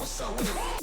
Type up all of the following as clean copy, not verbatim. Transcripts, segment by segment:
What's up with it?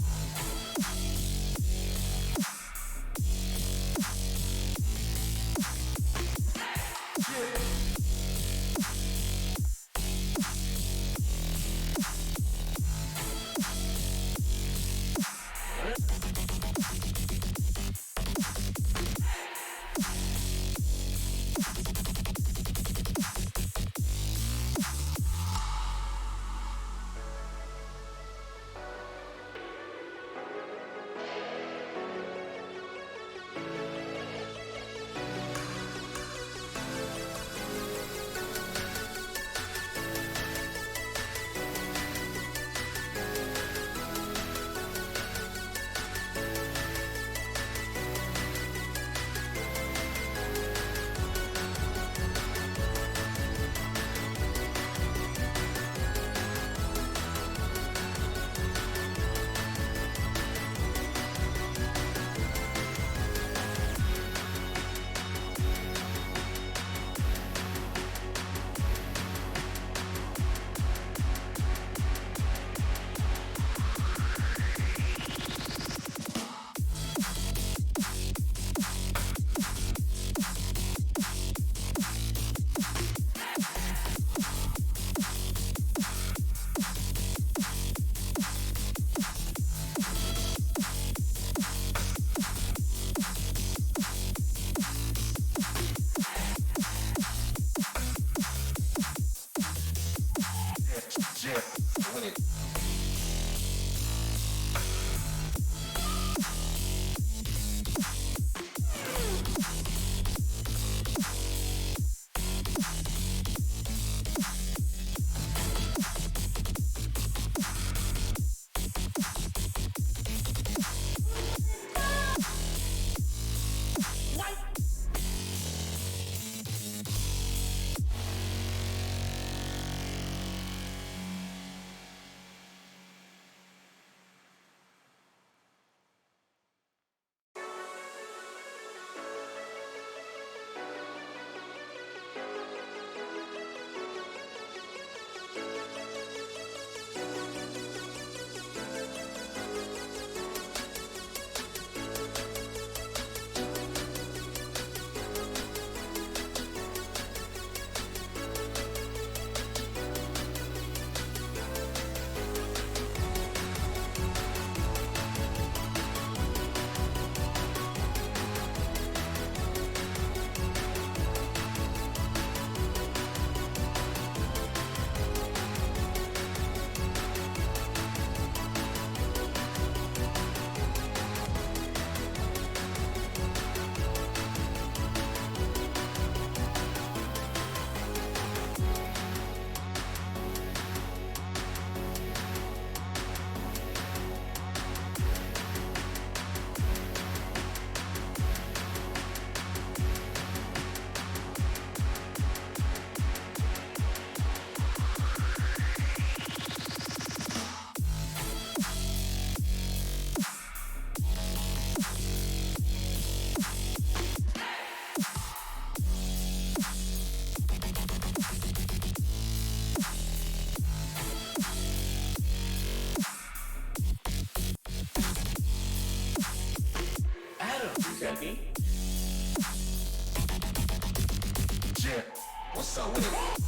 What's up with it?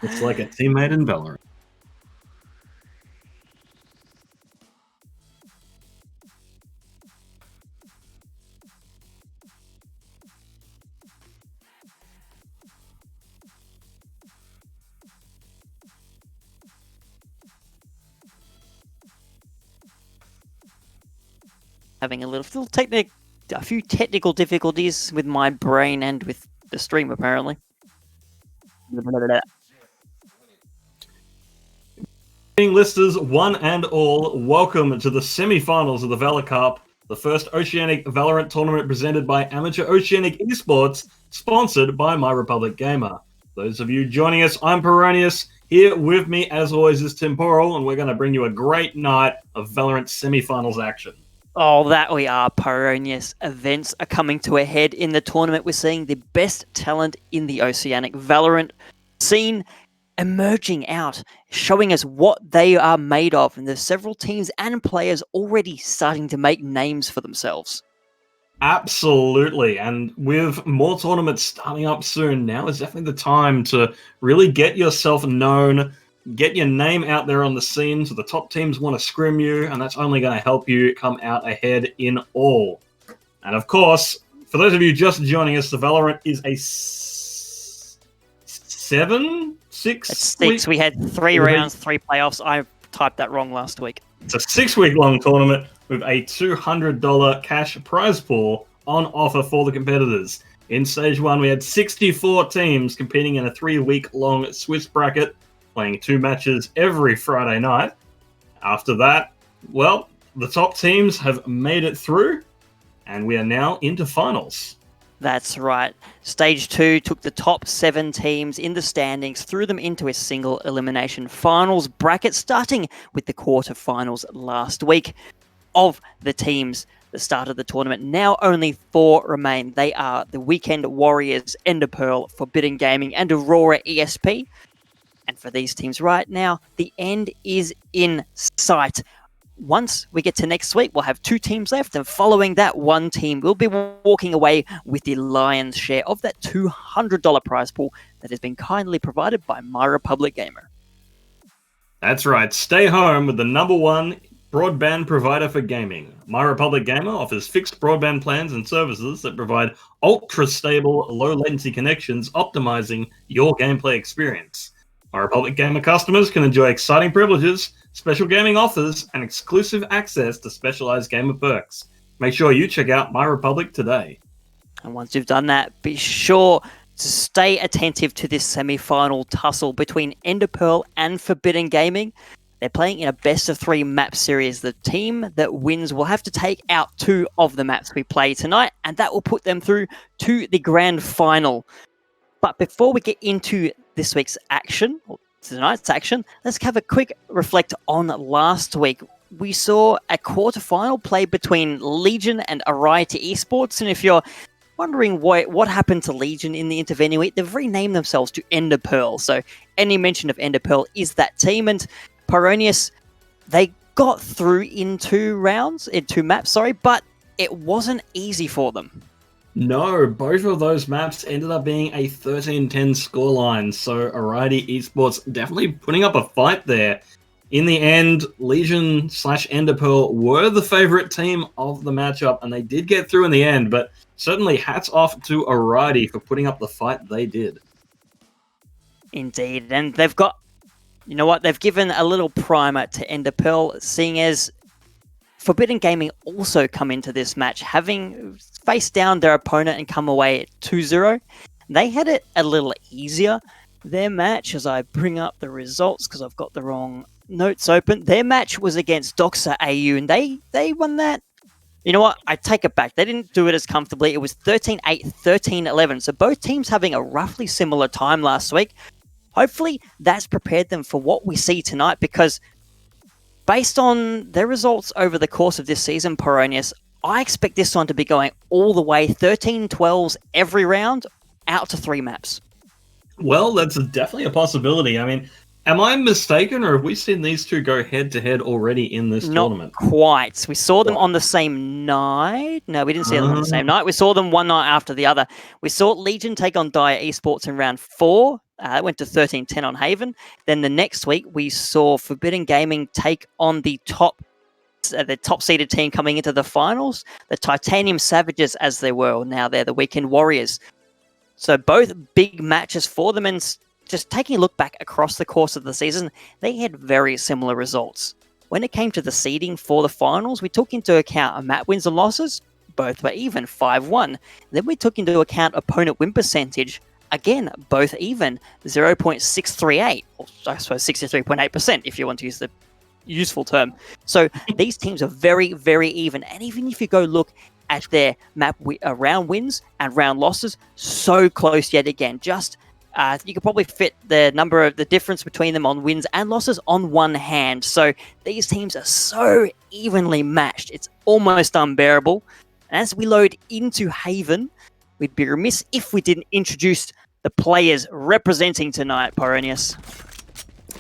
It's like a teammate in Valorant. Having a few technical difficulties with my brain and with the stream, apparently. Listeners, one and all, welcome to the semi-finals of the Valor Cup, the first Oceanic Valorant tournament presented by Amateur Oceanic Esports, sponsored by My Republic Gamer. Those of you joining us, I'm Peronius. Here with me, as always, is Temporal, and we're going to bring you a great night of Valorant semi-finals action. Oh, that we are, Peronius. Events are coming to a head in the tournament. We're seeing the best talent in the Oceanic Valorant scene emerging out, showing us what they are made of. And there's several teams and players already starting to make names for themselves. Absolutely. And with more tournaments starting up soon, now is definitely the time to really get yourself known, get your name out there on the scene so the top teams want to scrim you, and that's only going to help you come out ahead in all. And of course, for those of you just joining us, the Valorant is a six. It's 6. We had 3 rounds, 3 playoffs. I typed that wrong last week. It's a 6-week-long tournament with a $200 cash prize pool on offer for the competitors. In Stage 1, we had 64 teams competing in a 3-week-long Swiss bracket, playing 2 matches every Friday night. After that, well, the top teams have made it through, and we are now into finals. That's right. Stage 2 took the top 7 teams in the standings, threw them into a single elimination finals bracket, starting with the quarterfinals last week. Of the teams that started the tournament, now only 4 remain. They are the Weekend Warriors, Enderpearl, Forbidden Gaming, and Aurora ESP. And for these teams right now, the end is in sight. Once we get to next week, we'll have 2 teams left, and following that, 1 team will be walking away with the lion's share of that $200 prize pool that has been kindly provided by My Republic Gamer. That's right. Stay home with the #1 broadband provider for gaming. My Republic Gamer offers fixed broadband plans and services that provide ultra-stable, low-latency connections, optimizing your gameplay experience. My Republic Gamer customers can enjoy exciting privileges, special gaming offers, and exclusive access to specialized gamer perks. Make sure you check out My Republic today. And once you've done that, be sure to stay attentive to this semi-final tussle between Enderpearl and Forbidden Gaming. They're playing in a best-of-3 map series. The team that wins will have to take out 2 of the maps we play tonight, and that will put them through to the grand final. But before we get into this week's action, or tonight's action, let's have a quick reflect on last week. We saw a quarterfinal play between Legion and Ariete Esports, and if you're wondering what happened to Legion in the intervening week, they've renamed themselves to Enderpearl. So any mention of Enderpearl is that team, and Peronius, they got through in 2 maps, but it wasn't easy for them. No, both of those maps ended up being a 13-10 scoreline, so Ariete Esports definitely putting up a fight there. In the end, Legion/Enderpearl were the favorite team of the matchup, and they did get through in the end, but certainly hats off to Ariete for putting up the fight they did. Indeed, and they've got, you know what, they've given a little primer to Enderpearl, seeing as Forbidden Gaming also come into this match, having faced down their opponent and come away at 2-0. They had it a little easier. Their match, as I bring up the results because I've got the wrong notes open, their match was against Doxa AU, and they won that. You know what? I take it back. They didn't do it as comfortably. It was 13-8, 13-11. So both teams having a roughly similar time last week. Hopefully that's prepared them for what we see tonight, because based on their results over the course of this season, Peronius, I expect this one to be going all the way 13-12s every round out to 3 maps. Well, that's definitely a possibility. I mean, am I mistaken, or have we seen these two go head-to-head already in this tournament? Not quite. We saw them on the same night. No, we didn't see them on the same night. We saw them one night after the other. We saw Legion take on Dire Esports in round 4. It went to 13-10 on Haven. Then the next week, we saw Forbidden Gaming take on the top seeded team coming into the finals, the Titanium Savages as they were. Now they're the Weekend Warriors. So both big matches for them, and just taking a look back across the course of the season, they had very similar results. When it came to the seeding for the finals, we took into account map wins and losses. Both were even, 5-1. Then we took into account opponent win percentage. Again, both even, 0.638, or I suppose 63.8% if you want to use the useful term. So these teams are very, very even. And even if you go look at their map round wins and round losses, so close yet again. Just you could probably fit the difference between them on wins and losses on one hand. So these teams are so evenly matched. It's almost unbearable. And as we load into Haven, we'd be remiss if we didn't introduce the players representing tonight, Pyronius.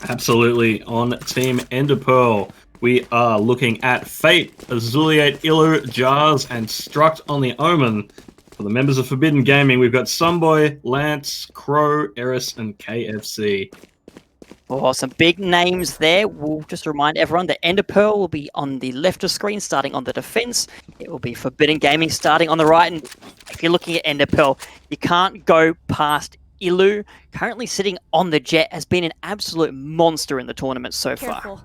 Absolutely. On Team Enderpearl, we are looking at Fate, Azuliate, Illu, Jars, and Struct on the Omen. For the members of Forbidden Gaming, we've got Sunboy, Lance, Crow, Eris, and KFC. Oh, some big names there. We'll just remind everyone that Enderpearl will be on the left of screen, starting on the defense. It will be Forbidden Gaming starting on the right. And if you're looking at Enderpearl, you can't go past Illu. Currently sitting on the Jet, has been an absolute monster in the tournament so far.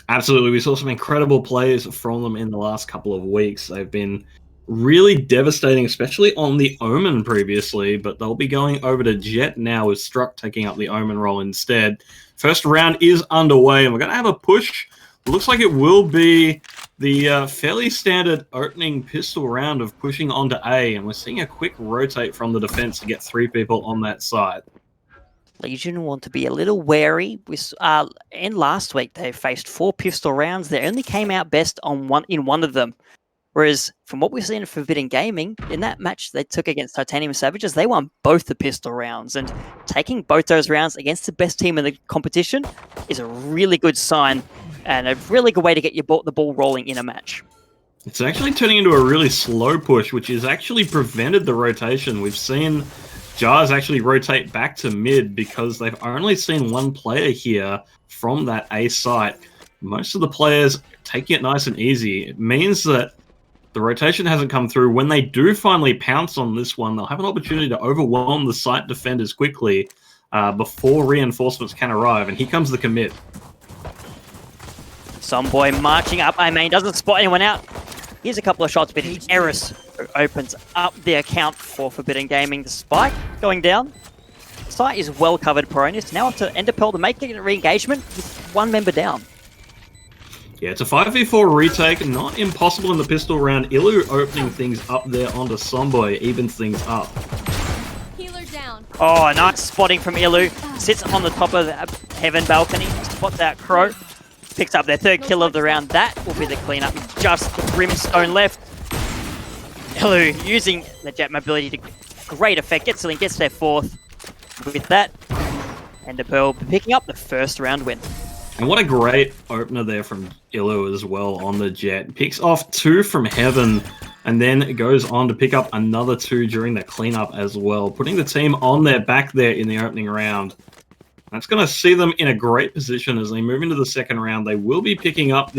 Absolutely. We saw some incredible plays from them in the last couple of weeks. They've been really devastating, especially on the Omen previously, but they'll be going over to Jet now with Struck taking up the Omen role instead. First round is underway, and we're going to have a push. Looks like it will be the fairly standard opening pistol round of pushing onto A, and we're seeing a quick rotate from the defense to get 3 people on that side. Legion want to be a little wary. In last week, they faced 4 pistol rounds. They only came out best on one of them. Whereas, from what we've seen in Forbidden Gaming, in that match they took against Titanium Savages, they won both the pistol rounds. And taking both those rounds against the best team in the competition is a really good sign and a really good way to get the ball rolling in a match. It's actually turning into a really slow push, which has actually prevented the rotation. We've seen Jars actually rotate back to mid because they've only seen one player here from that A site. Most of the players taking it nice and easy. It means that the rotation hasn't come through. When they do finally pounce on this one, they'll have an opportunity to overwhelm the site defenders quickly before reinforcements can arrive. And here comes the commit. Sunboy marching up. I mean, doesn't spot anyone out. Here's a couple of shots, but Eris opens up the account for Forbidden Gaming. The spike going down. The site is well covered, Pyronius. Now up to Enderpearl to make a re-engagement with 1 member down. Yeah, it's a 5v4 retake, not impossible in the pistol round. Illu opening things up there onto Somboy, evens things up. Healer down. Oh, nice spotting from Illu. Sits on the top of the Heaven balcony, spots out Crow. Picks up their 3rd kill of the round. That will be the cleanup. Just the Brimstone left. Illu using the Jet mobility to great effect. Gets their 4th. With that, Enderpearl picking up the 1st round win. And what a great opener there from Illu as well on the Jet. Picks off 2 from Heaven, and then it goes on to pick up another 2 during the cleanup as well, putting the team on their back there in the opening round. That's going to see them in a great position as they move into the 2nd round. They will be picking up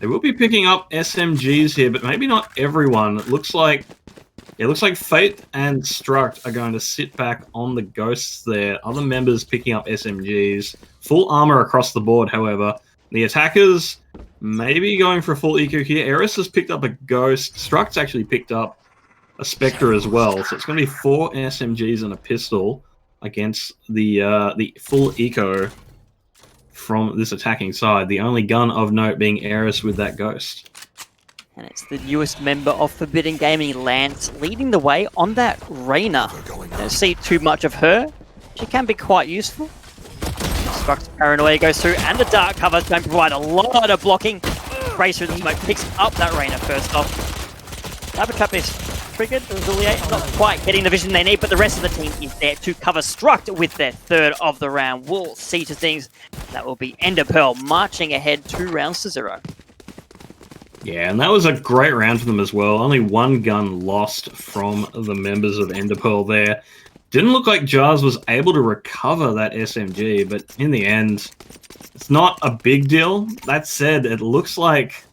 SMGs here, but maybe not everyone. It looks like Fate and Struct are going to sit back on the Ghosts there. Other members picking up SMGs. Full armor across the board, however. The attackers maybe going for a full eco here. Eris has picked up a Ghost. Struct's actually picked up a Spectre as well. So it's going to be 4 SMGs and a pistol against the full eco from this attacking side. The only gun of note being Eris with that Ghost. And it's the newest member of Forbidden Gaming, Lance, leading the way on that Reyna. Don't see too much of her. She can be quite useful. Struct's Paranoia goes through, and the Dark Cover is going to provide a lot of blocking. Race through the smoke, picks up that Reyna first off. Cyber Trap is triggered. Azuliate not quite getting the vision they need, but the rest of the team is there to cover Struct with their 3rd of the round. We'll see to things. That will be Enderpearl marching ahead 2 rounds to 0. Yeah, and that was a great round for them as well. Only 1 gun lost from the members of Enderpearl there. Didn't look like Jars was able to recover that SMG, but in the end, it's not a big deal. That said, it looks like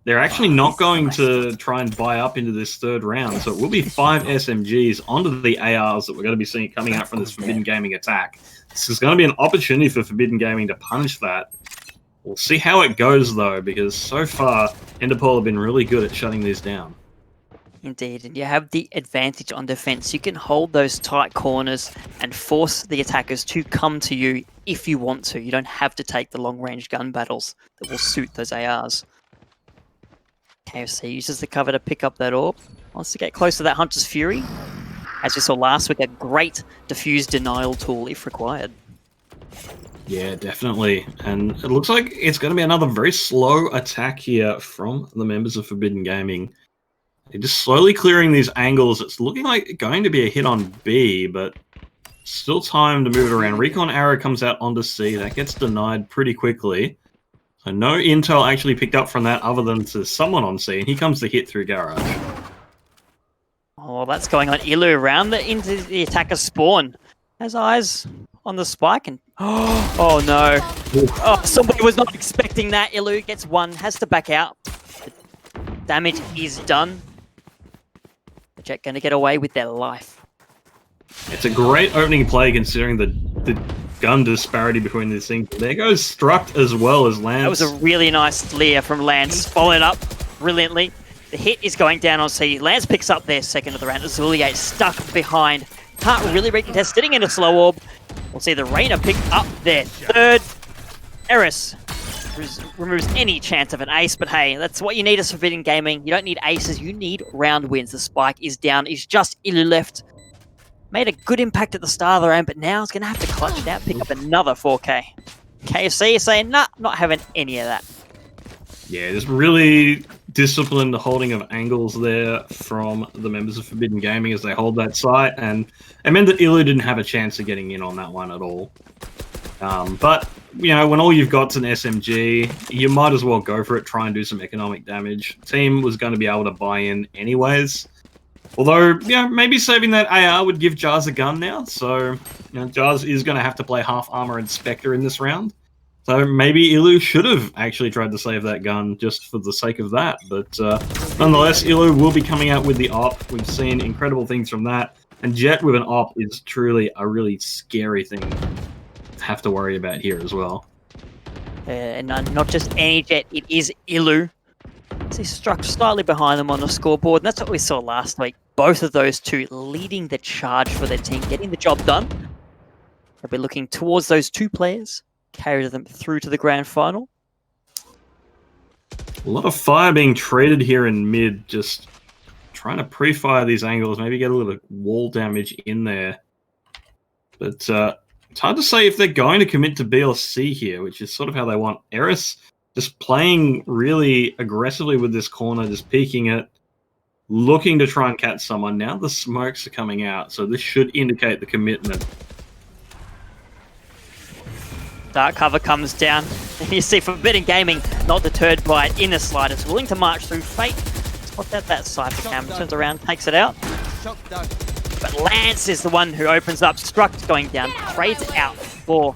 they're actually not going to try and buy up into this third round, so it will be 5 SMGs onto the ARs that we're going to be seeing coming out from this Forbidden Gaming attack. This is going to be an opportunity for Forbidden Gaming to punish that. We'll see how it goes, though, because so far, Enderpearl have been really good at shutting these down. Indeed, and you have the advantage on defense. You can hold those tight corners and force the attackers to come to you if you want to. You don't have to take the long-range gun battles that will suit those ARs. KFC uses the cover to pick up that orb. Wants to get close to that Hunter's Fury. As we saw last week, a great diffuse denial tool if required. Yeah, definitely. And it looks like it's going to be another very slow attack here from the members of Forbidden Gaming. They're just slowly clearing these angles. It's looking like going to be a hit on B, but still time to move it around. Recon arrow comes out onto C. That gets denied pretty quickly. So no intel actually picked up from that other than to someone on C, and here comes the hit through garage. Oh, that's going on. Ilu around into the attacker spawn. Has eyes on the spike and... Oh no. Oh, somebody was not expecting that. Ilu gets one, has to back out. The damage is done. The Jet going to get away with their life. It's a great opening play considering the gun disparity between these things. There goes Struct as well as Lance. That was a really nice leer from Lance, followed up brilliantly. The hit is going down on C. Lance picks up their second of the round. Azulier stuck behind. Can't really recontest, sitting in a slow orb. We'll see the Rainer pick up their third. Eris removes any chance of an ace, but hey, that's what you need as Forbidden Gaming. You don't need aces, you need round wins. The spike is down, is just Ilu left. Made a good impact at the start of the round, but now he's going to have to clutch it out, pick up another 4K. KFC is saying, nah, not having any of that. Yeah, just really disciplined holding of angles there from the members of Forbidden Gaming as they hold that site, and it meant that Ilu didn't have a chance of getting in on that one at all. But, you know, when all you've got's an SMG, you might as well go for it, try and do some economic damage. Team was going to be able to buy in anyways. Although, yeah, maybe saving that AR would give Jars a gun now, so, you know, Jars is going to have to play half armor and Spectre in this round. So maybe Ilu should have actually tried to save that gun just for the sake of that. But nonetheless, Ilu will be coming out with the op. We've seen incredible things from that. And Jet with an op is truly a really scary thing to have to worry about here as well. And not just any Jet, it is Ilu. He's struck slightly behind them on the scoreboard. And that's what we saw last week. Both of those two leading the charge for their team, getting the job done. They'll be looking towards those two players. Carry them through to the grand final. A lot of fire being traded here in mid, just trying to pre-fire these angles, maybe get a little wall damage in there. But it's hard to say if they're going to commit to B or C here, which is sort of how they want. Eris just playing really aggressively with this corner, just peeking it, looking to try and catch someone. Now the smokes are coming out, so this should indicate the commitment. Dark cover comes down, and you see Forbidden Gaming not deterred by it in the slightest, willing to march through Fate. Spot out that Cypher Cam, turns around, takes it out. But Lance is the one who opens up. Struct going down, trades out for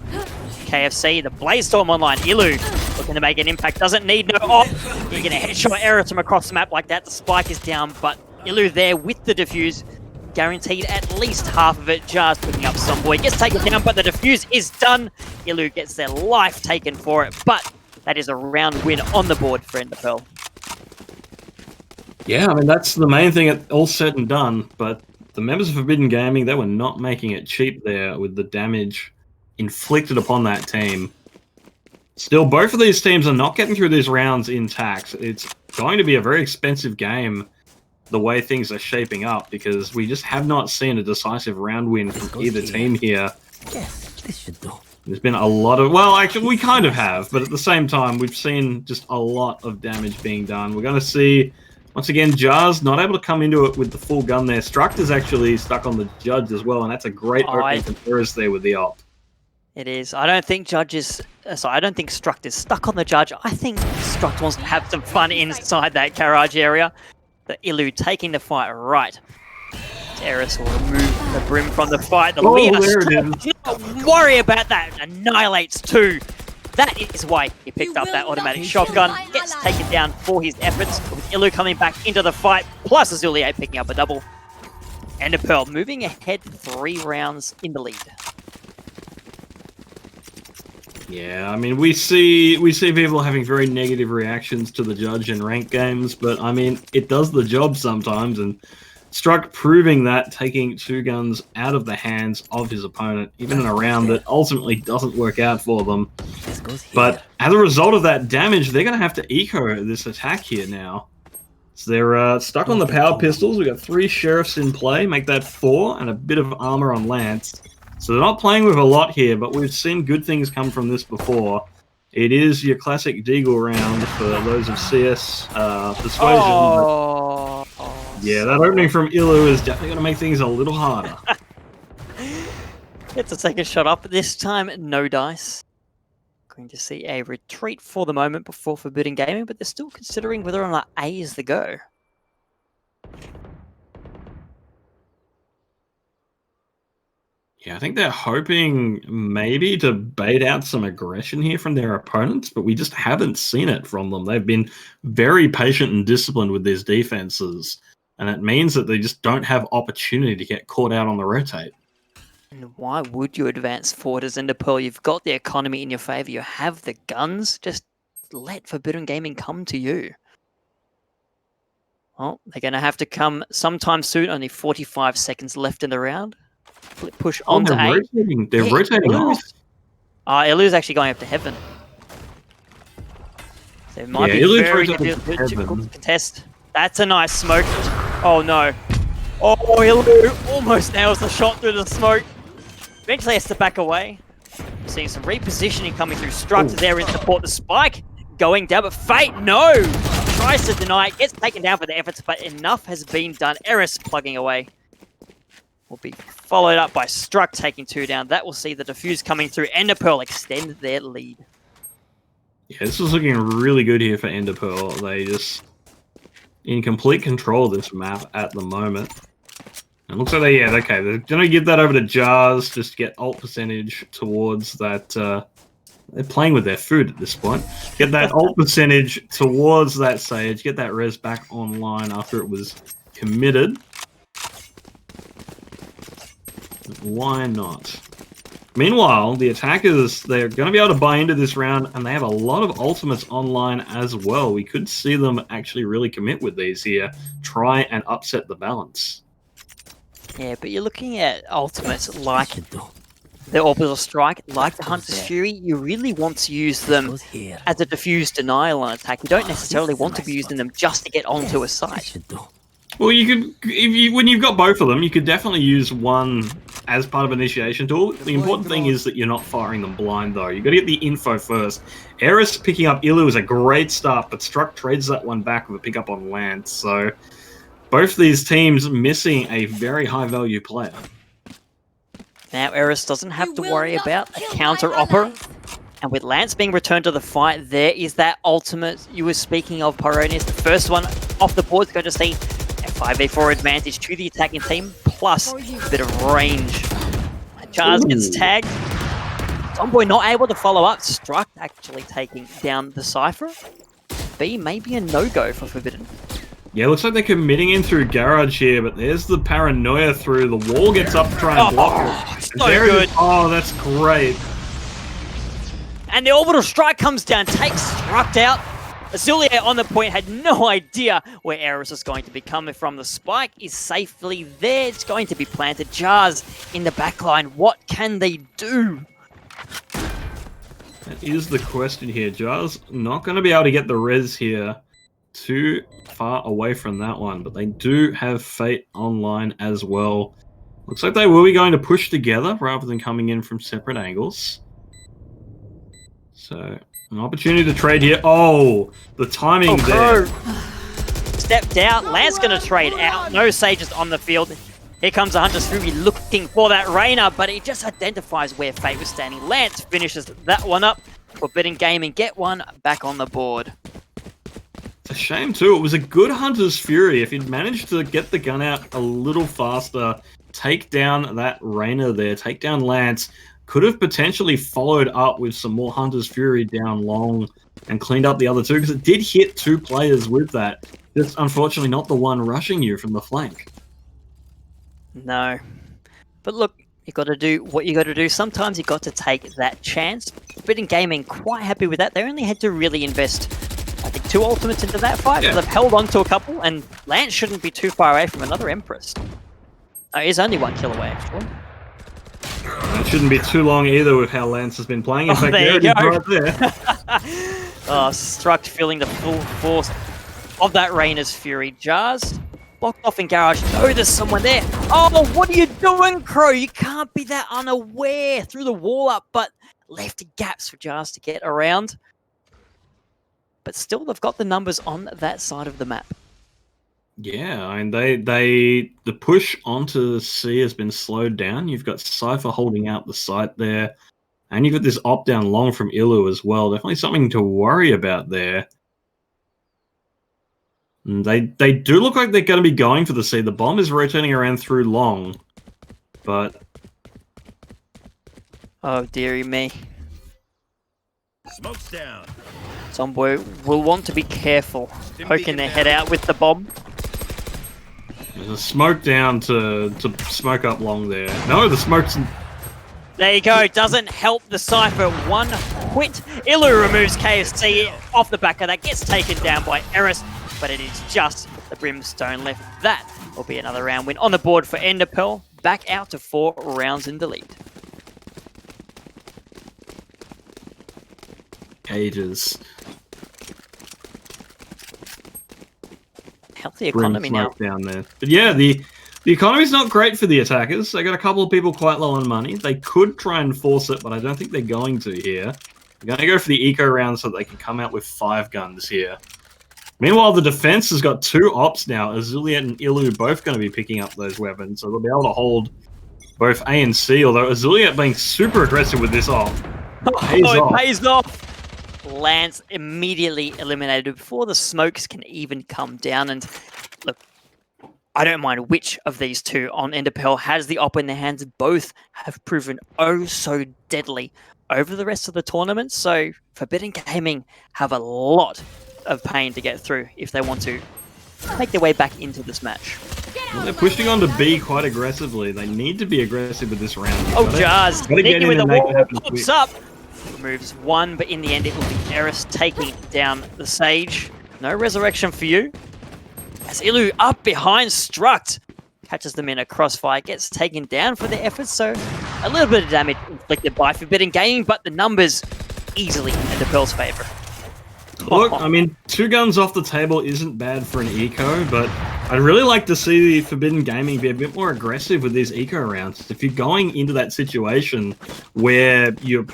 KFC. The Blaze Storm online. Ilu looking to make an impact, doesn't need no op. You're going to headshot Error from across the map like that. The spike is down, but Ilu there with the defuse. Guaranteed at least half of it. Jars picking up some boy. Gets taken down, but the defuse is done. Ilu gets their life taken for it, but that is a round win on the board for Enderpearl. Yeah, I mean, that's the main thing, all said and done, but the members of Forbidden Gaming, they were not making it cheap there with the damage inflicted upon that team. Still, both of these teams are not getting through these rounds intact. It's going to be a very expensive game the way things are shaping up, because we just have not seen a decisive round win from either team here. Yes, this should do. There's been a lot of... Well, actually, we kind of have, but at the same time, we've seen just a lot of damage being done. We're going to see, once again, Jars not able to come into it with the full gun there. Struct is actually stuck on the Judge as well, and that's a great opening from Eris there with the op. It is. I don't think Judge is... I don't think Struct is stuck on the Judge. I think Struct wants to have some fun inside that garage area. The Ilu taking the fight right. Eris will remove the brim from the fight. The Oh, leader there it is. does not worry about that. Annihilates 2. That is why he picked up that automatic shotgun. Gets taken down for his efforts, with Illu coming back into the fight, plus Azulea picking up a double. Enderpearl moving ahead 3 rounds in the lead. Yeah, I mean, we see people having very negative reactions to the judge in ranked games, but I mean, it does the job sometimes, and Struck proving that, taking 2 guns out of the hands of his opponent, even in a round that ultimately doesn't work out for them. But as a result of that damage, they're going to have to eco this attack here now. So they're stuck on the power pistols. We've got 3 sheriffs in play, make that 4, and a bit of armor on Lance. So they're not playing with a lot here, but we've seen good things come from this before. It is your classic Deagle round for those of CS Persuasion. Oh, Yeah, that opening from Illu is definitely going to make things a little harder. Gets a second shot up, this time no dice. Going to see a retreat for the moment before Forbidden Gaming, but they're still considering whether or not A is the go. Yeah, I think they're hoping maybe to bait out some aggression here from their opponents, but we just haven't seen it from them. They've been very patient and disciplined with these defenses, and it means that they just don't have opportunity to get caught out on the rotate. And why would you advance forward as Enderpearl? You've got the economy in your favor. You have the guns. Just let Forbidden Gaming come to you. Well, they're going to have to come sometime soon. Only 45 seconds left in the round. Push on to A. Rotating. They're rotating off. Illu's actually going up to heaven. So it might be Illu's very rotating to difficult heaven. to contest. That's a nice smoke. Oh no. Oh, Illu almost nails the shot through the smoke. Eventually has to back away. Seeing some repositioning coming through. Struck there in support. The spike going down, but Fate, no! Tries to deny it, gets taken down for the efforts, but enough has been done. Eris plugging away. Will be followed up by Struck taking 2 down. That will see the defuse coming through. Enderpearl extend their lead. Yeah, this is looking really good here for Enderpearl. They just in complete control of this map at the moment. It looks like they're going to give that over to Jars, just to get ult percentage towards that. They're playing with their food at this point. Get that ult percentage towards that Sage, get that res back online after it was committed. Why not? Meanwhile, the attackers, they're going to be able to buy into this round, and they have a lot of ultimates online as well. We could see them actually really commit with these here, try and upset the balance. Yeah, but you're looking at ultimates like the Orbital Strike, like the Hunter's Fury. You really want to use them as a diffuse denial on attack. You don't necessarily want to be using them just to get onto a site. Well, you could, when you've got both of them, you could definitely use one as part of an initiation tool. The important thing is that you're not firing them blind, though. You've got to get the info first. Eris picking up Illu is a great start, but Struck trades that one back with a pickup on Lance. So both these teams missing a very high-value player. Now Eris doesn't have to worry about a counter-opper. And with Lance being returned to the fight, there is that ultimate you were speaking of, Pyronius. The first one off the board is going to see a 5v4 advantage to the attacking team, plus a bit of range. Charles gets tagged. Tomboy not able to follow up. Struck actually taking down the Cypher. B may be a no-go for Forbidden. Yeah, looks like they're committing in through Garage here, but there's the paranoia through. The wall gets up to try and block it. So good. Oh, that's great. And the Orbital Strike comes down, takes Struck out. Azulea on the point had no idea where Eris is going to be coming from. The spike is safely there. It's going to be planted. Jars in the backline. What can they do? That is the question here. Jars not going to be able to get the res here. Too far away from that one, but they do have Fate online as well. Looks like they will be going to push together rather than coming in from separate angles. So, an opportunity to trade here. Oh, the timing there. Stepped out. Lance going to trade out. No Sages on the field. Here comes the Hunter's Fury looking for that Reyna, but he just identifies where Fate was standing. Lance finishes that one up. Forbidden Gaming get one back on the board. It's a shame too. It was a good Hunter's Fury. If he'd managed to get the gun out a little faster, take down that Reyna there, take down Lance, could have potentially followed up with some more Hunter's Fury down long and cleaned up the other two, because it did hit 2 players with that. Just unfortunately not the one rushing you from the flank. No. But look, you got to do what you got to do. Sometimes you got to take that chance. Forbidden Gaming quite happy with that. They only had to really invest, I think, 2 ultimates into that fight. Yeah. They've held on to a couple, and Lance shouldn't be too far away from another Empress. He's only 1 kill away, actually. It shouldn't be too long either with how Lance has been playing. In fact, there you go. go. Right there. Struct feeling the full force of that Reyna's Fury. Jars blocked off in garage. No, there's someone there. Oh, what are you doing, Crow? You can't be that unaware. Threw the wall up, but left gaps for Jars to get around. But still, they've got the numbers on that side of the map. Yeah, I mean, the push onto C has been slowed down. You've got Cypher holding out the site there, and you've got this op down long from Ilu as well. Definitely something to worry about there. And they do look like they're going to be going for the C. The bomb is rotating around through long, but oh dearie me. Smoke's down. Zomboy will want to be careful, poking their head out with the bomb. there's a smoke down to smoke up long there. No, the smoke's... There you go. Doesn't help the Cypher. 1 quit. Ilu removes KFC off the back of that. Gets taken down by Eris, but it is just the Brimstone left. That will be another round win on the board for Enderpearl. Back out to 4 rounds in the lead. Cages. Healthy economy now. Down there. But yeah, the economy's not great for the attackers. They got a couple of people quite low on money. They could try and force it, but I don't think they're going to here. They're going to go for the eco round so that they can come out with 5 guns here. Meanwhile, the defense has got 2 ops now. Azuliet and Ilu both going to be picking up those weapons, so they'll be able to hold both A and C, although Azuliet being super aggressive with this op. It pays off. Lance immediately eliminated before the smokes can even come down. And look, I don't mind which of these two on Enderpearl has the op in their hands. Both have proven oh so deadly over the rest of the tournament. So Forbidden Gaming have a lot of pain to get through if they want to make their way back into this match. Well, they're pushing on to B quite aggressively. They need to be aggressive with this round. Oh, Jars, sneaking with the wall, pops quick. up. Removes 1, but in the end it will be Eris taking down the Sage. No resurrection for you. As Ilu up behind Struct. Catches them in a crossfire, gets taken down for their efforts, so a little bit of damage inflicted by Forbidden Gaming, but the numbers easily in Enderpearl's favor. Look, I mean, 2 guns off the table isn't bad for an eco, but I'd really like to see the Forbidden Gaming be a bit more aggressive with these eco rounds. If you're going into that situation where you're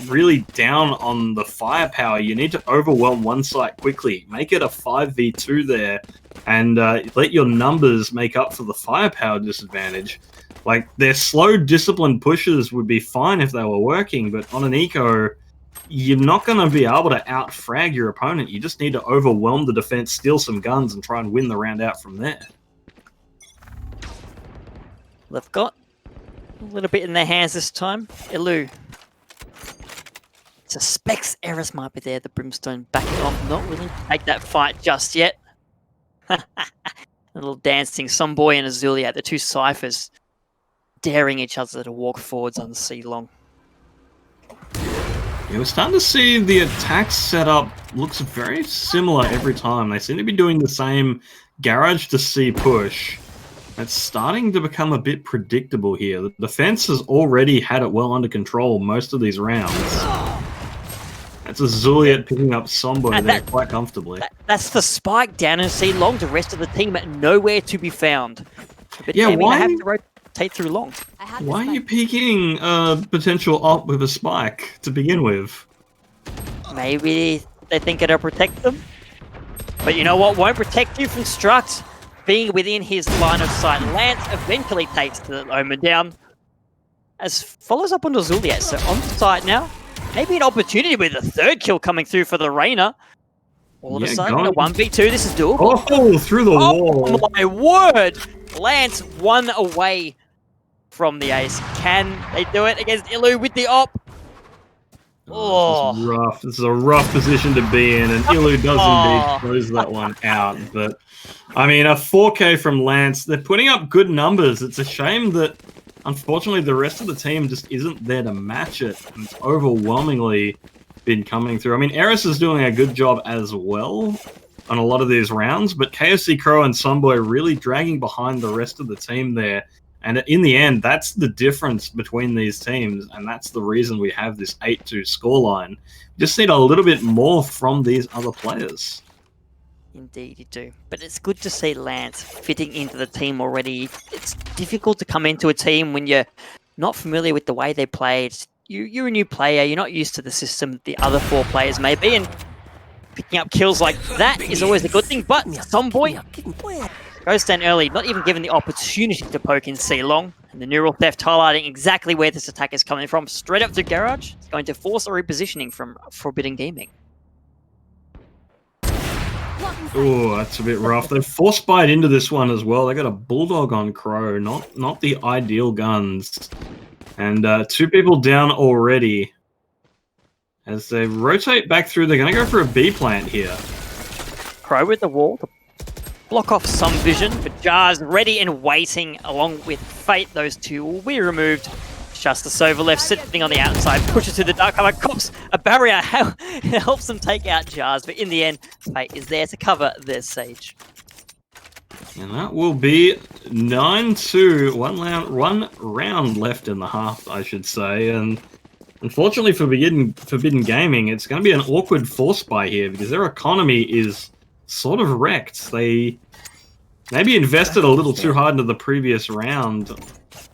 really down on the firepower, you need to overwhelm one site quickly. Make it a 5v2 there, and let your numbers make up for the firepower disadvantage. Like, their slow, disciplined pushes would be fine if they were working, but on an eco, you're not going to be able to out-frag your opponent. You just need to overwhelm the defense, steal some guns, and try and win the round out from there. They've got a little bit in their hands this time. Ilu suspects Eris might be there. The Brimstone backing off, not willing to take that fight just yet. A little dancing, Somboy and Azulia, the 2 Cyphers, daring each other to walk forwards on the C long. Yeah, we're starting to see the attack setup looks very similar every time. They seem to be doing the same garage to C push. It's starting to become a bit predictable here. The defense has already had it well under control most of these rounds. That's Azuliet picking up Sombo there quite comfortably. That's the spike down in C long. The rest of the team nowhere to be found. But yeah, why? They have to rotate through long. Why are you peeking potential op with a spike to begin with? Maybe they think it'll protect them. But you know what? Won't protect you from Struct being within his line of sight. Lance eventually takes the Omen down. As follows up on Azuliet. So on the site now. Maybe an opportunity with a 3rd kill coming through for the Reyna. All of a Yeah, sudden, going- a 1v2, this is doable. Oh, through the wall. Oh my word! Lance one away from the ace. Can they do it against Ilu with the op? Oh, this is rough. This is a rough position to be in, and Ilu does indeed close that one out. But I mean, a 4K from Lance. They're putting up good numbers. It's a shame that, unfortunately, the rest of the team just isn't there to match it. And it's overwhelmingly been coming through. I mean, Eris is doing a good job as well on a lot of these rounds, but KFC Crow and Sunboy really dragging behind the rest of the team there. And in the end, that's the difference between these teams, and that's the reason we have this 8-2 scoreline. Just need a little bit more from these other players. Indeed, you do. But it's good to see Lance fitting into the team already. It's difficult to come into a team when you're not familiar with the way they play. You're a new player, you're not used to the system the other 4 players may be, and picking up kills like that is always a good thing, but Tomboy goes down early, not even given the opportunity to poke in C-Long, and the neural theft highlighting exactly where this attack is coming from, straight up to Garage. It's going to force a repositioning from Forbidden Gaming. Oh, that's a bit rough. They've force-spied into this one as well. They got a Bulldog on Crow, not the ideal guns. And 2 people down already. As they rotate back through, they're going to go for a B plant here. Crow with the wall to block off some vision, but Jars ready and waiting along with Fate. Those 2 will be removed. Justice over left, sitting on the outside, pushes to the dark cover, cops a barrier. It helps them take out Jars, but in the end, Fate is there to cover their Sage. And that will be 9-2. One round left in the half, I should say. And unfortunately for Forbidden Gaming, it's going to be an awkward force buy here because their economy is sort of wrecked. They maybe invested a little too hard into the previous round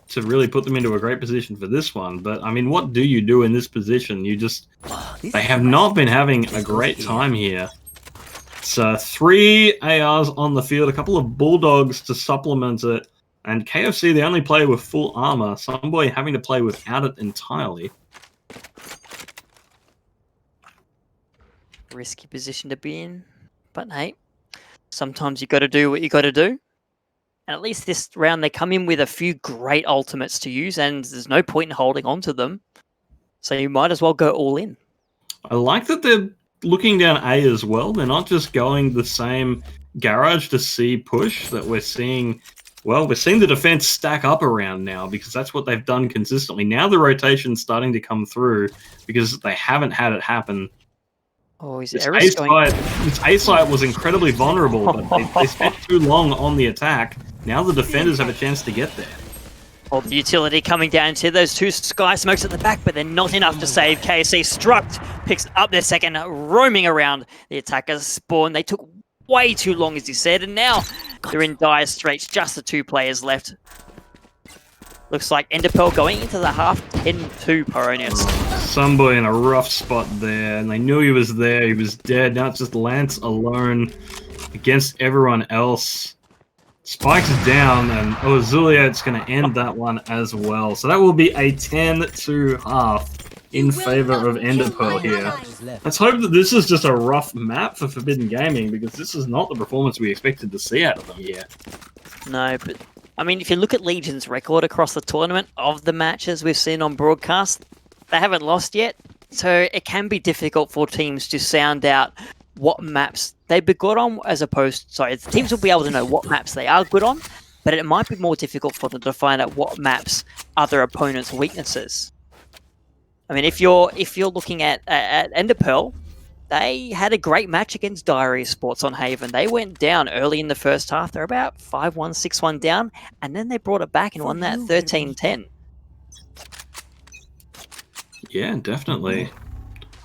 to really put them into a great position for this one. But, I mean, what do you do in this position? They have not been having a great time here. So 3 ARs on the field, a couple of Bulldogs to supplement it, and KFC the only player with full armor, Sunboy having to play without it entirely. Risky position to be in, but hey, sometimes you got to do what you got to do. And at least this round they come in with a few great ultimates to use, and there's no point in holding on to them. So you might as well go all in. I like that they're looking down A as well. They're not just going the same Garage to C push that we're seeing. Well, we're seeing the defense stack up around now because that's what they've done consistently. Now the rotation's starting to come through because they haven't had it happen. Oh, is This Eris going? A site was incredibly vulnerable, but they spent too long on the attack. Now the defenders have a chance to get there. Well, the utility coming down to those 2 Sky Smokes at the back, but they're not enough to save. KC Struct picks up their second, roaming around the attackers' spawn. They took way too long, as you said, and now they're in dire straits. Just the 2 players left. Looks like Enderpearl going into the half 10-2 Pyronius. Sunboy in a rough spot there, and they knew he was there. He was dead. Now it's just Lance alone against everyone else. Spike's down, and Zuliet's going to end that one as well. So that will be a 10-2 half in favor of Enderpearl here. Let's hope that this is just a rough map for Forbidden Gaming, because this is not the performance we expected to see out of them here. No, but I mean, if you look at Legion's record across the tournament of the matches we've seen on broadcast, they haven't lost yet. So it can be difficult for teams to sound out what maps they'd be good on, as opposed to, sorry, the teams will be able to know what maps they are good on, but it might be more difficult for them to find out what maps are their opponent's weaknesses. I mean, if you're looking at Enderpearl, they had a great match against Diary Sports on Haven. They went down early in the first half. They're about 5-1, 6-1 down, and then they brought it back and won that 13-10. Yeah, definitely.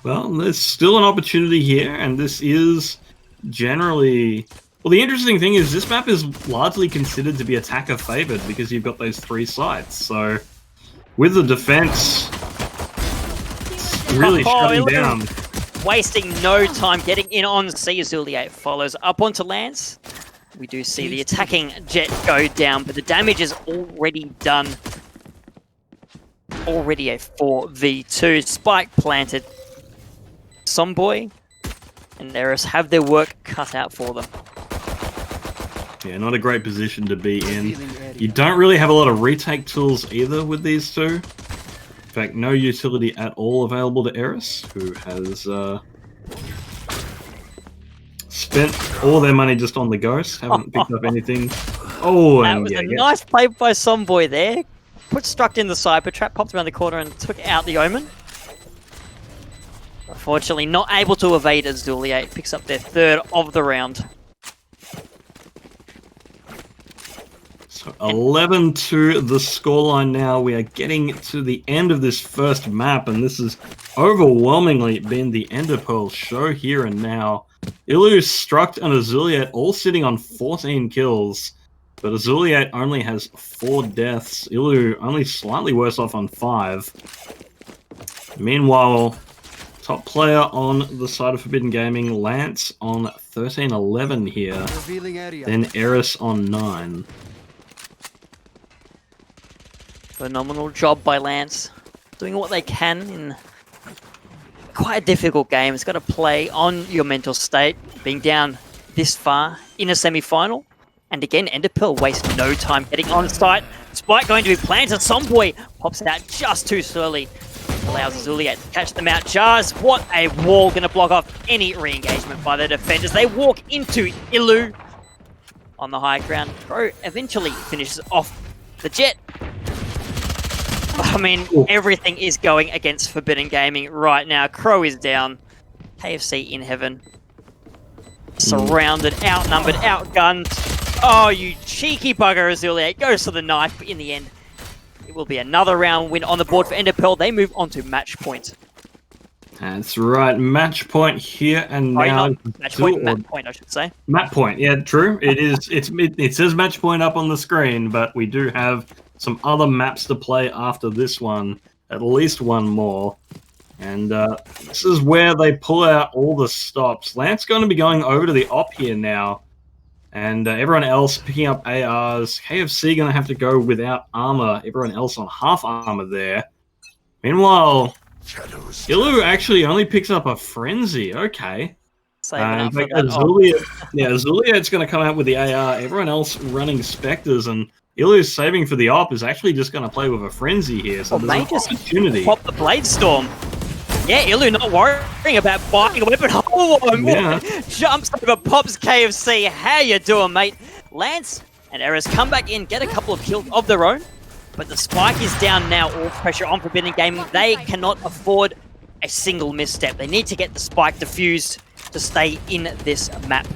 Well, there's still an opportunity here, and this is generally... Well, the interesting thing is this map is largely considered to be attacker favored because you've got those 3 sites. So, with the defense really shutting down... Wasting no time getting in on C. Zuliet follows up onto Lance. We do see the attacking jet go down, but the damage is already done. Already a 4v2. Spike planted. Somboy And Eris have their work cut out for them. Yeah, not a great position to be in. You don't really have a lot of retake tools either with these two. In fact, no utility at all available to Eris, who has spent all their money just on the ghost. Haven't picked up anything. Oh, That and was yeah, a nice play by Somboy there. Put Struct in the side, but Trap popped around the corner and took out the Omen. Unfortunately, not able to evade as Zuliate picks up their third of the round. So 11-2 the scoreline now. We are getting to the end of this first map, and this has overwhelmingly been the Enderpearl show here and now. Ilu, Struct, and Azuliate all sitting on 14 kills, but Azuliate only has 4 deaths. Ilu only slightly worse off on 5. Meanwhile, top player on the side of Forbidden Gaming, Lance on 13-11 here, then Eris on 9. Phenomenal job by Lance, doing what they can in quite a difficult game. It's got to play on your mental state, being down this far in a semi-final. And again, Enderpearl wastes no time getting on site. Spike going to be planted. Somboy pops out just too slowly. Allows Zuliate to catch them out. Jars, what a wall, going to block off any re-engagement by the defenders. They walk into Ilu on the high ground. Crow eventually finishes off the Jet. I mean, everything is going against Forbidden Gaming right now. Crow is down. KFC in heaven. Surrounded, outnumbered, outgunned. Oh, you cheeky bugger, Azuliate. Goes to the knife, but in the end, it will be another round win on the board for Enderpearl. They move on to match point. That's right, match point here and now. Match point, map point, I should say. Map point, yeah, true. It is. It says match point up on the screen, but we do have some other maps to play after this one. At least one more. And this is where they pull out all the stops. Lance going to be going over to the op here now. And everyone else picking up ARs. KFC going to have to go without armor. Everyone else on half armor there. Meanwhile, Ilu actually only picks up a Frenzy. Okay. In fact, Azuliate's going to come out with the AR. Everyone else running Spectres, and Ilu's saving for the op is actually just going to play with a Frenzy here. So there's an opportunity. Pop the Blade Storm. Yeah, Ilu not worrying about buying a weapon. Oh, yeah. Jumps over, pops KFC. How you doing, mate? Lance and Eris come back in, get a couple of kills of their own, but the spike is down now. All pressure on Forbidden Gaming. They cannot afford a single misstep. They need to get the spike diffused to stay in this map.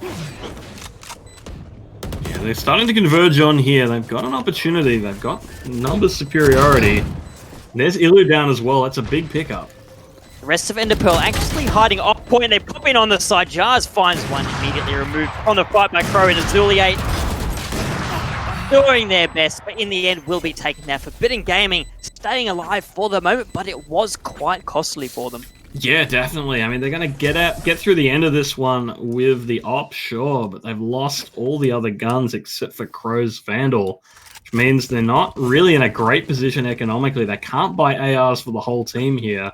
Yeah, they're starting to converge on here. They've got an opportunity. They've got numbers superiority. There's Ilu down as well. That's a big pickup. The rest of Enderpearl actually hiding off point. They pop in on the side. Jars finds one, immediately removed on the fight by Crow and Azuliate. Doing their best, but in the end will be taken out. Forbidden Gaming staying alive for the moment, but it was quite costly for them. Yeah, definitely. I mean, they're going to get through the end of this one with the op, sure, but they've lost all the other guns except for Crow's Vandal, which means they're not really in a great position economically. They can't buy ARs for the whole team here.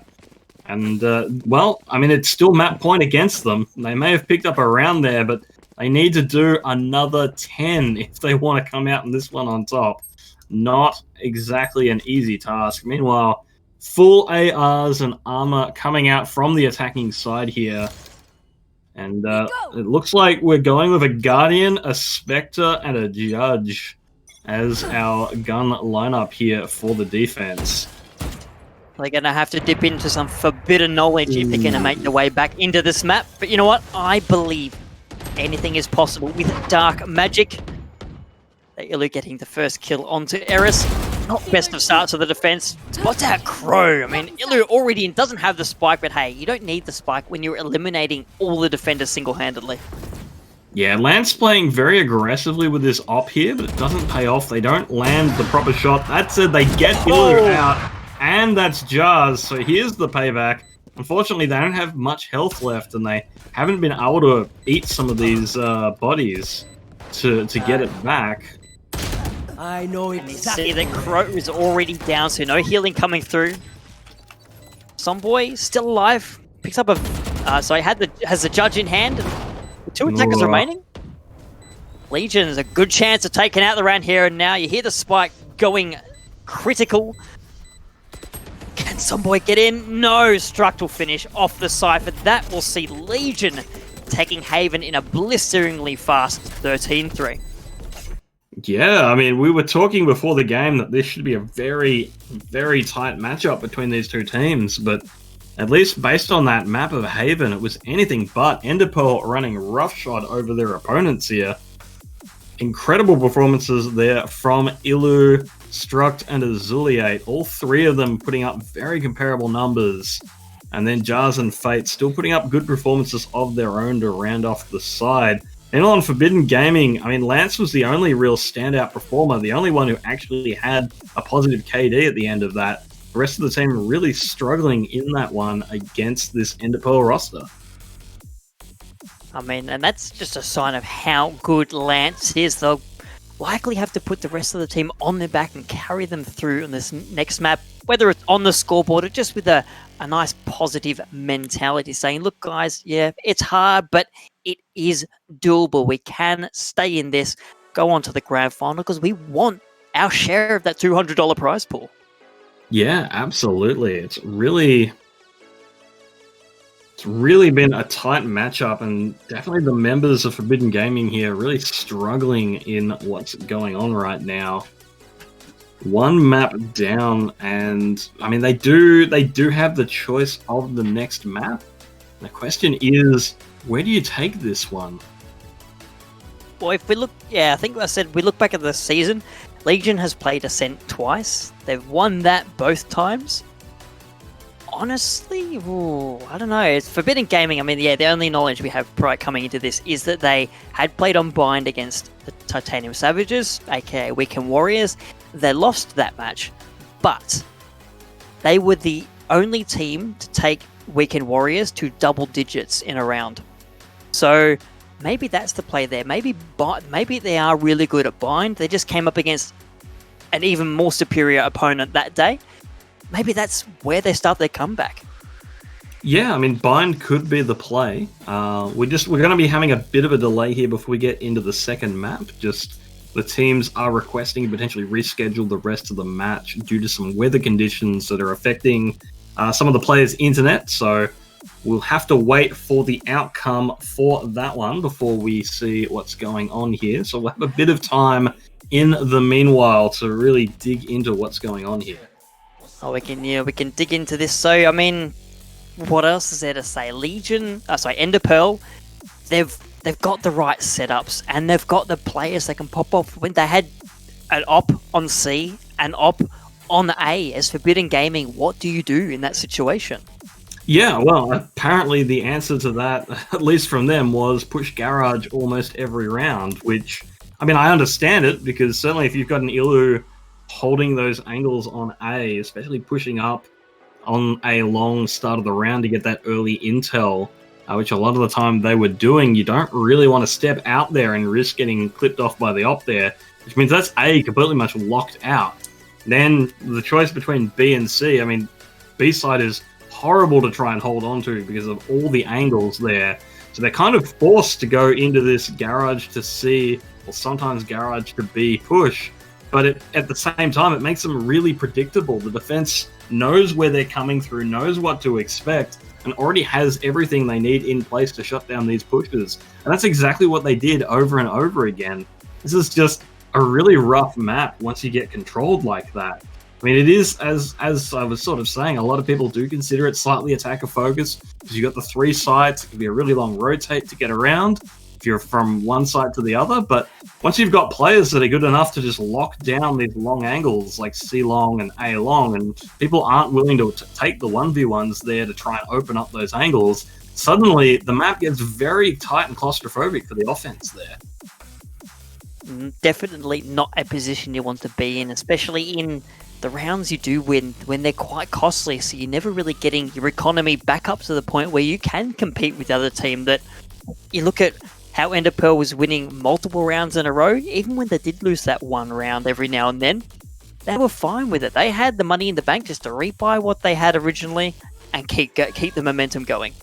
And, well, I mean, it's still map point against them. They may have picked up a round there, but they need to do another 10 if they want to come out in this one on top. Not exactly an easy task. Meanwhile, full ARs and armor coming out from the attacking side here. And it looks like we're going with a Guardian, a Spectre, and a Judge as our gun lineup here for the defense. They're going to have to dip into some forbidden knowledge if they're going to make their way back into this map. But you know what? I believe anything is possible with dark magic. Ilu getting the first kill onto Eris. Not best of starts of the defense. Spots out Crow. I mean, Ilu already doesn't have the spike, but hey, you don't need the spike when you're eliminating all the defenders single-handedly. Yeah, Lance playing very aggressively with this op here, but it doesn't pay off. They don't land the proper shot. That said, they get Ilu out, and that's Jars. So here's the payback. Unfortunately, they don't have much health left, and they haven't been able to eat some of these bodies to get it back. I know And you see that Crow is already down, so no healing coming through. Somboy still alive, picks up a. So he has the judge in hand. And with 2 attackers remaining. Legion is a good chance of taking out the round here and now. You hear the spike going critical. Can Someboy get in? No, Struct will finish off the Cypher. That will see Legion taking Haven in a blisteringly fast 13-3. Yeah, I mean, we were talking before the game that this should be a very, very tight matchup between these two teams, but at least based on that map of Haven, it was anything but. Enderpearl running roughshod over their opponents here. Incredible performances there from Ilu, Struct, and Azuliate. All three of them putting up very comparable numbers. And then Jars and Fate still putting up good performances of their own to round off the side. And on Forbidden Gaming, I mean, Lance was the only real standout performer, the only one who actually had a positive KD at the end of that. The rest of the team really struggling in that one against this Enderpearl roster. I mean, and that's just a sign of how good Lance is. They'll likely have to put the rest of the team on their back and carry them through on this next map, whether it's on the scoreboard or just with a nice positive mentality, saying, look, guys, yeah, it's hard, but it is doable. We can stay in this, go on to the grand final, because we want our share of that $200 prize pool. Yeah, absolutely. It's really been a tight matchup, and definitely the members of Forbidden Gaming here really struggling in what's going on right now. One map down, and I mean they do have the choice of the next map. The question is, where do you take this one? Well, if we look, I think I said we look back at the season. Legion has played Ascent twice. They've won that both times. Honestly, I don't know. It's Forbidden Gaming. I mean, yeah, the only knowledge we have prior coming into this is that they had played on Bind against the Titanium Savages, aka Weekend Warriors. They lost that match, but they were the only team to take Weekend Warriors to double digits in a round. So maybe that's the play there. Maybe they are really good at Bind. They just came up against an even more superior opponent that day. Maybe that's where they start their comeback. Yeah, I mean, Bind could be the play. We're going to be having a bit of a delay here before we get into the second map. Just the teams are requesting to potentially reschedule the rest of the match due to some weather conditions that are affecting some of the players' internet. So we'll have to wait for the outcome for that one before we see what's going on here. So we'll have a bit of time in the meanwhile to really dig into what's going on here. Oh, we can dig into this. So, I mean, what else is there to say? Enderpearl, they've got the right setups and they've got the players that can pop off. When they had an op on C, an op on A as Forbidden Gaming, what do you do in that situation? Yeah, well, apparently the answer to that, at least from them, was push Garage almost every round, which, I mean, I understand it, because certainly if you've got an Ilu holding those angles on A, especially pushing up on a long start of the round to get that early intel, which a lot of the time they were doing, you don't really want to step out there and risk getting clipped off by the op there, which means that's A completely much locked out. Then the choice between B and C, I mean, B side is horrible to try and hold on to because of all the angles there. So they're kind of forced to go into this Garage to C, or sometimes Garage to B push. But at the same time, it makes them really predictable. The defense knows where they're coming through, knows what to expect, and already has everything they need in place to shut down these pushes. And that's exactly what they did over and over again. This is just a really rough map once you get controlled like that. I mean, it is, as I was sort of saying, a lot of people do consider it slightly attacker focused, because you've got the 3 sites. It can be a really long rotate to get around if you're from one side to the other, but once you've got players that are good enough to just lock down these long angles like C long and A long, and people aren't willing to take the 1v1s there to try and open up those angles, suddenly the map gets very tight and claustrophobic for the offense there. Definitely not a position you want to be in, especially in the rounds you do win when they're quite costly, so you're never really getting your economy back up to the point where you can compete with the other team. That you look at how Enderpearl was winning multiple rounds in a row, even when they did lose that one round every now and then, they were fine with it. They had the money in the bank just to rebuy what they had originally, and keep the momentum going.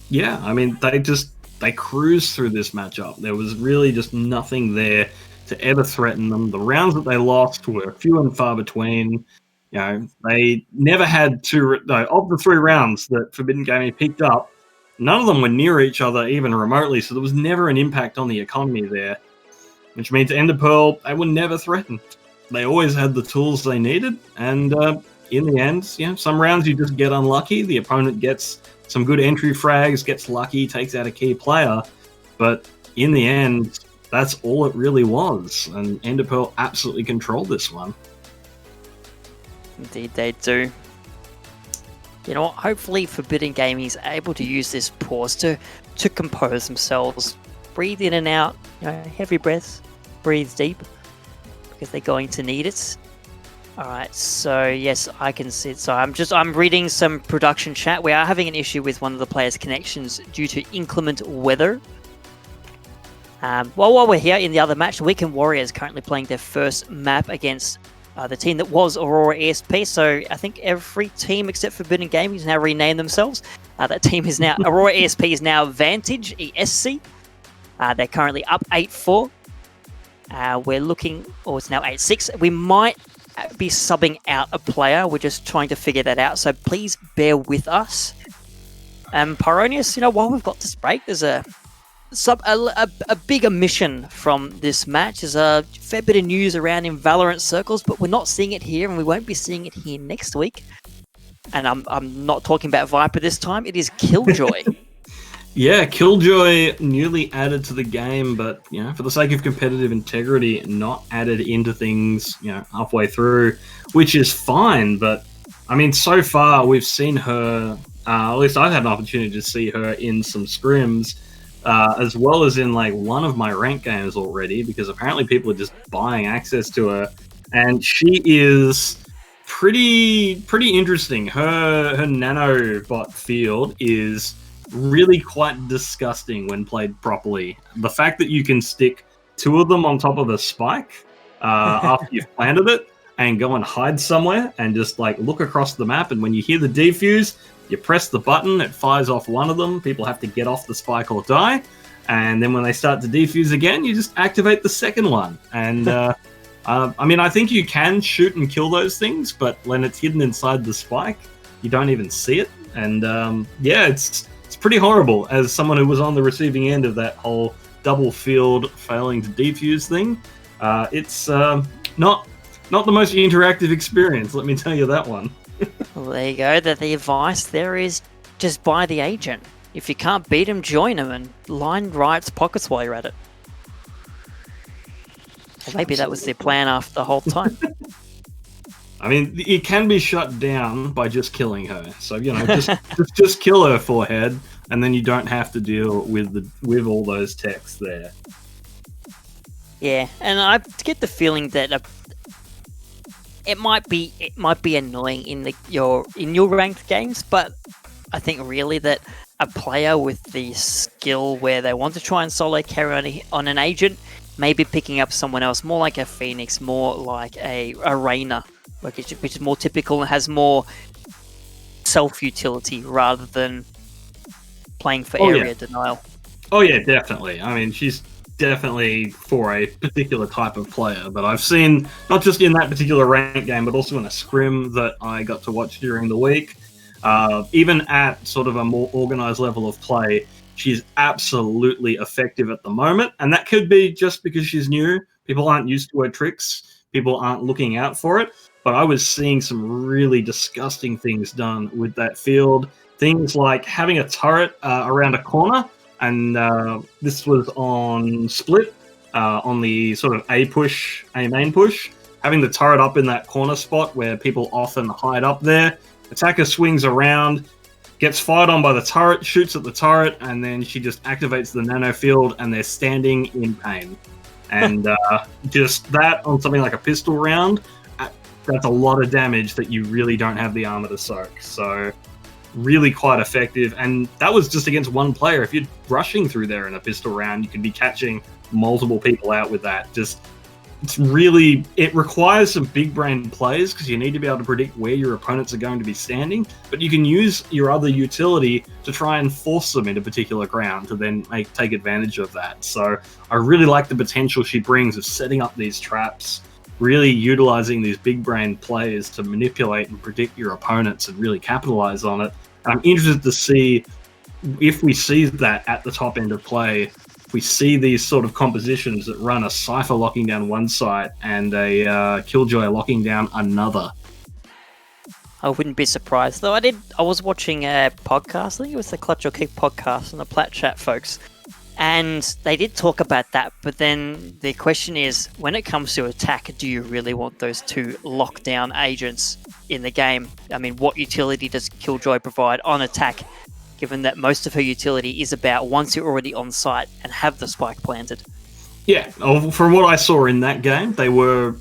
Yeah, I mean, they cruised through this matchup. There was really just nothing there to ever threaten them. The rounds that they lost were few and far between. You know, they never had of the 3 rounds that Forbidden Gaming picked up, none of them were near each other even remotely, so there was never an impact on the economy there, which means Enderpearl, they were never threatened. They always had the tools they needed, and in the end, some rounds you just get unlucky. The opponent gets some good entry frags, gets lucky, takes out a key player, but in the end, that's all it really was, and Enderpearl absolutely controlled this one. Indeed, they do. You know what? Hopefully, Forbidden Gaming is able to use this pause to compose themselves, breathe in and out, heavy breaths, breathe deep, because they're going to need it. All right, so yes, I can see it. So I'm reading some production chat. We are having an issue with one of the players' connections due to inclement weather. While we're here in the other match, the Weekend Warriors currently playing their first map against the team that was Aurora ESP. So I think every team except Forbidden Gaming has now renamed themselves. That team is now Aurora ESP is now Vantage ESC. They're currently up 8-4. We're looking, it's now 8-6. We might be subbing out a player. We're just trying to figure that out. So please bear with us. Pyronius, while we've got this break, there's a big omission from this match. There's a fair bit of news around in Valorant circles, but we're not seeing it here, and we won't be seeing it here next week. And I'm not talking about Viper this time. It is Killjoy. Yeah, Killjoy newly added to the game, but for the sake of competitive integrity, not added into things halfway through, which is fine. But I mean, so far we've seen her. At least I've had an opportunity to see her in some scrims. As well as in one of my ranked games already, because apparently people are just buying access to her, and she is pretty interesting. Her nanobot field is really quite disgusting when played properly. The fact that you can stick 2 of them on top of a spike after you've planted it and go and hide somewhere and just look across the map, and when you hear the defuse, you press the button, it fires off one of them, people have to get off the spike or die, and then when they start to defuse again, you just activate the second one. And I mean, I think you can shoot and kill those things, but when it's hidden inside the spike, you don't even see it. And it's pretty horrible as someone who was on the receiving end of that whole double field failing to defuse thing. It's not the most interactive experience, let me tell you that one. Well, there you go. The advice there is just buy the agent. If you can't beat him, join him and line Riot's pockets while you're at it. Or maybe that was their plan after the whole time. I mean, it can be shut down by just killing her. So, just kill her forehead, and then you don't have to deal with all those techs there. Yeah, and I get the feeling that it might be annoying in your ranked games, but I think really that a player with the skill where they want to try and solo carry on an agent, maybe picking up someone else, more like a Phoenix, more like a Reyna, which is more typical and has more self-utility rather than playing for area denial. Oh yeah, definitely. I mean, she's definitely for a particular type of player, but I've seen, not just in that particular ranked game, but also in a scrim that I got to watch during the week, even at sort of a more organized level of play, she's absolutely effective at the moment, and that could be just because she's new. People aren't used to her tricks, people aren't looking out for it, but I was seeing some really disgusting things done with that field. Things like having a turret around a corner, and this was on Split, on the sort of A main push, having the turret up in that corner spot where people often hide up there. Attacker swings around, gets fired on by the turret, shoots at the turret, and then she just activates the nano field, and they're standing in pain. And just that on something like a pistol round, that's a lot of damage that you really don't have the armor to soak. So really quite effective, and that was just against one player. If you're rushing through there in a pistol round, you could be catching multiple people out with that. Just it requires some big brain plays because you need to be able to predict where your opponents are going to be standing, but you can use your other utility to try and force them into particular ground to then take advantage of that. So I really like the potential she brings of setting up these traps, really utilizing these big brain plays to manipulate and predict your opponents and really capitalize on it. And I'm interested to see if we see that at the top end of play. We see these sort of compositions that run a Cypher locking down one site and a Killjoy locking down another. I wouldn't be surprised, though. I was watching a podcast, I think it was the Clutch or Kick podcast on the Plat Chat folks, and they did talk about that, but then the question is, when it comes to attack, do you really want those two lockdown agents in the game? I mean, what utility does Killjoy provide on attack, given that most of her utility is about once you're already on site and have the spike planted? Yeah, from what I saw in that game, they were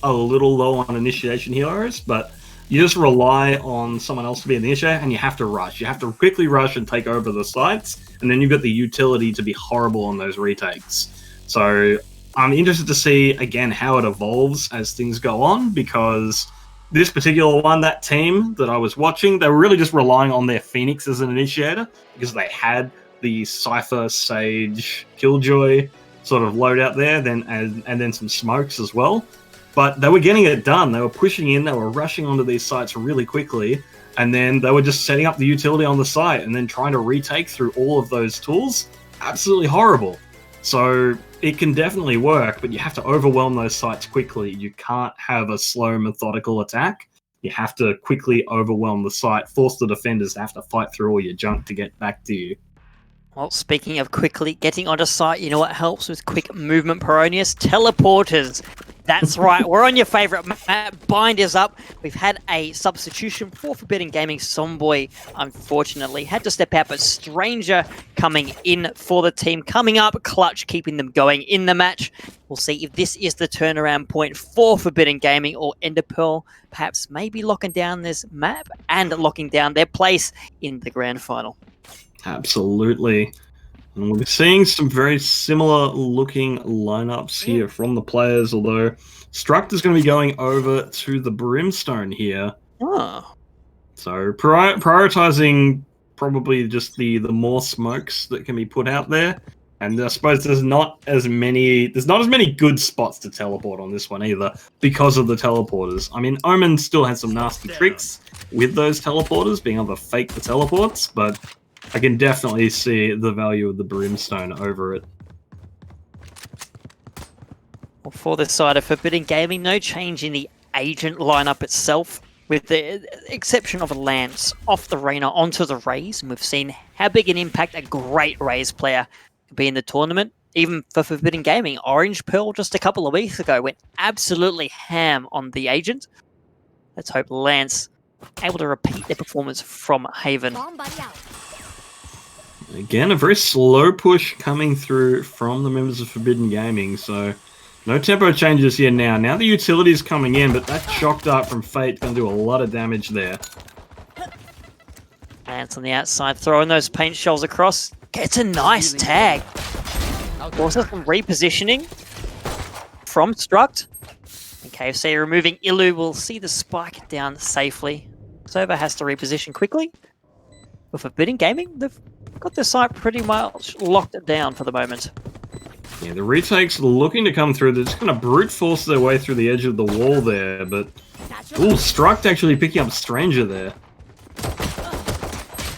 a little low on initiation heroes, but you just rely on someone else to be an initiator, and you have to rush. You have to quickly rush and take over the sites, and then you've got the utility to be horrible on those retakes. So I'm interested to see, again, how it evolves as things go on, because this particular one, that team that I was watching, they were really just relying on their Phoenix as an initiator because they had the Cypher, Sage, Killjoy sort of loadout there, and then some smokes as well. But they were getting it done. They were pushing in, they were rushing onto these sites really quickly, and then they were just setting up the utility on the site and then trying to retake through all of those tools. Absolutely horrible. So it can definitely work, but you have to overwhelm those sites quickly. You can't have a slow, methodical attack. You have to quickly overwhelm the site, force the defenders to have to fight through all your junk to get back to you. Well, speaking of quickly getting onto site, you know what helps with quick movement, Peronius? Teleporters. That's right, we're on your favourite map. Bind is up. We've had a substitution for Forbidden Gaming. Somboy, unfortunately, had to step out, but Stranger coming in for the team. Coming up, Clutch keeping them going in the match. We'll see if this is the turnaround point for Forbidden Gaming, or Enderpearl perhaps maybe locking down this map and locking down their place in the grand final. Absolutely. And we're seeing some very similar looking lineups here from the players, although Struct is going to be going over to the Brimstone here. Oh. So prioritizing probably just the more smokes that can be put out there. And I suppose there's not as many good spots to teleport on this one either because of the teleporters. I mean, Omen still has some nasty tricks with those teleporters, being able to fake the teleports, but I can definitely see the value of the Brimstone over it. Well, for the side of Forbidden Gaming, no change in the agent lineup itself, with the exception of a Lance off the Reyna onto the Raze, and we've seen how big an impact a great Raze player can be in the tournament. Even for Forbidden Gaming, Orange Pearl just a couple of weeks ago went absolutely ham on the agent. Let's hope Lance able to repeat their performance from Haven. Bomb buddy out. Again, a very slow push coming through from the members of Forbidden Gaming, so no tempo changes here now. Now the utility's coming in, but that shock dart from Fate's going to do a lot of damage there. Lance on the outside, throwing those paint shells across. Gets a nice tag. Also some repositioning from Struct. And KFC removing Ilu will see the spike down safely. Sova has to reposition quickly. With Forbidden Gaming, they've got the site pretty much locked it down for the moment. Yeah, the retakes looking to come through. They're just going to brute force their way through the edge of the wall there, but... Ooh, Struct actually picking up Stranger there.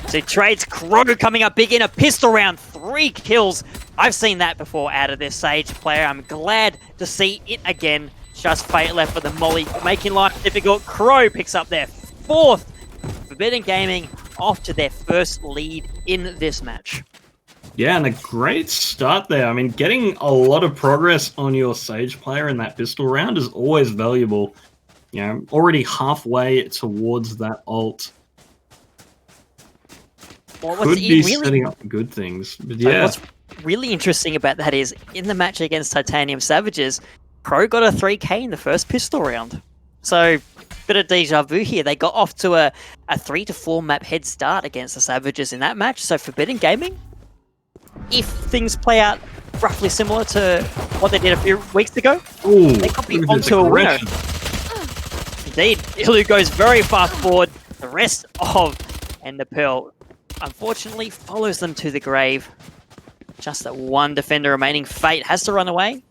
So trades Krogu coming up big in a pistol round. 3 kills. I've seen that before out of this Sage player. I'm glad to see it again. Just Fate left for the Molly, making life difficult. Crow picks up their 4th. Forbidden Gaming off to their first lead in this match. Yeah, and a great start there. I mean, getting a lot of progress on your Sage player in that pistol round is always valuable. You know, already halfway towards that ult. Well, could be setting up good things. But yeah. What's really interesting about that is, in the match against Titanium Savages, Crow got a 3k in the first pistol round. So, bit of deja vu here. They got off to a 3 to 4 map head start against the Savages in that match. So Forbidden Gaming, if things play out roughly similar to what they did a few weeks ago. Ooh, They could be look at this onto a winner. aggression. Indeed, Ilu goes very fast forward. The rest of Enderpearl, unfortunately, follows them to the grave. Just that one defender remaining. Fate has to run away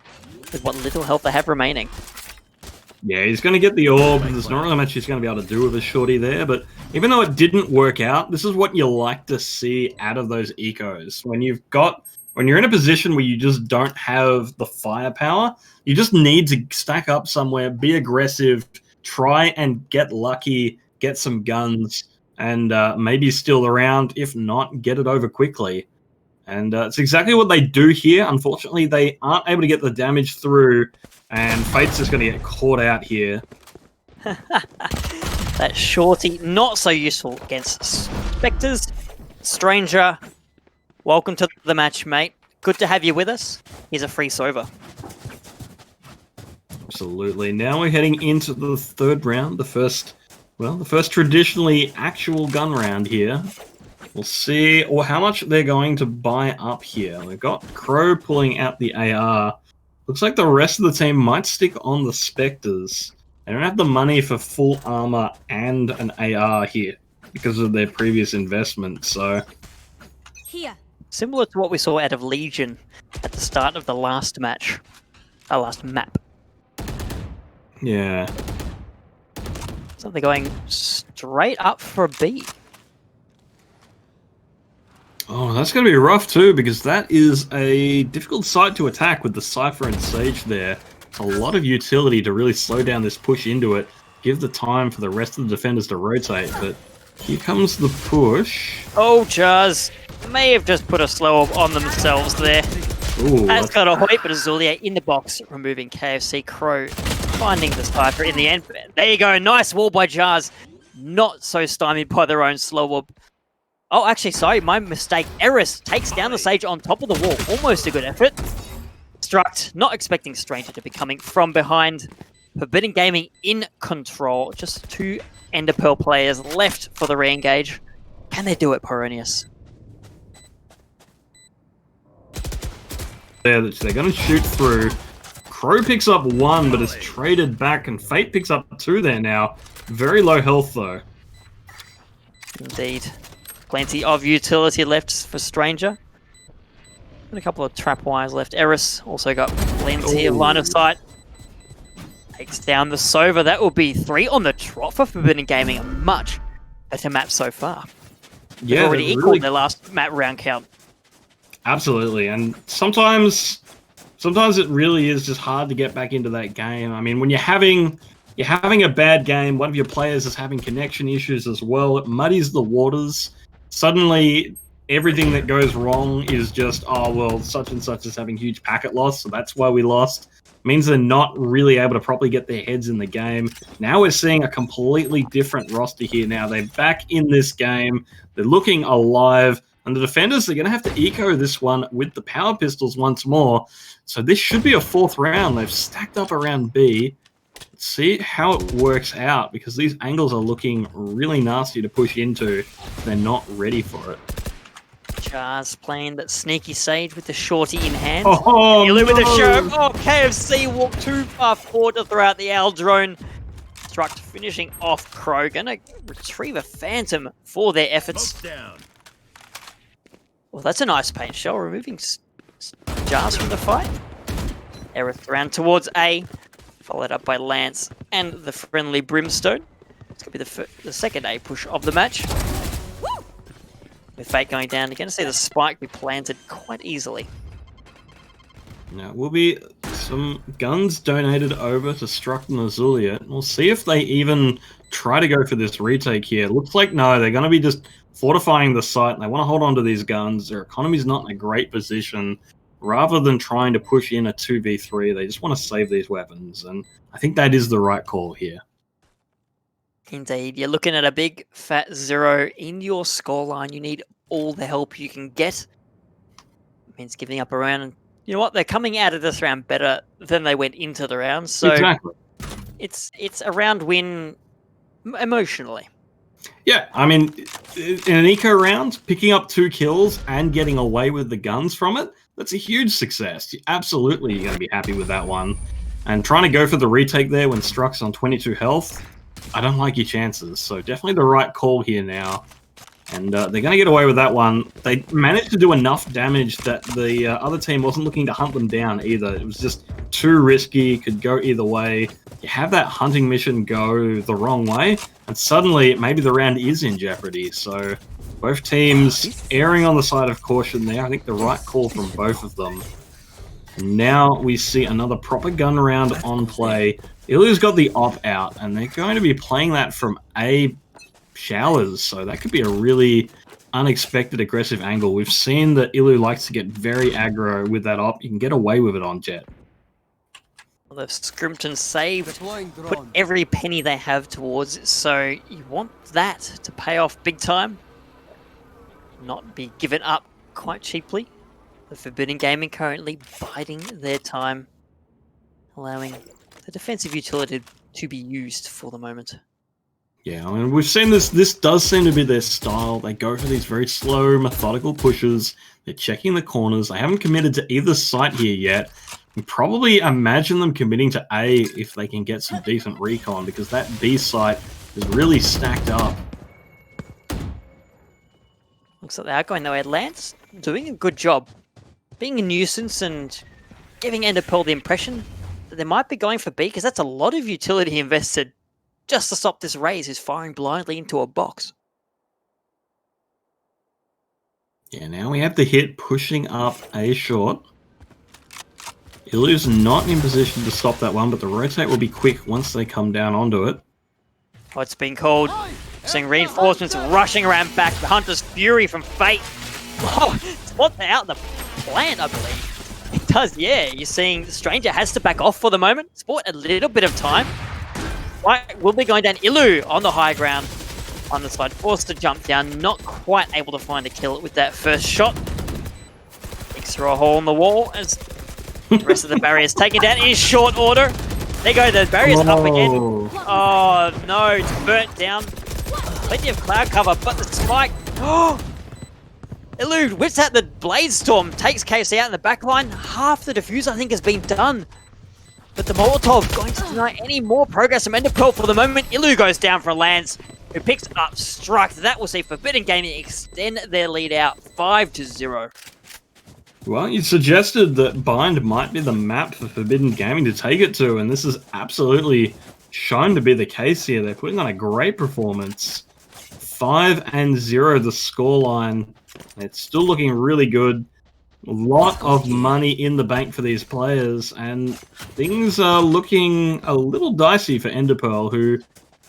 with what little health they have remaining. Yeah, he's going to get the orb. There's not really much he's going to be able to do with a shorty there, but even though it didn't work out, this is what you like to see out of those ecos. When you're in a position where you just don't have the firepower, you just need to stack up somewhere, be aggressive, try and get lucky, get some guns, and maybe steal the round. If not, get it over quickly. And it's exactly what they do here. Unfortunately, they aren't able to get the damage through, and Fate's just going to get caught out here. That shorty, not so useful against Spectres. Stranger, welcome to the match, mate. Good to have you with us. Here's a free Sova. Absolutely. Now we're heading into the third round, the first traditionally actual gun round here. We'll see how much they're going to buy up here. We've got Crow pulling out the AR. Looks like the rest of the team might stick on the Spectres. They don't have the money for full armor and an AR here because of their previous investment, so... Here. Similar to what we saw out of Legion at the start of the last match. Our last map. Yeah. So they're going straight up for a B. Oh, that's going to be rough too, because that is a difficult site to attack with the Cypher and Sage there. A lot of utility to really slow down this push into it, give the time for the rest of the defenders to rotate, but here comes the push. Oh, Jazz may have just put a slow up on themselves there. Ooh, That's got a Hoyt, but Azulia in the box, removing KFC. Crow finding the Cypher in the end. There you go, nice wall by Jazz. Not so stymied by their own slow up. Oh, actually, sorry, my mistake. Eris takes down the Sage on top of the wall. Almost a good effort. Struct, not expecting Stranger to be coming from behind. Forbidden Gaming in control. Just 2 Enderpearl players left for the re-engage. Can they do it, Poronius? They're going to shoot through. Crow picks up 1, but is traded back, and Fate picks up 2 there now. Very low health, though. Indeed. Plenty of utility left for Stranger. And a couple of trap wires left. Eris also got plenty of line of sight. Takes down the Sova. That will be 3 on the trot for Forbidden Gaming. A much better map so far. Yeah, they've already equaled their last map round count. Absolutely, and sometimes it really is just hard to get back into that game. I mean, when you're having a bad game, one of your players is having connection issues as well. It muddies the waters. Suddenly, everything that goes wrong is just, oh, well, such and such is having huge packet loss, so that's why we lost. It means they're not really able to properly get their heads in the game. Now we're seeing a completely different roster here now. They're back in this game. They're looking alive. And the defenders are going to have to eco this one with the power pistols once more. So this should be a 4th round. They've stacked up around B. Let's see how it works out, because these angles are looking really nasty to push into. They're not ready for it. Jazz playing that sneaky Sage with the shorty in hand. Oh, Ilu with the no. show. Oh, KFC walked too far forward to throw out the owl drone. Struct finishing off Crow. Gonna retrieve a Phantom for their efforts. Well, that's a nice paint shell, removing Jazz from the fight. Aerith around towards A, followed up by Lance and the friendly Brimstone. It's going to be the second A push of the match. With Fate going down, you're going to see the spike be planted quite easily. Now, will be some guns donated over to Struct and Azulia. We'll see if they even try to go for this retake here. Looks like no, they're going to be just fortifying the site, and they want to hold on to these guns. Their economy's not in a great position. Rather than trying to push in a 2v3, they just want to save these weapons, and I think that is the right call here. Indeed, you're looking at a big fat 0 in your scoreline. You need all the help you can get. It means giving up a round, and you know what? They're coming out of this round better than they went into the round, so exactly. It's a round win emotionally. Yeah, I mean, in an eco round, picking up 2 kills and getting away with the guns from it, That's a huge success. Absolutely, you're going to be happy with that one. And trying to go for the retake there when Struck's on 22 health, I don't like your chances. So definitely the right call here now. And they're going to get away with that one. They managed to do enough damage that the other team wasn't looking to hunt them down either. It was just too risky, could go either way. You have that hunting mission go the wrong way, and suddenly maybe the round is in jeopardy. So both teams erring on the side of caution there. I think the right call from both of them. Now we see another proper gun round on play. Ilu's got the op out, and they're going to be playing that from A showers, so that could be a really unexpected aggressive angle. We've seen that Ilu likes to get very aggro with that op. You can get away with it on Jet. Well, they've scrimped and saved, Deploying put drone. every penny they have towards it, so you want that to pay off big time, not be given up quite cheaply. The Forbidden Gaming currently biding their time, allowing the defensive utility to be used for the moment. Yeah, I mean, we've seen this. This does seem to be their style. They go for these very slow, methodical pushes. They're checking the corners. They haven't committed to either site here yet. You probably imagine them committing to A if they can get some decent recon, because that B site is really stacked up. Looks like they are going their way. Lance doing a good job, being a nuisance and giving Enderpearl the impression that they might be going for B, because that's a lot of utility invested just to stop this Raze who's firing blindly into a box. Yeah, now we have the hit pushing up A short. Ilu's not in position to stop that one, but the rotate will be quick once they come down onto it. Oh, it's been called. Seeing reinforcements rushing around back. The Hunter's Fury from Fate. Oh, spots out in the plant, I believe. It does, yeah. You're seeing the Stranger has to back off for the moment. Sport a little bit of time. Right, will be going down. Ilu on the high ground on the side, forced to jump down, not quite able to find a kill with that first shot. Digs through a hole in the wall as the rest of the barriers taken down in short order. There go, the barriers up again. Oh no, it's burnt down. Plenty of cloud cover, but the spike. Oh! Ilu whips out the Blade Storm, takes KFC out in the back line. Half the defuse, I think, has been done. But the Molotov going to deny any more progress from Enderpearl for the moment. Ilu goes down for a Lance, who picks up Struck. That will see Forbidden Gaming extend their lead out 5-0. Well, you suggested that Bind might be the map for Forbidden Gaming to take it to, and this is absolutely shown to be the case here. They're putting on a great performance. 5-0 the scoreline. It's still looking really good. A lot of money in the bank for these players, and things are looking a little dicey for Enderpearl, who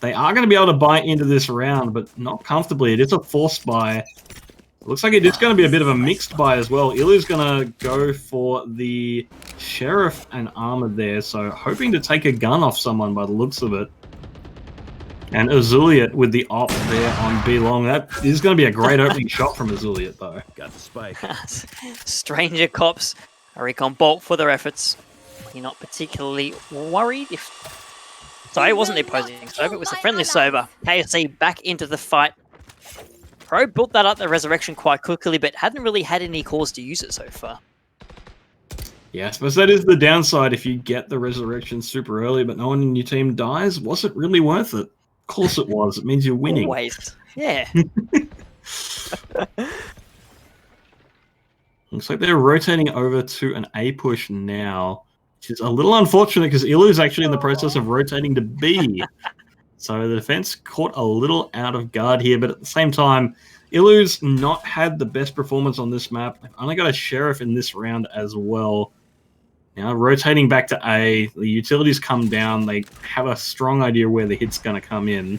they are going to be able to buy into this round, but not comfortably. It is a forced buy. Looks like it is going to be a bit of a mixed buy as well. Ilu's going to go for the Sheriff and Armored there, so hoping to take a gun off someone by the looks of it. And Azuliet with the op there on B long. That is going to be a great opening shot from Azuliet, though. Got the spike. Stranger cops a recon bolt for their efforts. You're not particularly worried if... Sorry, it wasn't the opposing Sober, it was the friendly Sober. KFC back into the fight. Pro built that up, the Resurrection, quite quickly, but hadn't really had any cause to use it so far. Yeah, I suppose that is the downside if you get the Resurrection super early, but no one in your team dies. Was it really worth it? Of course it was. It means you're winning. Always. Yeah. Looks like they're rotating over to an A push now, which is a little unfortunate because Ilu's actually in the process of rotating to B. So the defense caught a little out of guard here, but at the same time, Ilu's not had the best performance on this map. They've only got a Sheriff in this round as well. Now rotating back to A, the utilities come down. They have a strong idea where the hit's going to come in.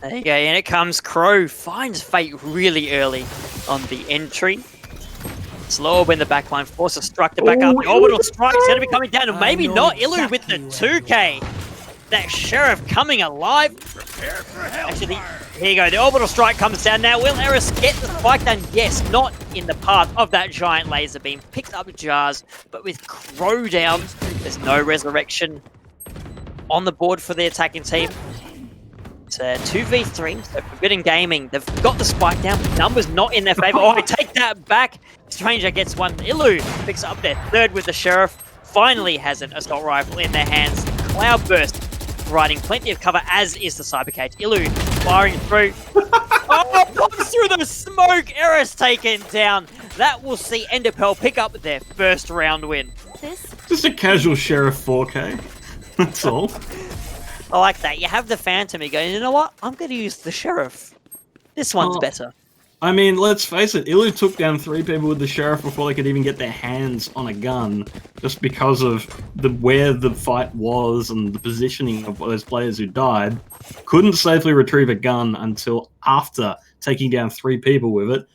There you go, and it comes. Crow finds Fate really early on the entry. Slower in the backline, forces Struck to back up. The orbital strike's going to be coming down, and maybe not. Ilu with the 2K. That Sheriff coming alive. Actually, here you go. The orbital strike comes down now. Will Eris get the spike down? Yes, not in the path of that giant laser beam. Picks up Jars, but with Crow down, there's no resurrection on the board for the attacking team. It's a 2v3, so Forbidden Gaming, they've got the spike down. Numbers not in their favor. Oh, I take that back. Stranger gets one. Ilu picks up their third with the Sheriff. Finally has an assault rifle in their hands. Cloudburst providing plenty of cover, as is the Cyber Cage. Ilu firing through. Oh, pops through the smoke. Eris taken down. That will see Enderpearl pick up their first round win. Just a casual Sheriff 4K. That's all. I like that. You have the Phantom. You go, you know what? I'm going to use the Sheriff. This one's better. I mean, let's face it. Ilu took down 3 people with the Sheriff before they could even get their hands on a gun, just because of where the fight was and the positioning of those players who died. Couldn't safely retrieve a gun until after taking down 3 people with it.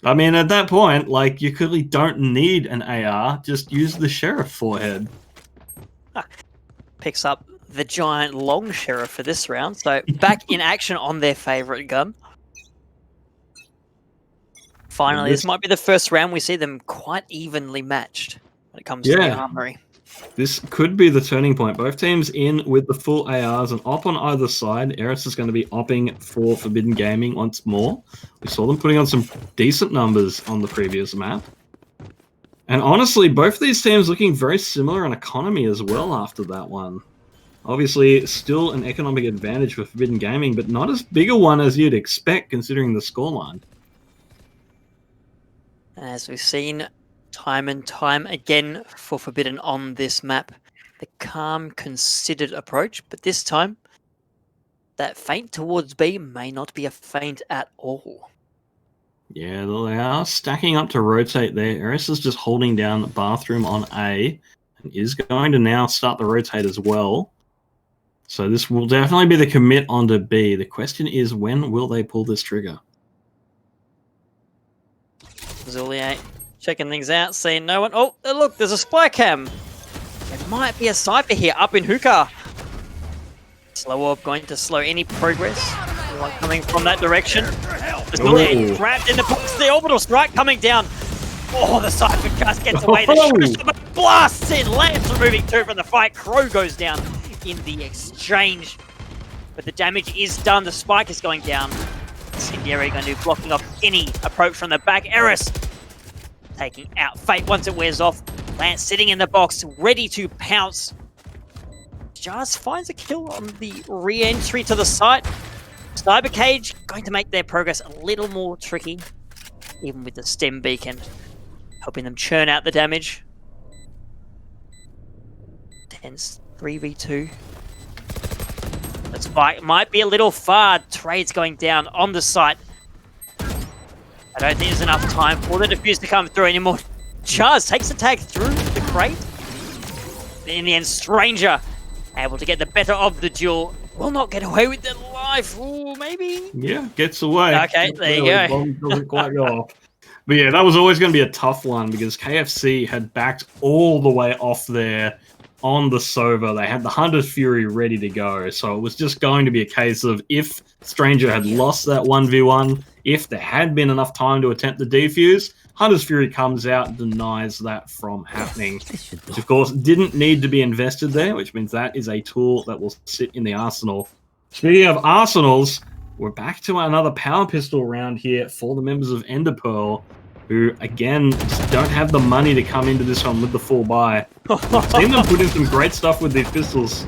I mean, at that point, like, you clearly don't need an AR. Just use the Sheriff forehead. Picks up the giant long Sheriff for this round. So back in action on their favorite gun. Finally, this might be the first round we see them quite evenly matched when it comes to the armory. This could be the turning point. Both teams in with the full ARs and op on either side. Eris is going to be opping for Forbidden Gaming once more. We saw them putting on some decent numbers on the previous map. And honestly, both of these teams looking very similar in economy as well after that one. Obviously, still an economic advantage for Forbidden Gaming, but not as big a one as you'd expect considering the scoreline. As we've seen time and time again for Forbidden on this map, the calm, considered approach, but this time, that feint towards B may not be a feint at all. Yeah, they are stacking up to rotate there. Eris is just holding down the bathroom on A, and is going to now start the rotate as well. So this will definitely be the commit onto B. The question is, when will they pull this trigger? Zulier checking things out, seeing no one. Oh, look, there's a spy cam. There might be a Cypher here up in Hookah. Slow Orb going to slow any progress. Anyone coming from that direction. Zulier trapped in the box. The orbital strike coming down. Oh, the Cypher just gets away. The blasts in. Lance removing 2 from the fight. Crow goes down in the exchange. But the damage is done. The spike is going down. Incendiary going to be blocking off any approach from the back. Eris taking out Fate once it wears off. Lance sitting in the box, ready to pounce. Just finds a kill on the re-entry to the site. Cyber Cage going to make their progress a little more tricky, even with the stem beacon, helping them churn out the damage. Tense 3v2. That spike might be a little far. Trade's going down on the site. I don't think there's enough time for the defuse to come through anymore. Chaz takes the tag through the crate. In the end, Stranger able to get the better of the duel. Will not get away with their life. Ooh, maybe? Yeah, gets away. Okay, there you go. Doesn't quite go off. But yeah, that was always going to be a tough one because KFC had backed all the way off there on the Sova. They had the Hunter's Fury ready to go. So it was just going to be a case of if Stranger had lost that 1v1, if there had been enough time to attempt the defuse, Hunter's Fury comes out and denies that from happening. Which, of course, didn't need to be invested there, which means that is a tool that will sit in the arsenal. Speaking of arsenals, we're back to another power pistol round here for the members of Enderpearl, who, again, just don't have the money to come into this one with the full buy. I've seen them put in some great stuff with these pistols.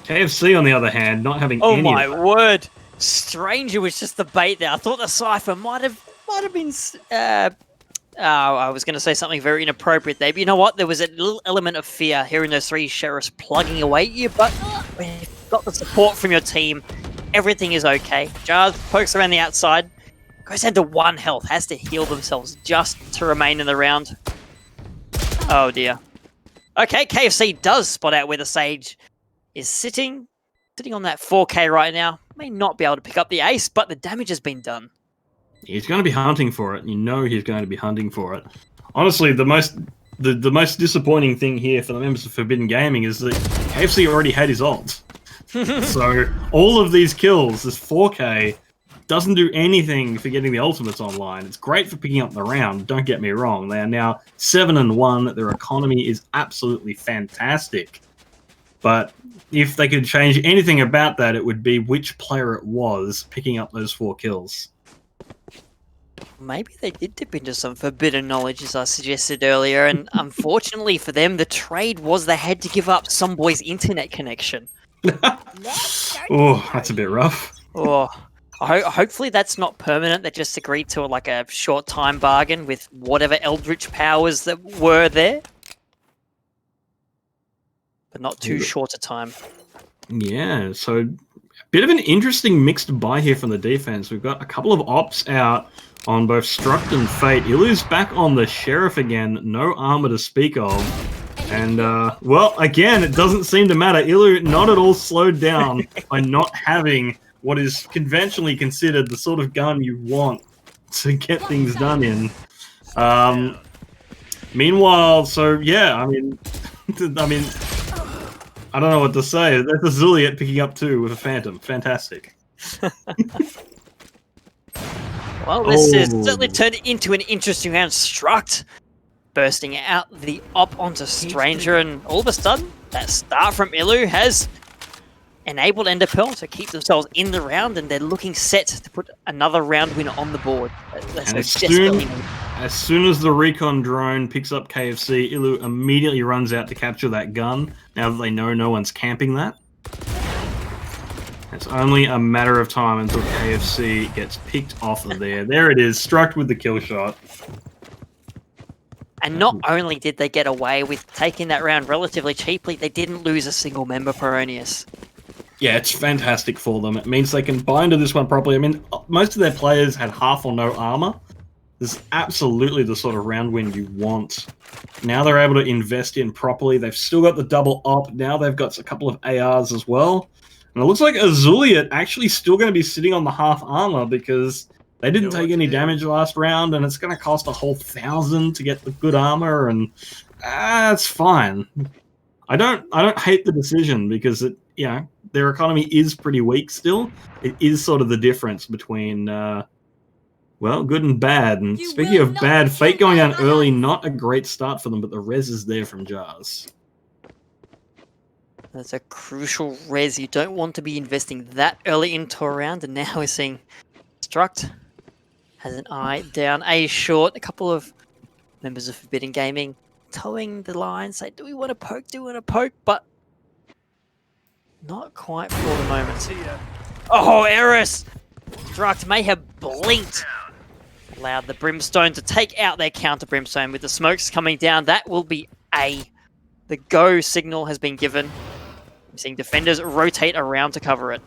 KFC, on the other hand, not having any. Oh my word! Stranger was just the bait there. I thought the Cypher might have been. I was going to say something very inappropriate there, but you know what? There was a little element of fear hearing those 3 sheriffs plugging away at you, but when you've got the support from your team, everything is okay. Jars pokes around the outside, goes down to 1 health, has to heal themselves just to remain in the round. Oh dear. Okay, KFC does spot out where the Sage is sitting on that 4K right now. May not be able to pick up the ace, but the damage has been done. He's going to be hunting for it. You know he's going to be hunting for it. Honestly, the most disappointing thing here for the members of Forbidden Gaming is that KFC already had his ult. So all of these kills, this 4K, doesn't do anything for getting the ultimates online. It's great for picking up the round, don't get me wrong. They are now 7-1. Their economy is absolutely fantastic. But if they could change anything about that, it would be which player it was picking up those 4 kills. Maybe they did dip into some forbidden knowledge, as I suggested earlier, and unfortunately for them, the trade was they had to give up some boy's internet connection. Oh, that's a bit rough. Oh, hopefully that's not permanent. They just agreed to like a short time bargain with whatever eldritch powers that were there, but not too short a time. Yeah, so a bit of an interesting mixed buy here from the defense. We've got a couple of ops out on both Struct and Fate. Ilu's back on the Sheriff again, no armor to speak of. And, well, again, it doesn't seem to matter. Ilu not at all slowed down by not having what is conventionally considered the sort of gun you want to get things done in. Meanwhile, so, yeah, I mean, I don't know what to say. That's a Zuliet picking up 2 with a Phantom. Fantastic. Well, this has certainly turned into an interesting round. Struct bursting out the op onto Stranger, and all of a sudden, that start from Ilu has enabled Enderpearl to keep themselves in the round, and they're looking set to put another round winner on the board. And as soon as the recon drone picks up KFC, Ilu immediately runs out to capture that gun, now that they know no one's camping that. It's only a matter of time until KFC gets picked off of there. There it is, Struck with the kill shot. And not only did they get away with taking that round relatively cheaply, they didn't lose a single member, Peronius. Yeah, it's fantastic for them. It means they can buy into this one properly. I mean, most of their players had half or no armor. This is absolutely the sort of round win you want. Now they're able to invest in properly. They've still got the double op. Now they've got a couple of ARs as well. And it looks like Azuliet actually still going to be sitting on the half armor because they didn't take any damage last round, and it's going to cost a whole 1,000 to get the good armor, and it's fine. I don't hate the decision because it, you know, their economy is pretty weak still. It is sort of the difference between well, good and bad. And speaking of bad, Fate going down early, not a great start for them, but the res is there from Jars. That's a crucial res. You don't want to be investing that early into a round, and now we're seeing Struct has an eye down A short. A couple of members of Forbidden Gaming towing the line, say, do we want to poke, do we want to poke? But not quite for the moment. Oh, Eris! Struct may have blinked. Allowed the Brimstone to take out their counter Brimstone with the smokes coming down. That will be A. The go signal has been given. I'm seeing defenders rotate around to cover it.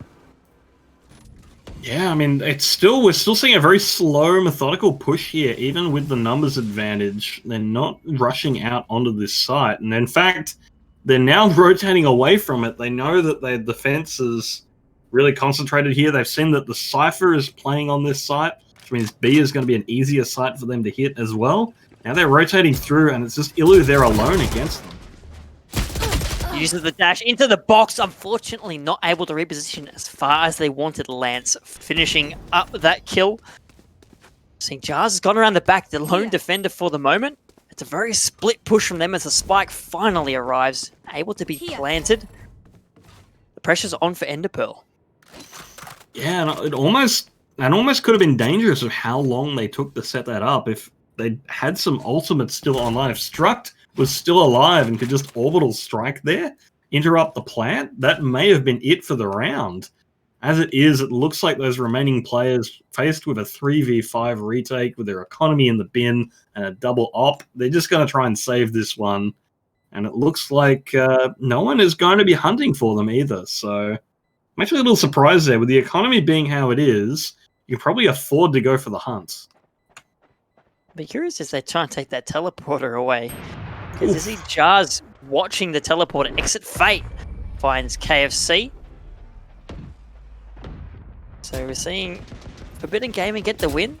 Yeah, I mean, we're still seeing a very slow, methodical push here, even with the numbers advantage. They're not rushing out onto this site, and in fact, they're now rotating away from it. They know that their defense is really concentrated here. They've seen that the Cypher is playing on this site, which means B is going to be an easier site for them to hit as well. Now they're rotating through, and it's just Ilu there alone against them. Uses the dash into the box, unfortunately not able to reposition as far as they wanted. Lance finishing up that kill. Seeing Jars has gone around the back, the lone defender for the moment. It's a very split push from them as the spike finally arrives, able to be planted. The pressure's on for Enderpearl. Yeah, and it almost could have been dangerous of how long they took to set that up. If they had some ultimates still online, if Struct was still alive and could just orbital strike there, interrupt the plant, that may have been it for the round. As it is, it looks like those remaining players, faced with a 3v5 retake with their economy in the bin and a double op, they're just going to try and save this one. And it looks like no one is going to be hunting for them either. So I'm actually a little surprised there. With the economy being how it is, you can probably afford to go for the hunt. Be curious as they try and take that teleporter away. Because you see Jars watching the teleporter exit. Fate finds KFC. So we're seeing Forbidden Gaming get the win.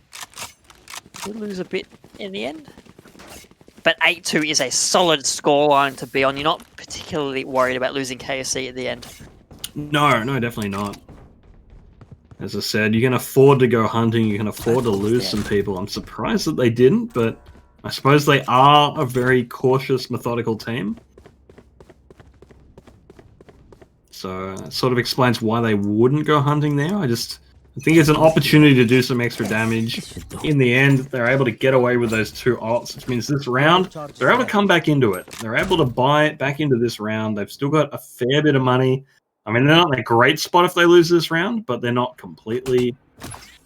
Did lose a bit in the end. But 8-2 is a solid scoreline to be on. You're not particularly worried about losing KFC at the end. No, definitely not. As I said, you can afford to go hunting, you can afford to lose some people. I'm surprised that they didn't, but I suppose they are a very cautious, methodical team. So it sort of explains why they wouldn't go hunting there. I just I think it's an opportunity to do some extra damage. In the end, they're able to get away with those 2 ults, which means this round, they're able to come back into it. They're able to buy it back into this round. They've still got a fair bit of money. I mean, they're not in a great spot if they lose this round, but they're not completely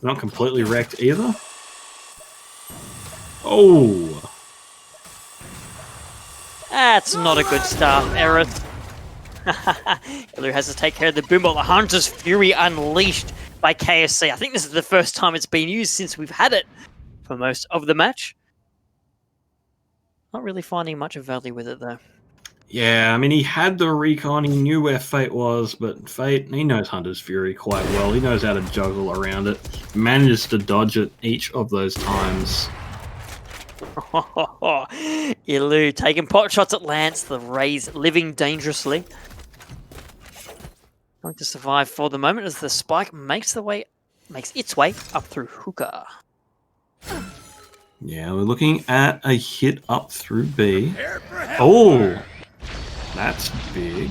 wrecked either. Oh. That's not a good start, Eris. Ilu has to take care of the Boombot. The Hunter's Fury unleashed by KSC. I think this is the first time it's been used since we've had it for most of the match. Not really finding much of value with it, though. Yeah, I mean, he had the recon, he knew where Fate was, but Fate, he knows Hunter's Fury quite well. He knows how to juggle around it. Manages to dodge it each of those times. Ilu taking pot shots at Lance. The Rays living dangerously. Going to survive for the moment as the spike makes its way up through Hookah. Yeah, we're looking at a hit up through B. Oh, that's big.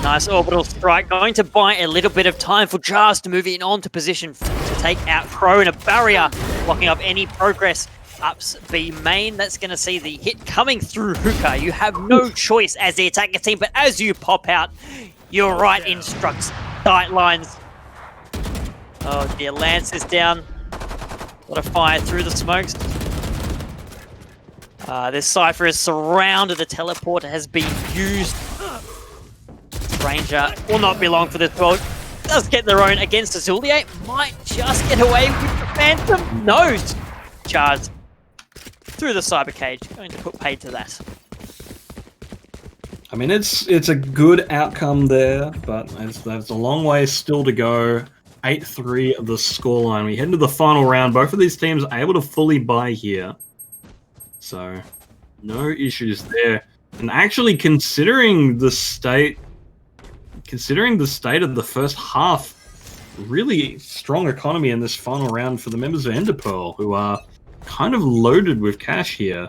Nice orbital strike. Going to buy a little bit of time for Jars to move in onto position to take out Crow in a barrier, blocking up any progress. Ups B main. That's going to see the hit coming through Hookah. You have no choice as the attacker team, but as you pop out, your right instructs sight lines. Oh dear, Lance is down. What a fire through the smokes. This Cypher is surrounded. The teleporter has been used. Ranger will not be long for this world. Does get their own against Azuliate. Might just get away with the Phantom. No! Charge through the cyber cage. Going to put paid to that. I mean, it's a good outcome there, but there's a long way still to go. 8-3 of the scoreline. We head into the final round. Both of these teams are able to fully buy here. So, no issues there. And actually, considering the state of the first half, really strong economy in this final round for the members of Enderpearl, who are kind of loaded with cash here.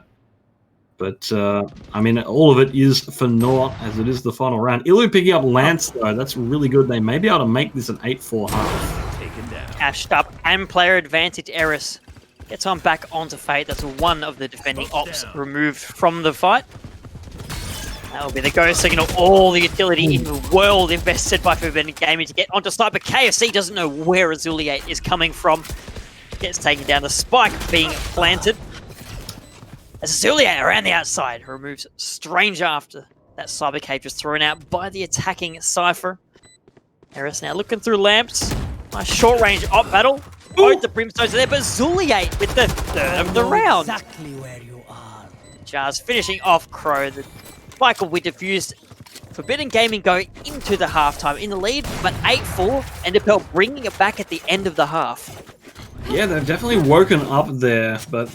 But, I mean, all of it is for naught, as it is the final round. Ilu picking up Lance, though. That's really good. They may be able to make this an 8-4 half. Taken down. Cashed up and player advantage. Eris gets on back onto Fate. That's one of the defending ops removed from the fight. That will be the go signal. All the utility in the world invested by Forbidden Gaming to get onto site, but KFC doesn't know where Azuliate is coming from. Gets taken down. The spike being planted. As Azuliate around the outside removes Stranger after that cyber cage was thrown out by the attacking Cypher. Eris now looking through lamps. Nice short range op battle. Both the Brimstones are there, but Azuliate with the third of the round. Exactly where you are. Jars finishing off Crow. The spike will be diffused. Forbidden Gaming going into the halftime in the lead, but 8-4. Enderpearl bringing it back at the end of the half. Yeah, they've definitely woken up there, but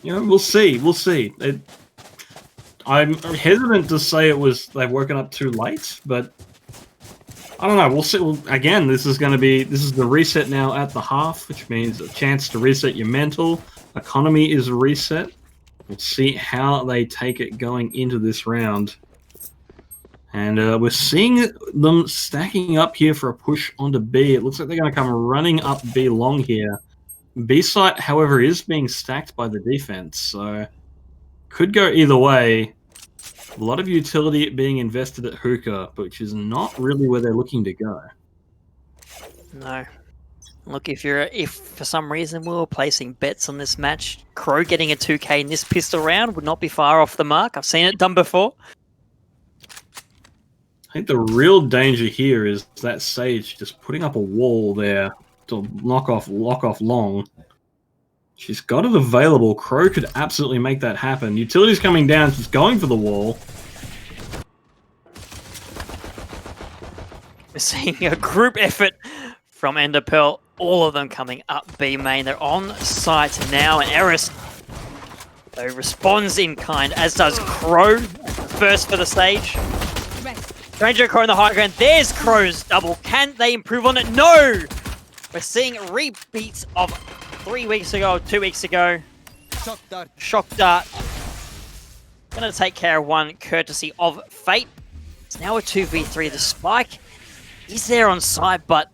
you know, we'll see. We'll see. I'm hesitant to say they've woken up too late, but I don't know. We'll see. Well, again, this is the reset now at the half, which means a chance to reset your mental. Economy is reset. We'll see how they take it going into this round. And we're seeing them stacking up here for a push onto B. It looks like they're going to come running up B long here. B site, however, is being stacked by the defense, so could go either way. A lot of utility being invested at Hookah, which is not really where they're looking to go. No. Look, if for some reason we were placing bets on this match, Crow getting a 2k in this pistol round would not be far off the mark. I've seen it done before. I think the real danger here is that Sage just putting up a wall there to lock off long. She's got it available. Crow could absolutely make that happen. Utility's coming down. She's going for the wall. We're seeing a group effort from Enderpearl. All of them coming up B main. They're on site now, and Eris though responds in kind, as does Crow. First for the stage. Stranger Crow in the high ground. There's Crow's double. Can they improve on it? No! We're seeing repeats of 3 weeks ago, 2 weeks ago. Shock Dart. Gonna take care of one courtesy of Fate. It's now a 2v3. The spike is there on side, but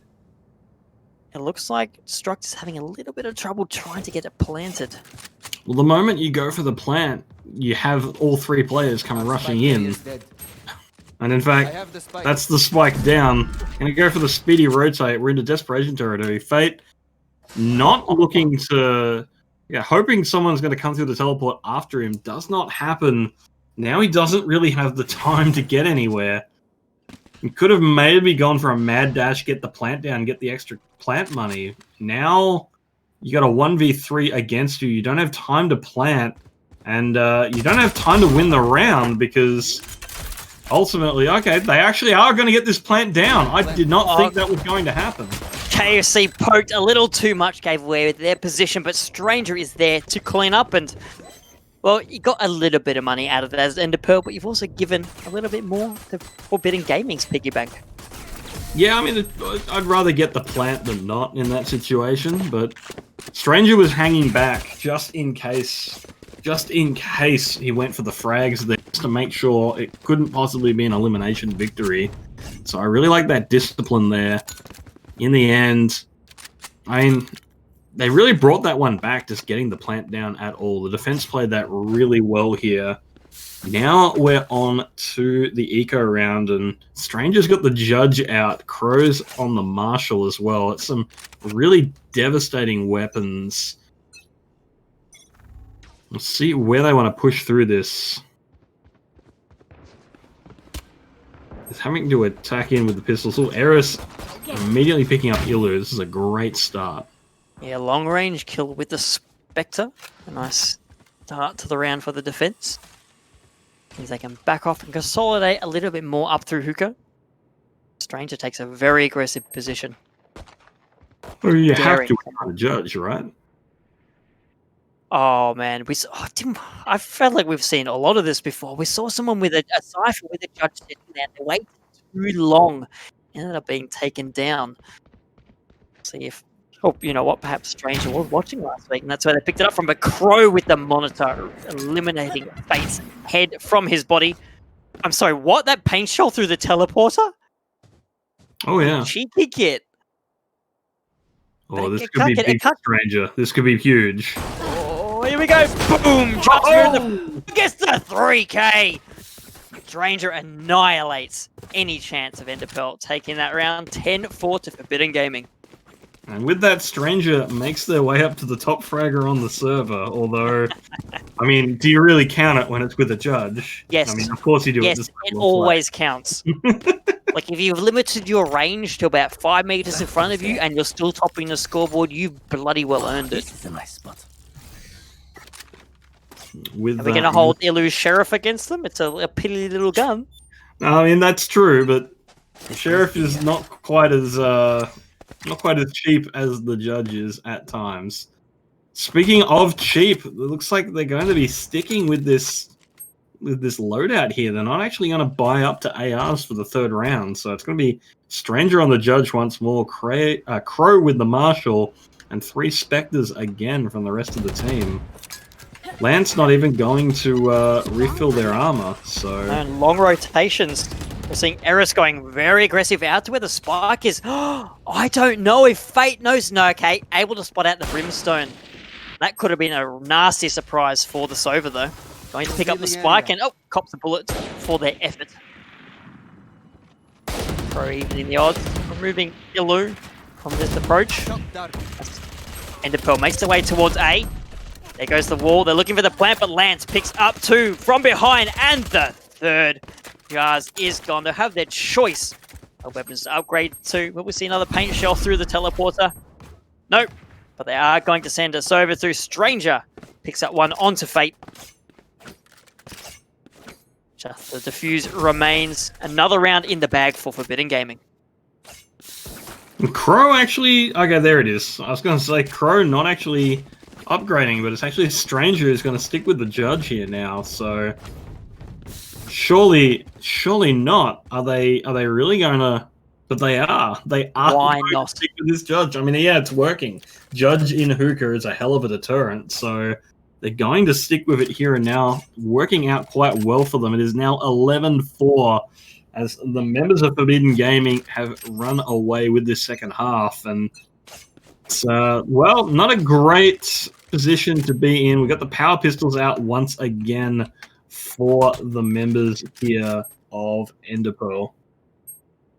It looks like Struct is having a little bit of trouble trying to get it planted. Well, the moment you go for the plant, you have all 3 players come rushing in. And in fact, that's the spike down. Gonna go for the speedy rotate. We're into desperation territory. Fate not looking to... Yeah, hoping someone's going to come through the teleport after him. Does not happen. Now he doesn't really have the time to get anywhere. He could have maybe gone for a mad dash, get the plant down, get the extra plant money. Now you got a 1v3 against you. You don't have time to plant. And you don't have time to win the round because... Ultimately, okay, they actually are going to get this plant down. I did not think that was going to happen. KFC poked a little too much, gave away their position, but Stranger is there to clean up and, well, you got a little bit of money out of that as Enderpearl, but you've also given a little bit more to Forbidden Gaming's piggy bank. Yeah, I mean, I'd rather get the plant than not in that situation, but Stranger was hanging back just in case he went for the frags there, just to make sure it couldn't possibly be an elimination victory. So I really like that discipline there. In the end, I mean, they really brought that one back, just getting the plant down at all. The defense played that really well here. Now we're on to the eco round, and Stranger's got the judge out. Crow's on the marshal as well. It's some really devastating weapons. Let's see where they want to push through this. It's having to attack in with the pistols. Oh, Eris immediately picking up Ilu. This is a great start. Yeah, long range kill with the Spectre. A nice start to the round for the defense. Means they can back off and consolidate a little bit more up through hookah. Stranger takes a very aggressive position. Well, you have to win the judge, right? Oh man, I felt like we've seen a lot of this before. We saw someone with a cipher with a judge sitting there. They waited too long, ended up being taken down. See if, you know what, perhaps Stranger was watching last week, and that's where they picked it up from. But Crow with the monitor, eliminating Fate's head from his body. I'm sorry, what? That paint shell through the teleporter? Oh yeah. Cheeky kit. Oh, this could be big, Stranger. This could be huge. Here we go. Boom. Gets the 3K. Stranger annihilates any chance of Enderpearl taking that round. 10-4 to Forbidden Gaming. And with that, Stranger makes their way up to the top fragger on the server. Although, I mean, do you really count it when it's with a judge? Yes. I mean, of course you do. Yes, it always counts. Like, if you've limited your range to about 5 meters in front of you and you're still topping the scoreboard, you've bloody well earned it. This is a nice spot. Are we going to hold Ilu's Sheriff against them? It's a piddly little gun. I mean, that's true, but the Sheriff is not quite as cheap as the judge is at times. Speaking of cheap, it looks like they're going to be sticking with this loadout here. They're not actually going to buy up to ARs for the 3rd round, so it's going to be Stranger on the judge once more, Crow with the marshal, and 3 Spectres again from the rest of the team. Lance not even going to refill their armor, so... And long rotations. We're seeing Eris going very aggressive out to where the spike is. I don't know if Fate knows. No, okay. Able to spot out the Brimstone. That could have been a nasty surprise for the Sova, though. Going to pick up the spike and, cops a bullet for their effort. Pro even in the odds. Removing Ilu from this approach. Enderpearl makes their way towards A. There goes the wall. They're looking for the plant, but Lance picks up 2 from behind, and the 3rd Jars is gone. They'll have their choice of weapons to upgrade to. Will we see another paint shell through the teleporter? Nope. But they are going to send us over through Stranger. Picks up 1 onto Fate. Just the defuse remains. Another round in the bag for Forbidden Gaming. Crow actually... Okay, there it is. I was going to say Crow not actually upgrading, but it's actually a Stranger who's going to stick with the judge here now, so surely not. Are they really going to? But they are. Why not stick with this judge? I mean, yeah, it's working. Judge in hookah is a hell of a deterrent, so they're going to stick with it here and now, working out quite well for them. It is now 11-4 as the members of Forbidden Gaming have run away with this second half, and Well, not a great position to be in. We've got the power pistols out once again for the members here of Enderpearl.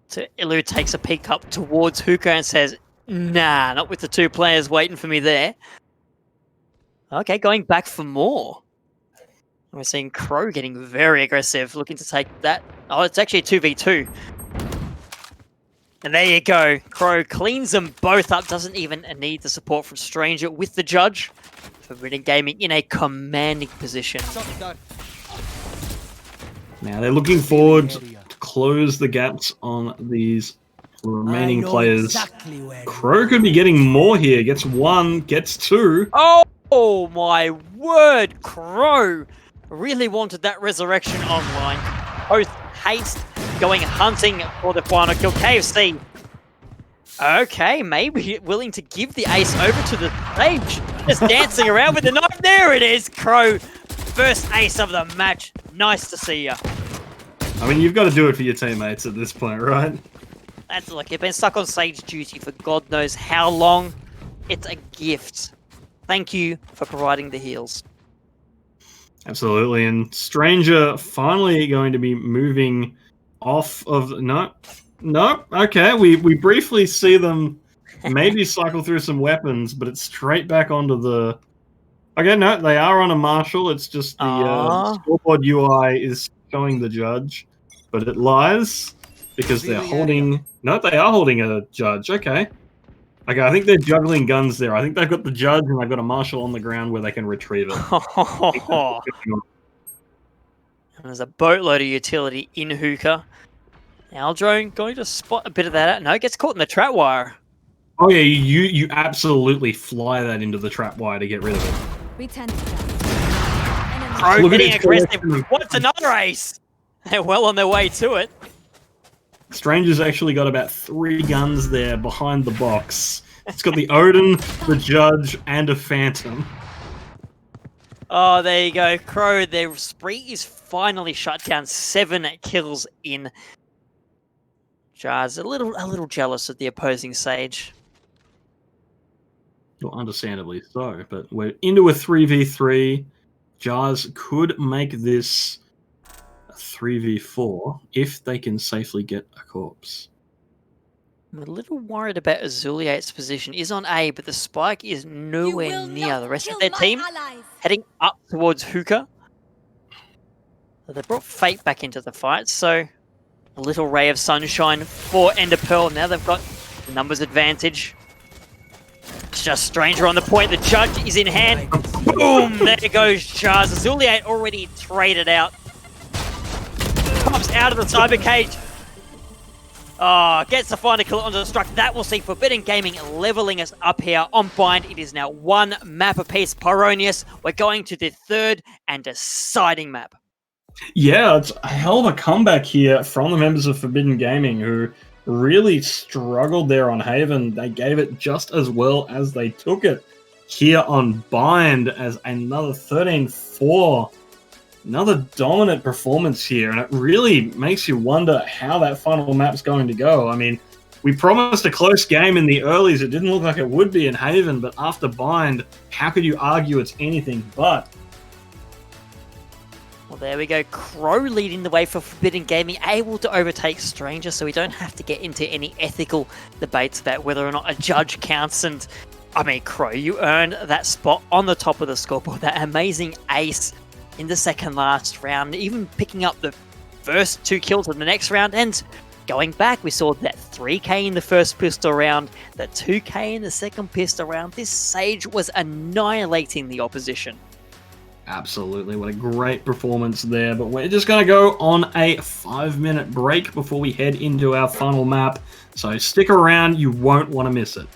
So Ilu takes a peek up towards Hookah and says, nah, not with the two players waiting for me there. Okay, going back for more. We're seeing Crow getting very aggressive, looking to take that. Oh, it's actually a 2v2. And there you go. Crow cleans them both up. Doesn't even need the support from Stranger with the judge. Forbidden Gaming in a commanding position. Now they're looking forward to close the gaps on these remaining players. Exactly where Crow could be getting more here. Gets one, gets two. Oh my word, Crow really wanted that resurrection online. Both haste going hunting for the final kill. KFC. Okay, maybe willing to give the ace over to the stage. Just dancing around with the knife. There it is, Crow. First ace of the match. Nice to see ya. I mean, you've got to do it for your teammates at this point, right? That's like you've been stuck on stage duty for God knows how long. It's a gift. Thank you for providing the heals. Absolutely. And Stranger finally going to be moving off of... No. Okay, we briefly see them maybe cycle through some weapons, but it's straight back onto the... Okay, no, they are on a Marshall. It's just the scoreboard UI is showing the judge, but it lies because they're holding... No, they are holding a judge. Okay. Okay, I think they're juggling guns there. I think they've got the judge and they've got a Marshall on the ground where they can retrieve it. There's a boatload of utility in Hookah. Aldrone going to spot a bit of that out. No, gets caught in the trap wire. Oh yeah, you absolutely fly that into the trap wire to get rid of it. We tend to die. Crow getting aggressive. What's another ace? They're well on their way to it. Stranger's actually got about 3 guns there behind the box. It's got the Odin, the Judge, and a Phantom. Oh, there you go. Crow, their spree is finally shut down. 7 kills in. Jars a little jealous of the opposing Sage. Well, understandably so, but we're into a 3v3. Jars could make this a 3v4 if they can safely get a corpse. I'm a little worried about Azuliate's position. Is on A, but the spike is nowhere near the rest of their team. Heading up towards Hookah. So they brought Fate back into the fight, so a little ray of sunshine for Enderpearl. Now they've got the numbers advantage. It's just Stranger on the point. The judge is in hand. Boom! There goes Jars. Azuliate already traded out. Pops out of the cyber cage. Oh, gets the final kill onto the struck. That will see Forbidden Gaming leveling us up here on Bind. It is now 1 map apiece. Pyronius, we're going to the 3rd and deciding map. Yeah, it's a hell of a comeback here from the members of Forbidden Gaming who really struggled there on Haven. They gave it just as well as they took it here on Bind as another 13-4. Another dominant performance here, and it really makes you wonder how that final map's going to go. I mean, we promised a close game in the earlies. It didn't look like it would be in Haven, but after Bind, how could you argue it's anything but? Well, there we go. Crow leading the way for Forbidden Gaming, able to overtake Stranger, so we don't have to get into any ethical debates about whether or not a judge counts. And, I mean, Crow, you earned that spot on the top of the scoreboard, that amazing ace in the second last round, even picking up the first 2 kills in the next round. And going back, we saw that 3k in the first pistol round, that 2k in the second pistol round. This Sage was annihilating the opposition. Absolutely, what a great performance there. But we're just going to go on a 5-minute break before we head into our final map. So stick around, you won't want to miss it.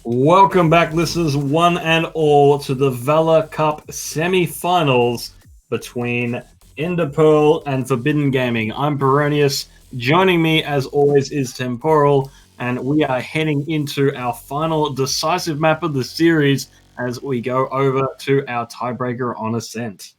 Welcome back, listeners, one and all, to the Valor Cup semi-finals between Enderpearl and Forbidden Gaming. I'm Baronius. Joining me, as always, is Temporal, and we are heading into our final decisive map of the series as we go over to our tiebreaker on Ascent.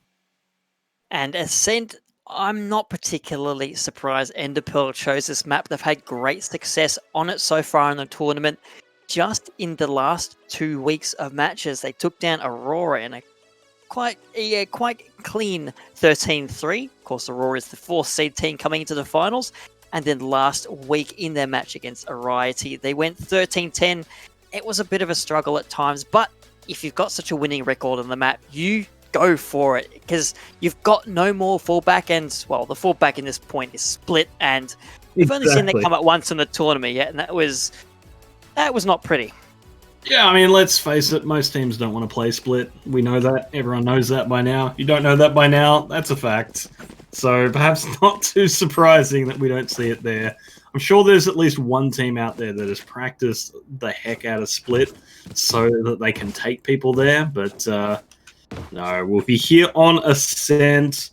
And Ascent, I'm not particularly surprised Enderpearl chose this map. They've had great success on it so far in the tournament. Just in the last 2 weeks of matches, they took down Aurora in a quite clean 13-3. Of course, Aurora is the 4th seed team coming into the finals. And then last week in their match against Ariety, they went 13-10. It was a bit of a struggle at times, but if you've got such a winning record on the map, you go for it because you've got no more fallback, and well, the fallback in this point is split, and we've only seen that Exactly. come at once in the tournament yet, and that was not pretty. Yeah, I mean, let's face it, most teams don't want to play split. We know that. Everyone knows that by now. You don't know that by now, that's a fact. So perhaps not too surprising that we don't see it there. I'm sure there's at least one team out there that has practiced the heck out of split so that they can take people there, but no, we'll be here on Ascent,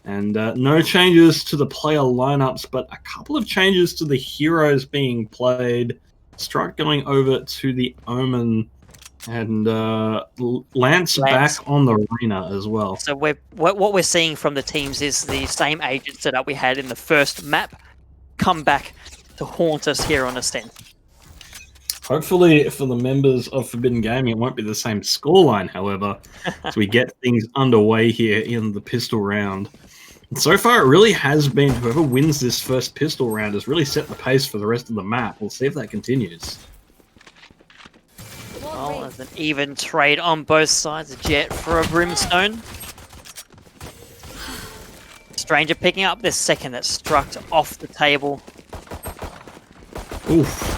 and no changes to the player lineups, but a couple of changes to the heroes being played. Struck going over to the Omen, and Lance back on the arena as well. So what we're seeing from the teams is the same agent setup we had in the first map come back to haunt us here on Ascent. Hopefully for the members of Forbidden Gaming, it won't be the same scoreline, however, as we get things underway here in the pistol round. And so far, it really has been whoever wins this first pistol round has really set the pace for the rest of the map. We'll see if that continues. Well, there's an even trade on both sides. Jet for a Brimstone. Stranger picking up this second that struck off the table. Oof.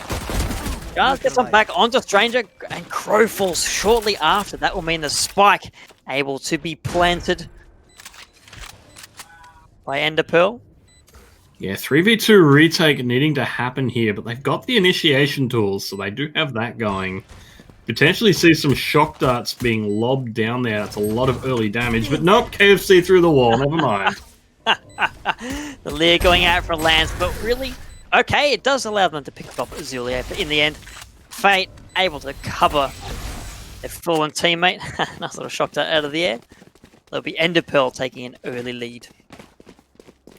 Just gets on back onto Stranger, and Crow falls shortly after. That will mean the spike able to be planted by Enderpearl. Yeah, 3v2 retake needing to happen here, but they've got the initiation tools, so they do have that going. Potentially see some shock darts being lobbed down there. That's a lot of early damage, but nope, KFC through the wall. Never mind. The Lear going out for Lance, but really, okay, it does allow them to pick up Azulia, but in the end, Fate able to cover their fallen teammate. Nice little shock dart out of the air. There'll be Enderpearl taking an early lead.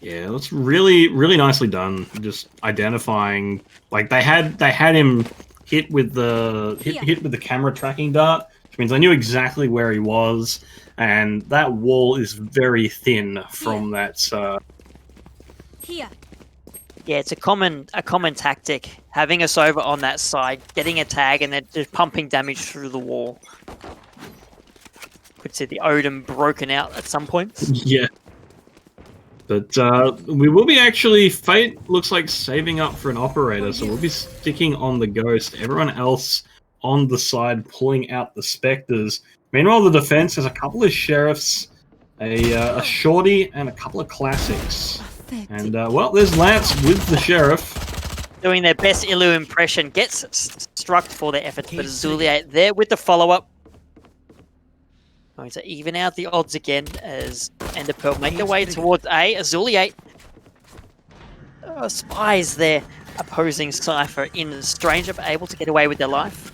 Yeah, that's really, really nicely done. Just identifying, like they had him hit with the hit with the camera tracking dart, which means I knew exactly where he was, and that wall is very thin from that. Here. Yeah, it's a common tactic, having us over on that side, getting a tag, and then just pumping damage through the wall. Could see the Odin broken out at some point. Yeah. But we will be actually, Fate looks like saving up for an operator, so we'll be sticking on the Ghost. Everyone else on the side pulling out the Spectres. Meanwhile, the defense has a couple of Sheriffs, a Shorty, and a couple of Classics. And, well, there's Lance with the Sheriff. Doing their best Illu impression, gets struck for their efforts, but Azulia there with the follow-up. Going to even out the odds again as Enderpearl make their way towards A. Azuliate spies their opposing Cypher in Stranger, but able to get away with their life.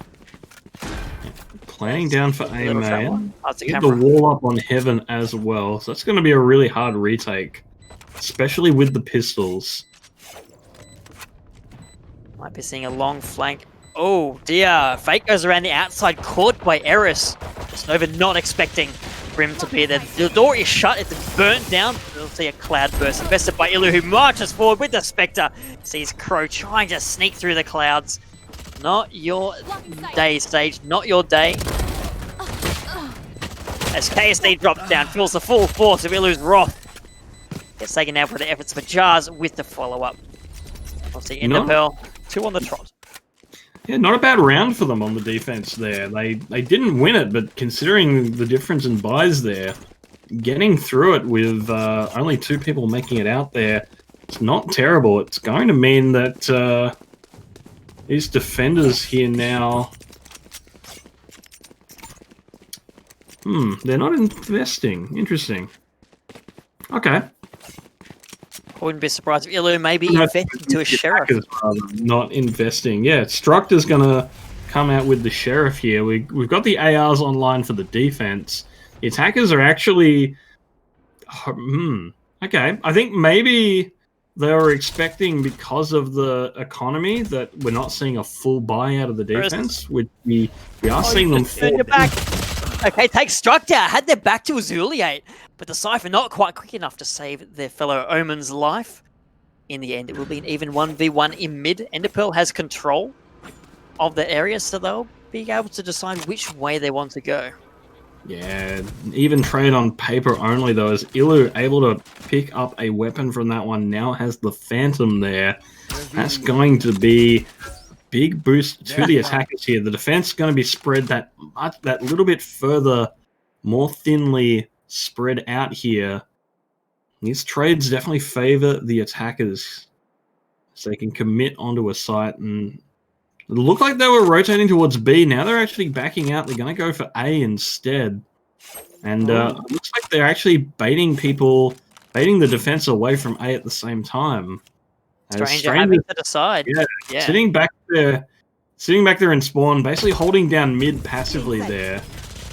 Planning down for A main. That's a Get the camera. wall up on Heaven as well. So that's going to be a really hard retake, especially with the pistols. Might be seeing a long flank. Oh dear, Fate goes around the outside, caught by Eris. Nova not expecting Brim to be there. The door is shut, it's burnt down. We'll see a cloud burst, invested by Illu, who marches forward with the Spectre. Sees Crow trying to sneak through the clouds. Not your day, Stage, not your day. As KSD drops down, feels the full force of Illu's wrath. Gets taken out for the efforts of Jars with the follow-up. We'll see Enderpearl, 2 on the trot. Yeah, not a bad round for them on the defense there. They didn't win it, but considering the difference in buys there, getting through it with only 2 people making it out there, it's not terrible. It's going to mean that these defenders here now... they're not investing. Interesting. Okay. I wouldn't be surprised if Illu maybe investing to a Sheriff. Not investing. Yeah, Structor's going to come out with the Sheriff here. We've got the ARs online for the defense. The attackers are actually... Okay, I think maybe they were expecting, because of the economy, that we're not seeing a full buy out of the defense. We are seeing them fall back. Okay, take Structor. Had their back to Azuliate, but the Cypher not quite quick enough to save their fellow Omen's life. In the end, it will be an even 1v1 in mid. Enderpearl has control of the area, so they'll be able to decide which way they want to go. Yeah, even trade on paper only though, is Ilu able to pick up a weapon from that one, now has the Phantom there. That's going to be a big boost to the attackers here. The defense is going to be spread that little bit further, more thinly spread out here. These trades definitely favor the attackers, so they can commit onto a site. And it looked like they were rotating towards B. Now they're actually backing out. They're going to go for A instead. And it looks like they're actually baiting the defense away from A at the same time. Stranger having to decide. Yeah, sitting back there in spawn, basically holding down mid passively there.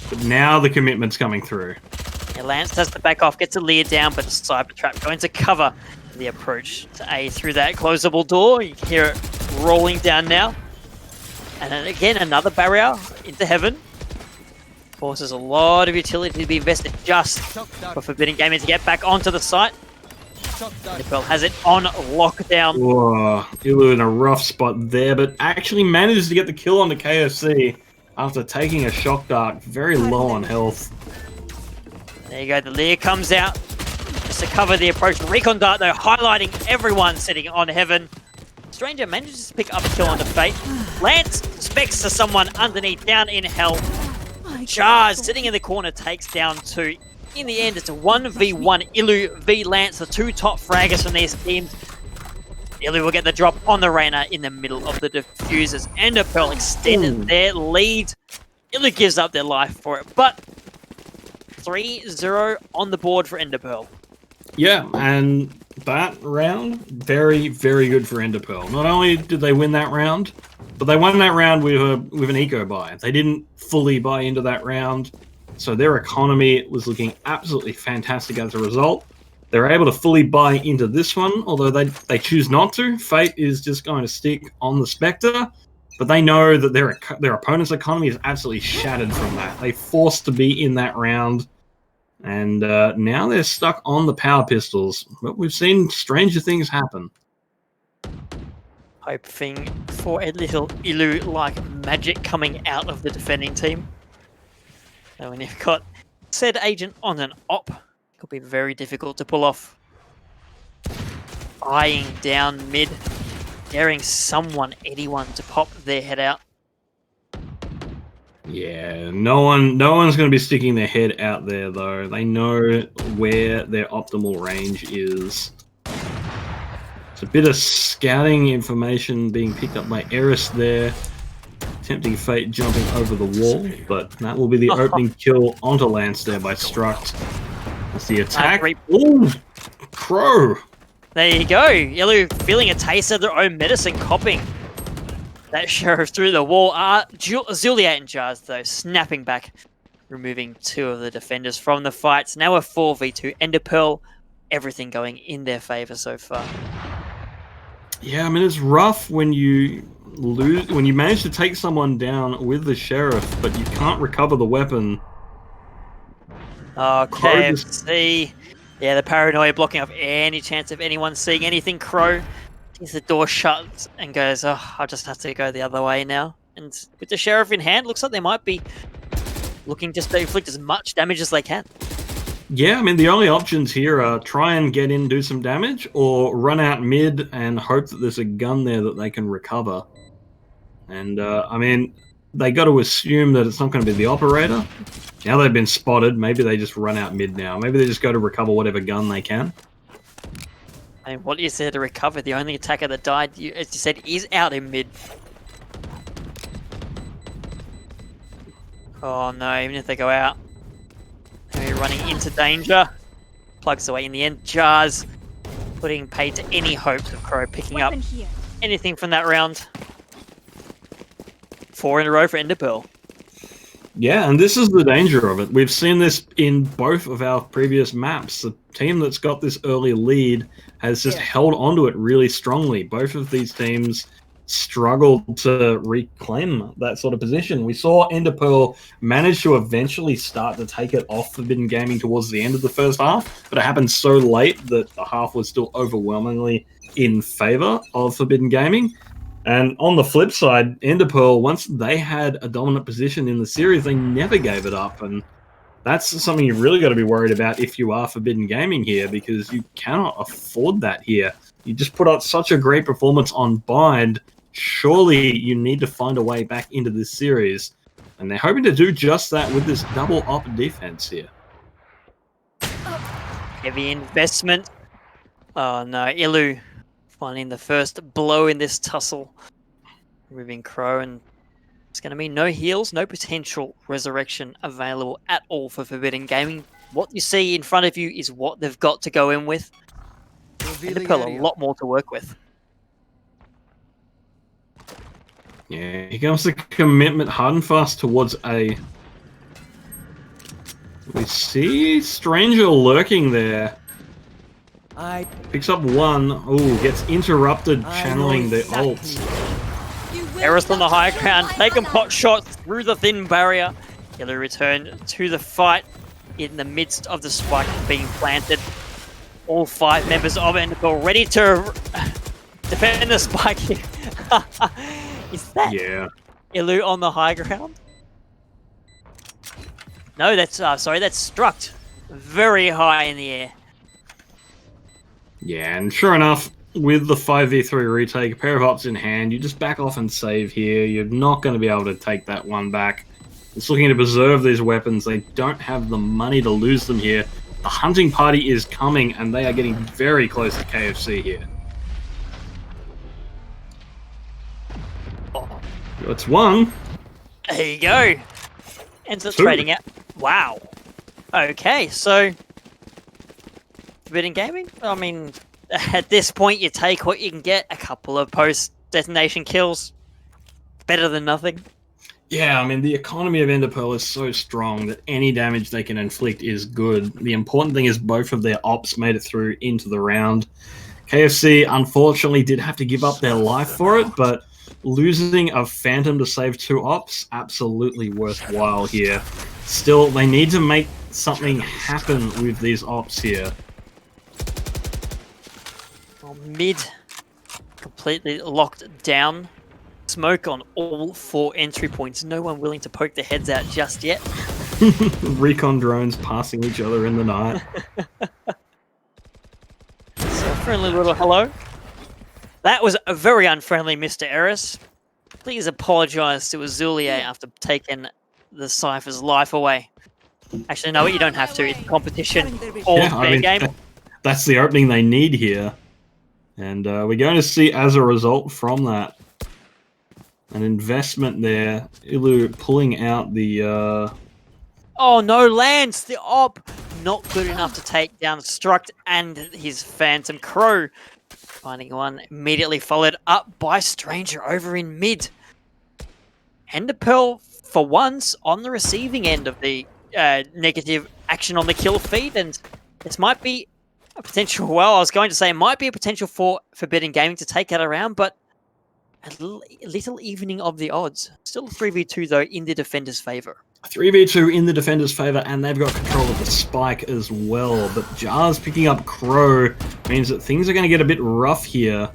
But now the commitment's coming through. Yeah, Lance has to back off, gets a lead down, but the Cyber Trap going to cover the approach to A through that closable door. You can hear it rolling down now. And then again, another barrier into heaven. Forces a lot of utility to be invested just for Forbidden Gaming to get back onto the site. Enderpearl has it on lockdown. Whoa, Ilu in a rough spot there, but actually manages to get the kill on the KFC after taking a shock dart, very low on health. There you go, the Lear comes out just to cover the approach. The recon dart though, highlighting everyone sitting on heaven. Stranger manages to pick up a kill onto Fate. Lance specs to someone underneath, down in hell. Jars sitting in the corner takes down 2. In the end, it's a 1v1 Ilu v Lance, the 2 top fraggers from these teams. Ilu will get the drop on the Reyna in the middle of the diffusers. Enderpearl extended their lead. Ilu gives up their life for it, but 3-0 on the board for Enderpearl. Yeah, and that round, very, very good for Enderpearl. Not only did they win that round, but they won that round with an eco buy. They didn't fully buy into that round, so their economy was looking absolutely fantastic as a result. They're able to fully buy into this one, although they choose not to. Fate is just going to stick on the Spectre, but they know that their opponent's economy is absolutely shattered from that. They forced to be in that round, and now they're stuck on the power pistols. But we've seen stranger things happen. Hoping for a little Ilu-like magic coming out of the defending team. And when you've got said agent on an op, it could be very difficult to pull off. Eyeing down mid, daring anyone to pop their head out. Yeah, no one's going to be sticking their head out there, though. They know where their optimal range is. It's a bit of scouting information being picked up by Eris there. Tempting Fate jumping over the wall, but that will be the opening kill onto Lance there by Struct. That's the attack. Ooh, Crow. There you go. Ilu feeling a taste of their own medicine, copping that Sheriff through the wall. Zulia and Jars, though, snapping back, removing 2 of the defenders from the fights. Now a 4v2. Enderpearl, everything going in their favor so far. Yeah, I mean, it's rough when you manage to take someone down with the Sheriff, but you can't recover the weapon. Okay, see. Yeah, the paranoia blocking off any chance of anyone seeing anything. Crow sees the door shut and goes, oh, I'll just have to go the other way now. And with the Sheriff in hand, looks like they might be looking just to inflict as much damage as they can. Yeah, I mean, the only options here are try and get in, do some damage, or run out mid and hope that there's a gun there that they can recover. And, I mean, they got to assume that it's not going to be the operator. Now they've been spotted, maybe they just run out mid now. Maybe they just go to recover whatever gun they can. I mean, what is there to recover? The only attacker that died, as you said, is out in mid. Oh no, even if they go out, they're running into danger. Plugs away in the end. Jars putting paid to any hopes of Crow picking up anything from that round. 4 in a row for Enderpearl. Yeah, and this is the danger of it. We've seen this in both of our previous maps. The team that's got this early lead has just held onto it really strongly. Both of these teams struggled to reclaim that sort of position. We saw Enderpearl manage to eventually start to take it off Forbidden Gaming towards the end of the first half, but it happened so late that the half was still overwhelmingly in favor of Forbidden Gaming. And on the flip side, Enderpearl, once they had a dominant position in the series, they never gave it up. And That's something you really got to be worried about if you are Forbidden Gaming here, because you cannot afford that here. You just put out such a great performance on Bind. Surely you need to find a way back into this series. And they're hoping to do just that with this double op defense here. Heavy investment. Oh no, Ilu finding the first blow in this tussle. Removing Crow, and it's going to be no heals, no potential resurrection available at all for Forbidden Gaming. What you see in front of you is what they've got to go in with. Enderpearl a lot more to work with. Yeah, here comes the commitment hard and fast towards A. We see Stranger lurking there. Picks up one. Oh, gets interrupted channeling the ults. Eris on the high ground, taking pot shots through the thin barrier. Ilu return to the fight in the midst of the spike being planted. All 5 members of Enderpearl ready to defend the spike here. Is that Ilu on the high ground? No, that's sorry, that's Struct. Very high in the air. Yeah, and sure enough, with the 5v3 retake, a pair of ups in hand, you just back off and save here. You're not going to be able to take that one back. It's looking to preserve these weapons. They don't have the money to lose them here. The hunting party is coming, and they are getting very close to KFC here. Oh. That's one. There you go. Ends up trading out. Wow. Okay, so Forbidden Gaming? I mean, at this point, you take what you can get. A couple of post-detonation kills. Better than nothing. Yeah, I mean, the economy of Enderpearl is so strong that any damage they can inflict is good. The important thing is both of their ops made it through into the round. KFC, unfortunately, did have to give up their life for it, but losing a Phantom to save 2 ops, absolutely worthwhile here. Still, they need to make something happen with these ops here. Well, mid, completely locked down. Smoke on all 4 entry points. No one willing to poke their heads out just yet. Recon drones passing each other in the night. So, friendly little hello. That was a very unfriendly Mr. Eris. Please apologise to Azulier after taking the Cypher's life away. Actually, no, you don't have to. It's competition. All fair game. That's the opening they need here. And we're going to see, as a result from that, an investment there. Ilu pulling out the... Oh no, Lance! The op! Not good enough to take down Struct and his Phantom Crow. Finding one, immediately followed up by Stranger over in mid. Enderpearl, for once, on the receiving end of the negative action on the kill feed, and this might be a potential, well, I was going to say it might be a potential for Forbidden Gaming to take that around, but a little evening of the odds. Still 3v2 though in the defender's favour. 3v2 in the defender's favour, and they've got control of the spike as well. But Jar's picking up Crow means that things are going to get a bit rough here.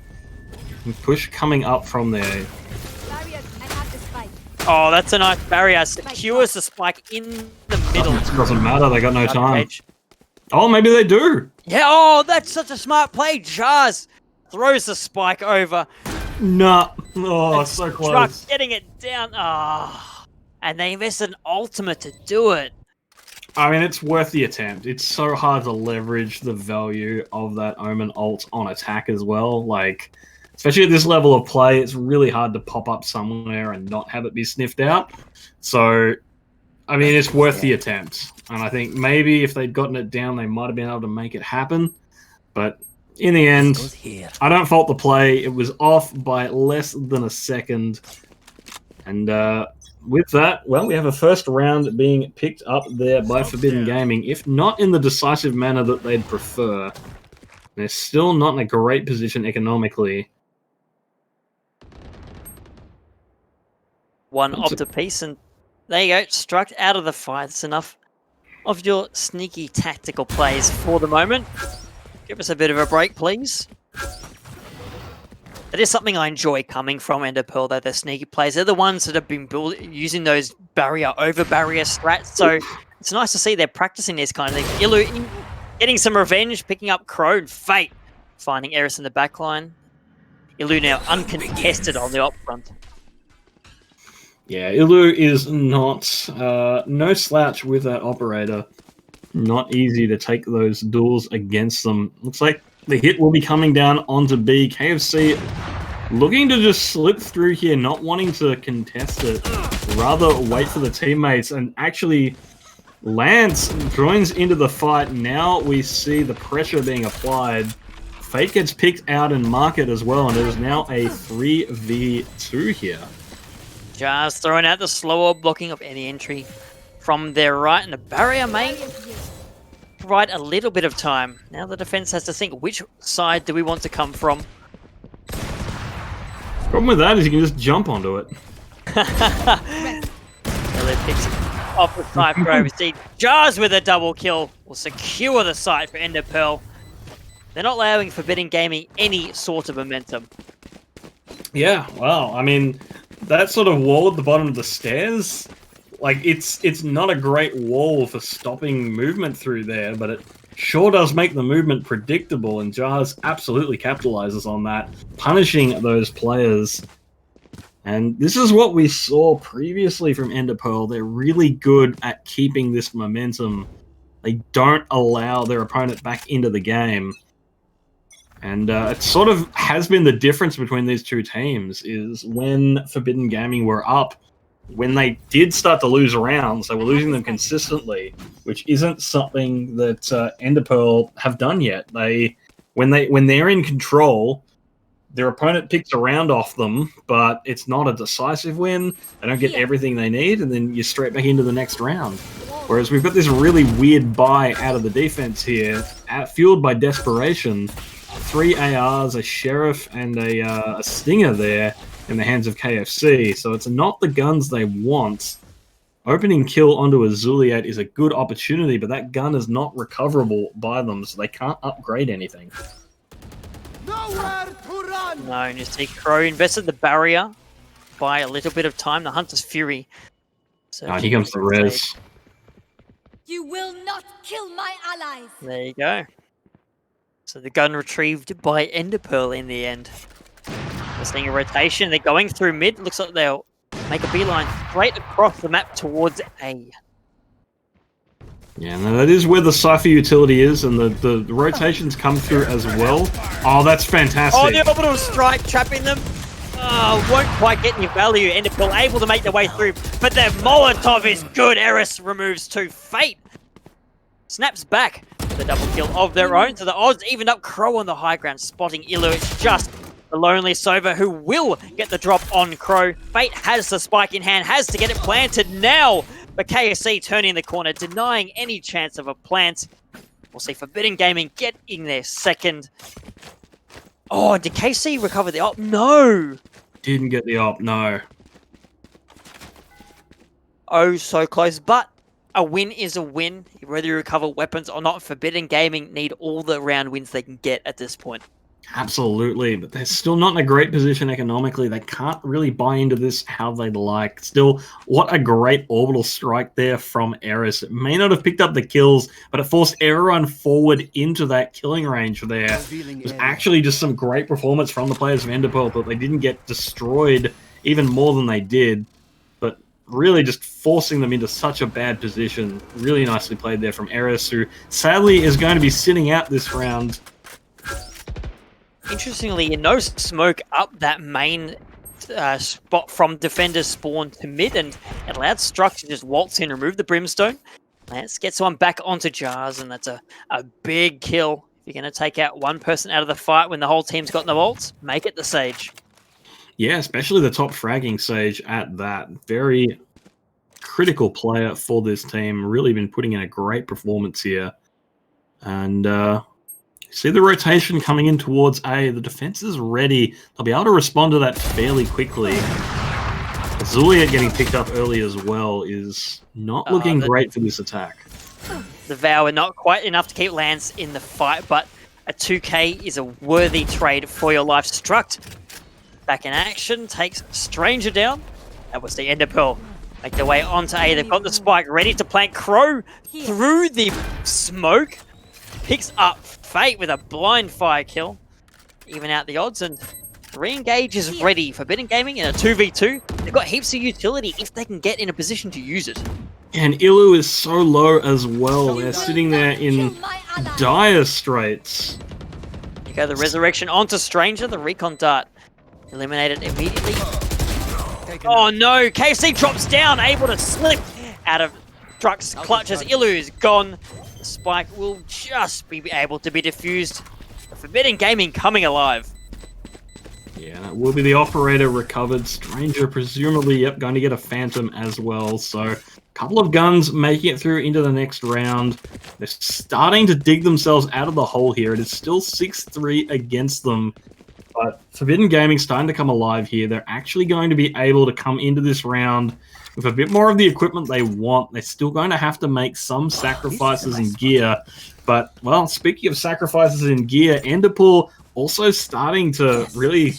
Push coming up from there. Oh, that's a nice barrier. Secures the spike in the middle. It doesn't matter, they got no time. Oh, maybe they do. Yeah, oh, that's such a smart play. Jars throws the spike over. Nah. Oh, so close. Truck getting it down. Ah, and they invested an ultimate to do it. I mean, it's worth the attempt. It's so hard to leverage the value of that Omen ult on attack as well. Like, especially at this level of play, it's really hard to pop up somewhere and not have it be sniffed out. So, I mean, it's worth the attempt. And I think maybe if they'd gotten it down, they might have been able to make it happen. But in the end, I don't fault the play. It was off by less than a second. And with that, well, we have a first round being picked up there by Forbidden Gaming, if not in the decisive manner that they'd prefer. They're still not in a great position economically. One opt a piece, and there you go, Struck out of the fight. That's enough of your sneaky tactical plays for the moment. Give us a bit of a break, please. That is something I enjoy coming from Enderpearl, though. They're sneaky players. They're the ones that have been using those barrier over barrier strats. So it's nice to see they're practicing this kind of thing. Ilu getting some revenge, picking up Crow, and Fate finding Eris in the backline. Ilu now uncontested on the op front. Yeah, Ilu is not no slouch with that operator. Not easy to take those duels against them. Looks like the hit will be coming down onto B. KFC looking to just slip through here, not wanting to contest it. Rather wait for the teammates, and actually Lance joins into the fight. Now we see the pressure being applied. Fate gets picked out in market as well, and it is now a 3v2 here. Just throwing out the slower blocking of any entry from their right, and the barrier may provide a little bit of time. Now the defense has to think, which side do we want to come from? Problem with that is you can just jump onto it. Elliot picks it off the side for overseas. Jars with a double kill will secure the site for Enderpearl. They're not allowing Forbidden Gaming any sort of momentum. Yeah, wow. I mean, that sort of wall at the bottom of the stairs, like, it's not a great wall for stopping movement through there, but it sure does make the movement predictable, and Jars absolutely capitalizes on that, punishing those players. And this is what we saw previously from Enderpearl. They're really good at keeping this momentum. They don't allow their opponent back into the game. And it sort of has been the difference between these two teams, is when Forbidden Gaming were up, when they did start to lose rounds, they were losing them consistently, which isn't something that Enderpearl have done yet. When they're in control, their opponent picks a round off them, but it's not a decisive win. They don't get everything they need, and then you're straight back into the next round. Whereas we've got this really weird buy out of the defense here, fueled by desperation. 3 ARs, a Sheriff, and a Stinger there in the hands of KFC, so it's not the guns they want. Opening kill onto a Zuliet is a good opportunity, but that gun is not recoverable by them, so they can't upgrade anything. Nowhere to run! No, and you see Crow invested the barrier by a little bit of time. The Hunter's Fury. So Here comes the res. You will not kill my allies. There you go. So the gun retrieved by Enderpearl in the end. We're seeing a rotation. They're going through mid. Looks like they'll make a beeline straight across the map towards A. Yeah, no, that is where the Cypher utility is, and the rotations come through as well. Oh, that's fantastic. Oh, the orbital strike trapping them. Oh, won't quite get any value. Enderpearl able to make their way through, but their Molotov is good. Eris removes 2. Fate snaps back with a double kill of their own. So the odds evened up. Crow on the high ground, spotting Ilu. It's just the lonely Sova who will get the drop on Crow. Fate has the spike in hand, has to get it planted now. But KSC turning the corner, denying any chance of a plant. We'll see Forbidden Gaming getting their second. Oh, did KC recover the op? No! Didn't get the op, no. Oh, so close. But a win is a win. Whether you recover weapons or not, Forbidden Gaming need all the round wins they can get at this point. Absolutely, but they're still not in a great position economically. They can't really buy into this how they'd like. Still, what a great orbital strike there from Eris. It may not have picked up the kills, but it forced everyone forward into that killing range there. It was actually just some great performance from the players of Enderpearl, but they didn't get destroyed even more than they did. But really just forcing them into such a bad position. Really nicely played there from Eris, who sadly is going to be sitting out this round. Interestingly, no smoke up that main spot from defender's spawn to mid, and it allowed Struck to just waltz in, remove the brimstone. Lance gets one back onto Jars, and that's a big kill. If you're going to take out one person out of the fight when the whole team's got the vaults, make it the Sage. Yeah, especially the top fragging Sage at that. Very critical player for this team. Really been putting in a great performance here. And see the rotation coming in towards A. The defense is ready. They'll be able to respond to that fairly quickly. Zuliet getting picked up early as well is not looking great for this attack. The Vow are not quite enough to keep Lance in the fight, but a 2k is a worthy trade for your life. Struct back in action, takes Stranger down. That was the Enderpearl. Make their way onto A. They've got the spike ready to plant. Crow through the smoke. Picks up Fate with a blind fire kill. Even out the odds, and re-engage is ready. Forbidden Gaming in a 2v2. They've got heaps of utility if they can get in a position to use it. And Ilu is so low as well. They're sitting there in dire straits. You go the resurrection onto Stranger. The recon dart eliminated immediately. Oh no! KFC drops down, able to slip out of Truck's clutches. Ilu is gone. The spike will just be able to be diffused. The Forbidden Gaming coming alive. Yeah, that will be the operator recovered. Stranger presumably, yep, going to get a Phantom as well. So, a couple of guns making it through into the next round. They're starting to dig themselves out of the hole here. It is still 6-3 against them. But Forbidden Gaming starting to come alive here. They're actually going to be able to come into this round with a bit more of the equipment they want. They're still going to have to make some sacrifices in gear. But, well, speaking of sacrifices in gear, Enderpearl also starting to really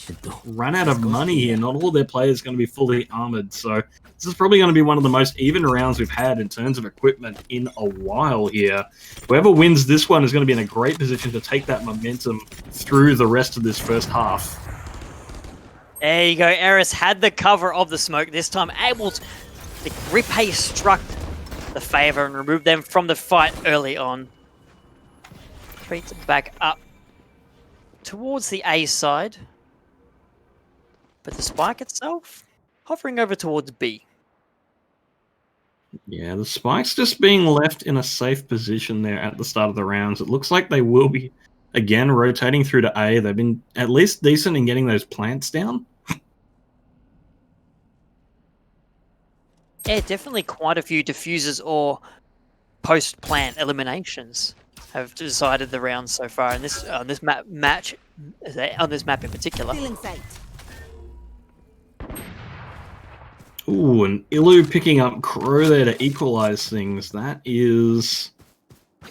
run out of money here. Not all their players are going to be fully armored. So this is probably going to be one of the most even rounds we've had in terms of equipment in a while here. Whoever wins this one is going to be in a great position to take that momentum through the rest of this first half. There you go. Eris had the cover of the smoke this time, able to repay struck the favor and remove them from the fight early on. Retreat back up towards the A side, but the spike itself hovering over towards B. Yeah, the spike's just being left in a safe position there at the start of the rounds. It looks like they will be again rotating through to A. They've been at least decent in getting those plants down. Yeah, definitely quite a few diffusers or post-plant eliminations have decided the rounds so far in this map in particular. Ooh, and Ilu picking up Crow there to equalize things. That is...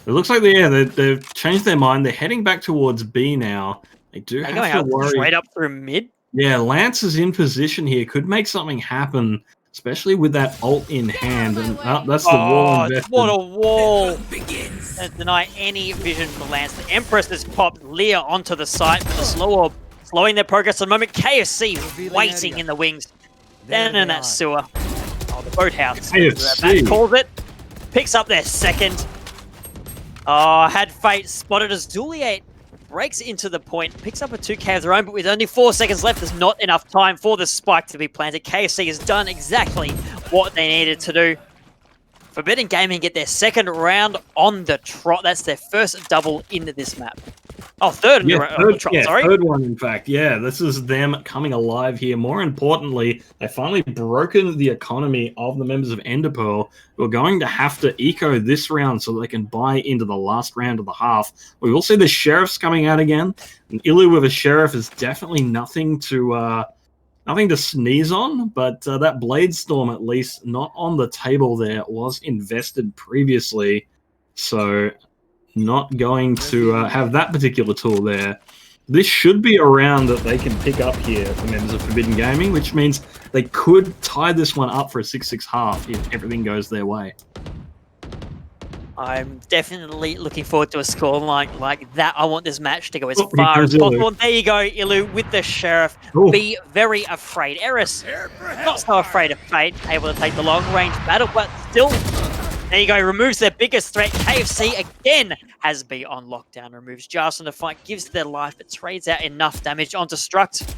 It looks like they've changed their mind. They're heading back towards B now. They do have to worry. Straight up through mid? Yeah, Lance is in position here. Could make something happen, especially with that ult in hand. And that's the wall invested. What a wall! Deny any vision for Lance. The Empress has popped Leah onto the site, but the slowing their progress at the moment. KFC waiting in the wings. Down in that sewer. Oh, the boathouse. That calls it. Picks up their second. Oh, had Fate spotted as Zuliate breaks into the point, picks up a 2k of their own, but with only 4 seconds left, there's not enough time for the spike to be planted. KFC has done exactly what they needed to do. Forbidden Gaming get their second round on the trot. That's their first double into this map. Oh, third on the trot, sorry. Third one, in fact. Yeah, this is them coming alive here. More importantly, they've finally broken the economy of the members of Enderpearl, who are going to have to eco this round so they can buy into the last round of the half. We will see the Sheriffs coming out again. And Ilu with a Sheriff is definitely nothing to sneeze on, but that Blade Storm, at least not on the table there, was invested previously. So not going to have that particular tool there. This should be a round that they can pick up here for members of Forbidden Gaming, which means they could tie this one up for a 6-6 half if everything goes their way. I'm definitely looking forward to a scoreline like that. I want this match to go as far as possible. And there you go, Ilu with the Sheriff. Ooh. Be very afraid. Eris, not so afraid of Fate, able to take the long-range battle, but still, there you go, removes their biggest threat. KFC again has B on lockdown, removes Jas in the fight, gives their life, but trades out enough damage onto Struct.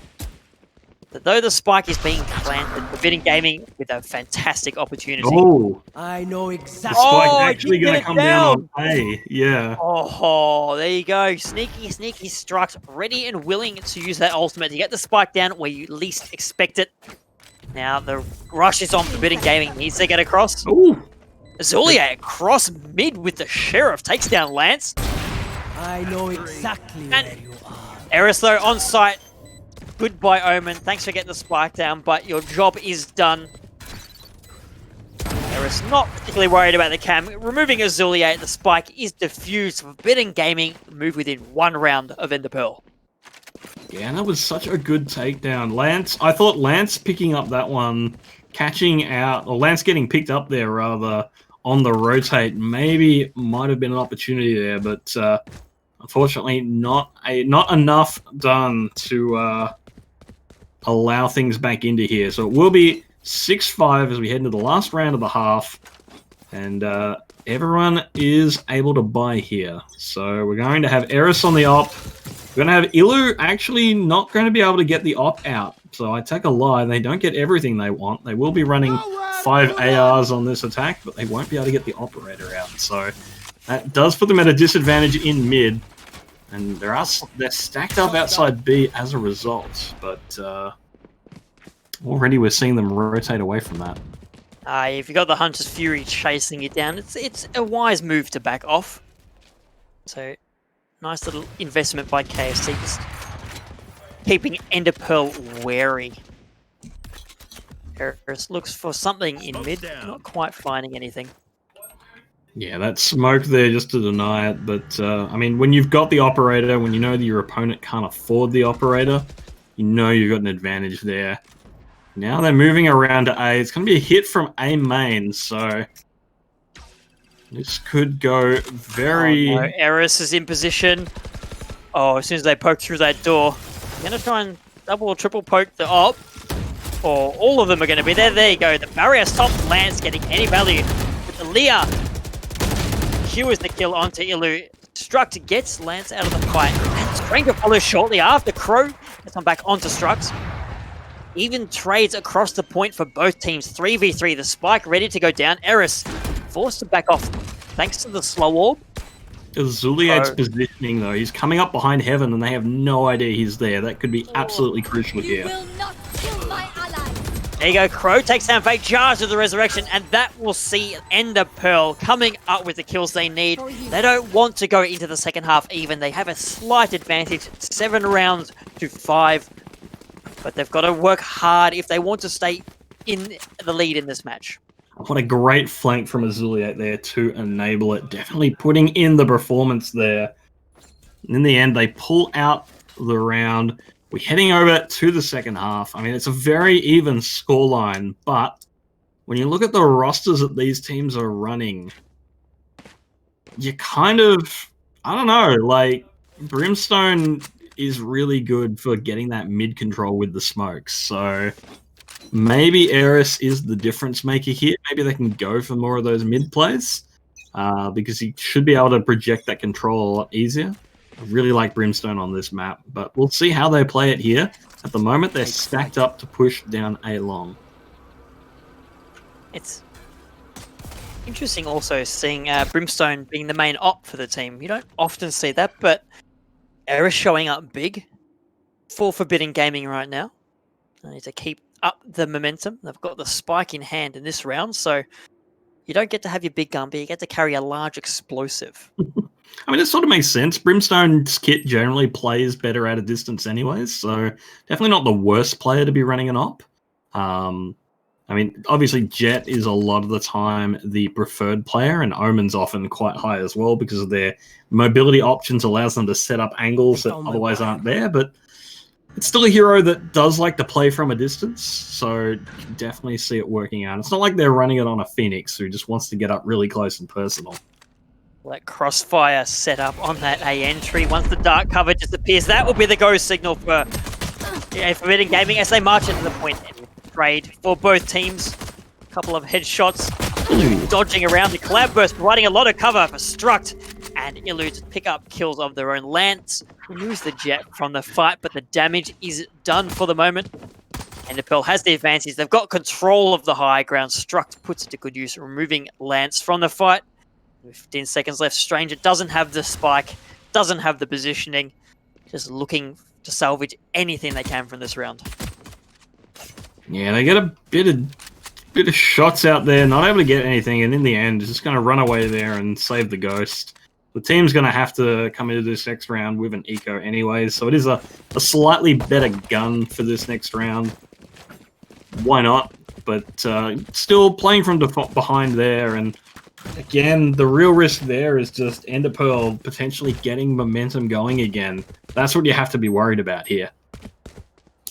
But though the spike is being planted, Forbidden Gaming with a fantastic opportunity. Oh, I know exactly. The spike actually going to come down on A. Yeah. Oh, there you go. Sneaky Struct, ready and willing to use that ultimate to get the spike down where you least expect it. Now the rush is on. Forbidden Gaming needs to get across. Ooh. Zulia across mid with the Sheriff, takes down Lance. I know exactly where you are. Eris though on site. Goodbye, Omen. Thanks for getting the spike down, but your job is done. Eris not particularly worried about the cam. Removing Azuliate, the spike is diffused. Forbidden Gaming move within 1 round of Enderpearl. Yeah, that was such a good takedown. Lance, I thought Lance picking up that one, catching out, or Lance getting picked up there rather on the rotate, maybe might have been an opportunity there, but unfortunately not enough done to allow things back into here. So it will be 6-5 as we head into the last round of the half, and everyone is able to buy here. So we're going to have Eris on the op. We're going to have Ilu actually not going to be able to get the op out. So I take a lie. They don't get everything they want. They will be running 5 ARs on this attack, but they won't be able to get the operator out. So that does put them at a disadvantage in mid. And they're stacked up outside B as a result. But already we're seeing them rotate away from that. If you got the Hunter's Fury chasing you down, it's a wise move to back off. So nice little investment by KFC, just keeping Enderpearl wary. Harris looks for something in mid, not quite finding anything. Yeah, that smoke there just to deny it. But, I mean, when you've got the operator, when you know that your opponent can't afford the operator, you know you've got an advantage there. Now they're moving around to A. It's going to be a hit from A main, so this could go very... Oh, no. Eris is in position. Oh, as soon as they poke through that door, they're going to try and double or triple poke the op. Or all of them are going to be there. There you go. The barrier stops Lance getting any value. With the Leah, Q is the kill onto Ilu. Struct gets Lance out of the fight. And Stranger follows shortly after. Crow gets on back onto Struct. Even trades across the point for both teams. 3v3, the spike ready to go down. Eris forced to back off thanks to the slow orb. Azuliade's positioning, though. He's coming up behind Heaven, and they have no idea he's there. That could be absolutely crucial You here. will not kill my ally. There you go. Crow takes down Fate, charge of the Resurrection, and that will see Enderpearl coming up with the kills they need. They don't want to go into the second half even. They have a slight advantage, 7 rounds to 5. But they've got to work hard if they want to stay in the lead in this match. What a great flank from Azuliate there to enable it. Definitely putting in the performance there. And in the end, they pull out the round. We're heading over to the second half. I mean, it's a very even scoreline, but when you look at the rosters that these teams are running, you kind of, I don't know, like, Brimstone is really good for getting that mid control with the smokes. So maybe Eris is the difference maker here. Maybe they can go for more of those mid plays because he should be able to project that control a lot easier. I really like Brimstone on this map, but we'll see how they play it here. At the moment, they're stacked up to push down A long. It's interesting also seeing Brimstone being the main op for the team. You don't often see that, but Eris showing up big for Forbidden Gaming right now. They need to keep up the momentum. They've got the spike in hand in this round, so you don't get to have your big gun, but you get to carry a large explosive. I mean, it sort of makes sense. Brimstone's kit generally plays better at a distance anyways, so definitely not the worst player to be running an op. I mean, obviously Jet is a lot of the time the preferred player, and Omen's often quite high as well because of their mobility options allows them to set up angles that otherwise aren't there, but it's still a hero that does like to play from a distance, so you can definitely see it working out. It's not like they're running it on a Phoenix who just wants to get up really close and personal. That crossfire set up on that A entry. Once the dark cover disappears, that will be the go signal for Forbidden Gaming as they march into the point. Trade for both teams. A couple of headshots dodging around. The collab burst providing a lot of cover for Struct and Ilu to pick up kills of their own. Lance removes the Jet from the fight, but the damage is done for the moment. Enderpearl has the advantage. They've got control of the high ground. Struct puts it to good use, removing Lance from the fight. 15 seconds left. Stranger doesn't have the spike, doesn't have the positioning. Just looking to salvage anything they can from this round. Yeah, they get a bit of shots out there, not able to get anything, and in the end, just going to run away there and save the ghost. The team's going to have to come into this next round with an eco anyways, so it is a slightly better gun for this next round. Why not? But still playing from behind there, and Again, the real risk there is just Enderpearl potentially getting momentum going again. That's what you have to be worried about here.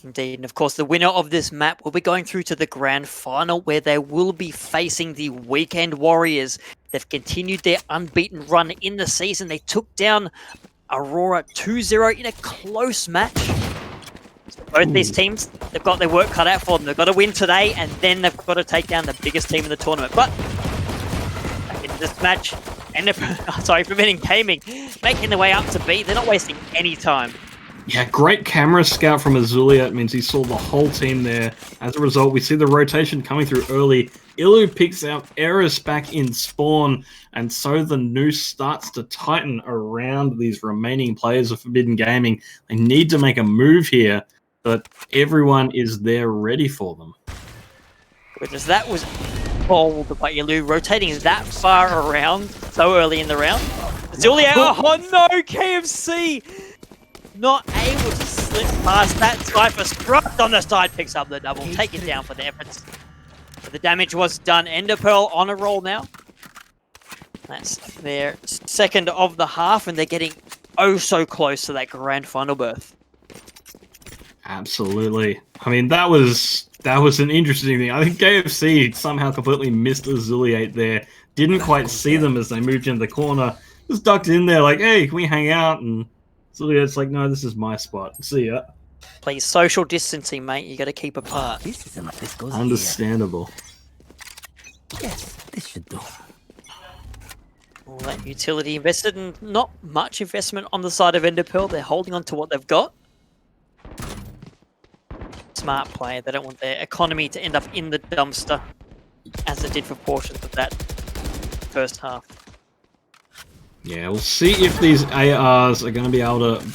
Indeed, and of course the winner of this map will be going through to the grand final where they will be facing the Weekend Warriors. They've continued their unbeaten run in the season. They took down Aurora 2-0 in a close match. So both these teams, they've got their work cut out for them. They've got to win today and then they've got to take down the biggest team in the tournament. But back into this match, Forbidden Gaming making their way up to B. They're not wasting any time. Yeah, great camera scout from Azulia. It means he saw the whole team there. As a result, we see the rotation coming through early. Ilu picks out Eris back in spawn, and so the noose starts to tighten around these remaining players of Forbidden Gaming. They need to make a move here, but everyone is there ready for them. Goodness, that was bold by Ilu, rotating that far around so early in the round. Azulia, oh no, KFC! Not able to slip past that. Cypher struck on the side, picks up the double, taken down for the efforts. But the damage was done. Enderpearl on a roll now. That's their second of the half, and they're getting oh so close to that grand final berth. Absolutely. I mean, that was an interesting thing. I think KFC somehow completely missed Azuliate there. Didn't quite see them as they moved into the corner. Just ducked in there like, hey, can we hang out? And Azuliate's like, no, this is my spot. See ya. Please, social distancing, mate. You got to keep apart. This goes Understandable. here. Yes, this should do. All that utility invested, and not much investment on the side of Enderpearl. They're holding on to what they've got. Smart play. They don't want their economy to end up in the dumpster, as it did for portions of that first half. Yeah, we'll see if these ARs are going to be able to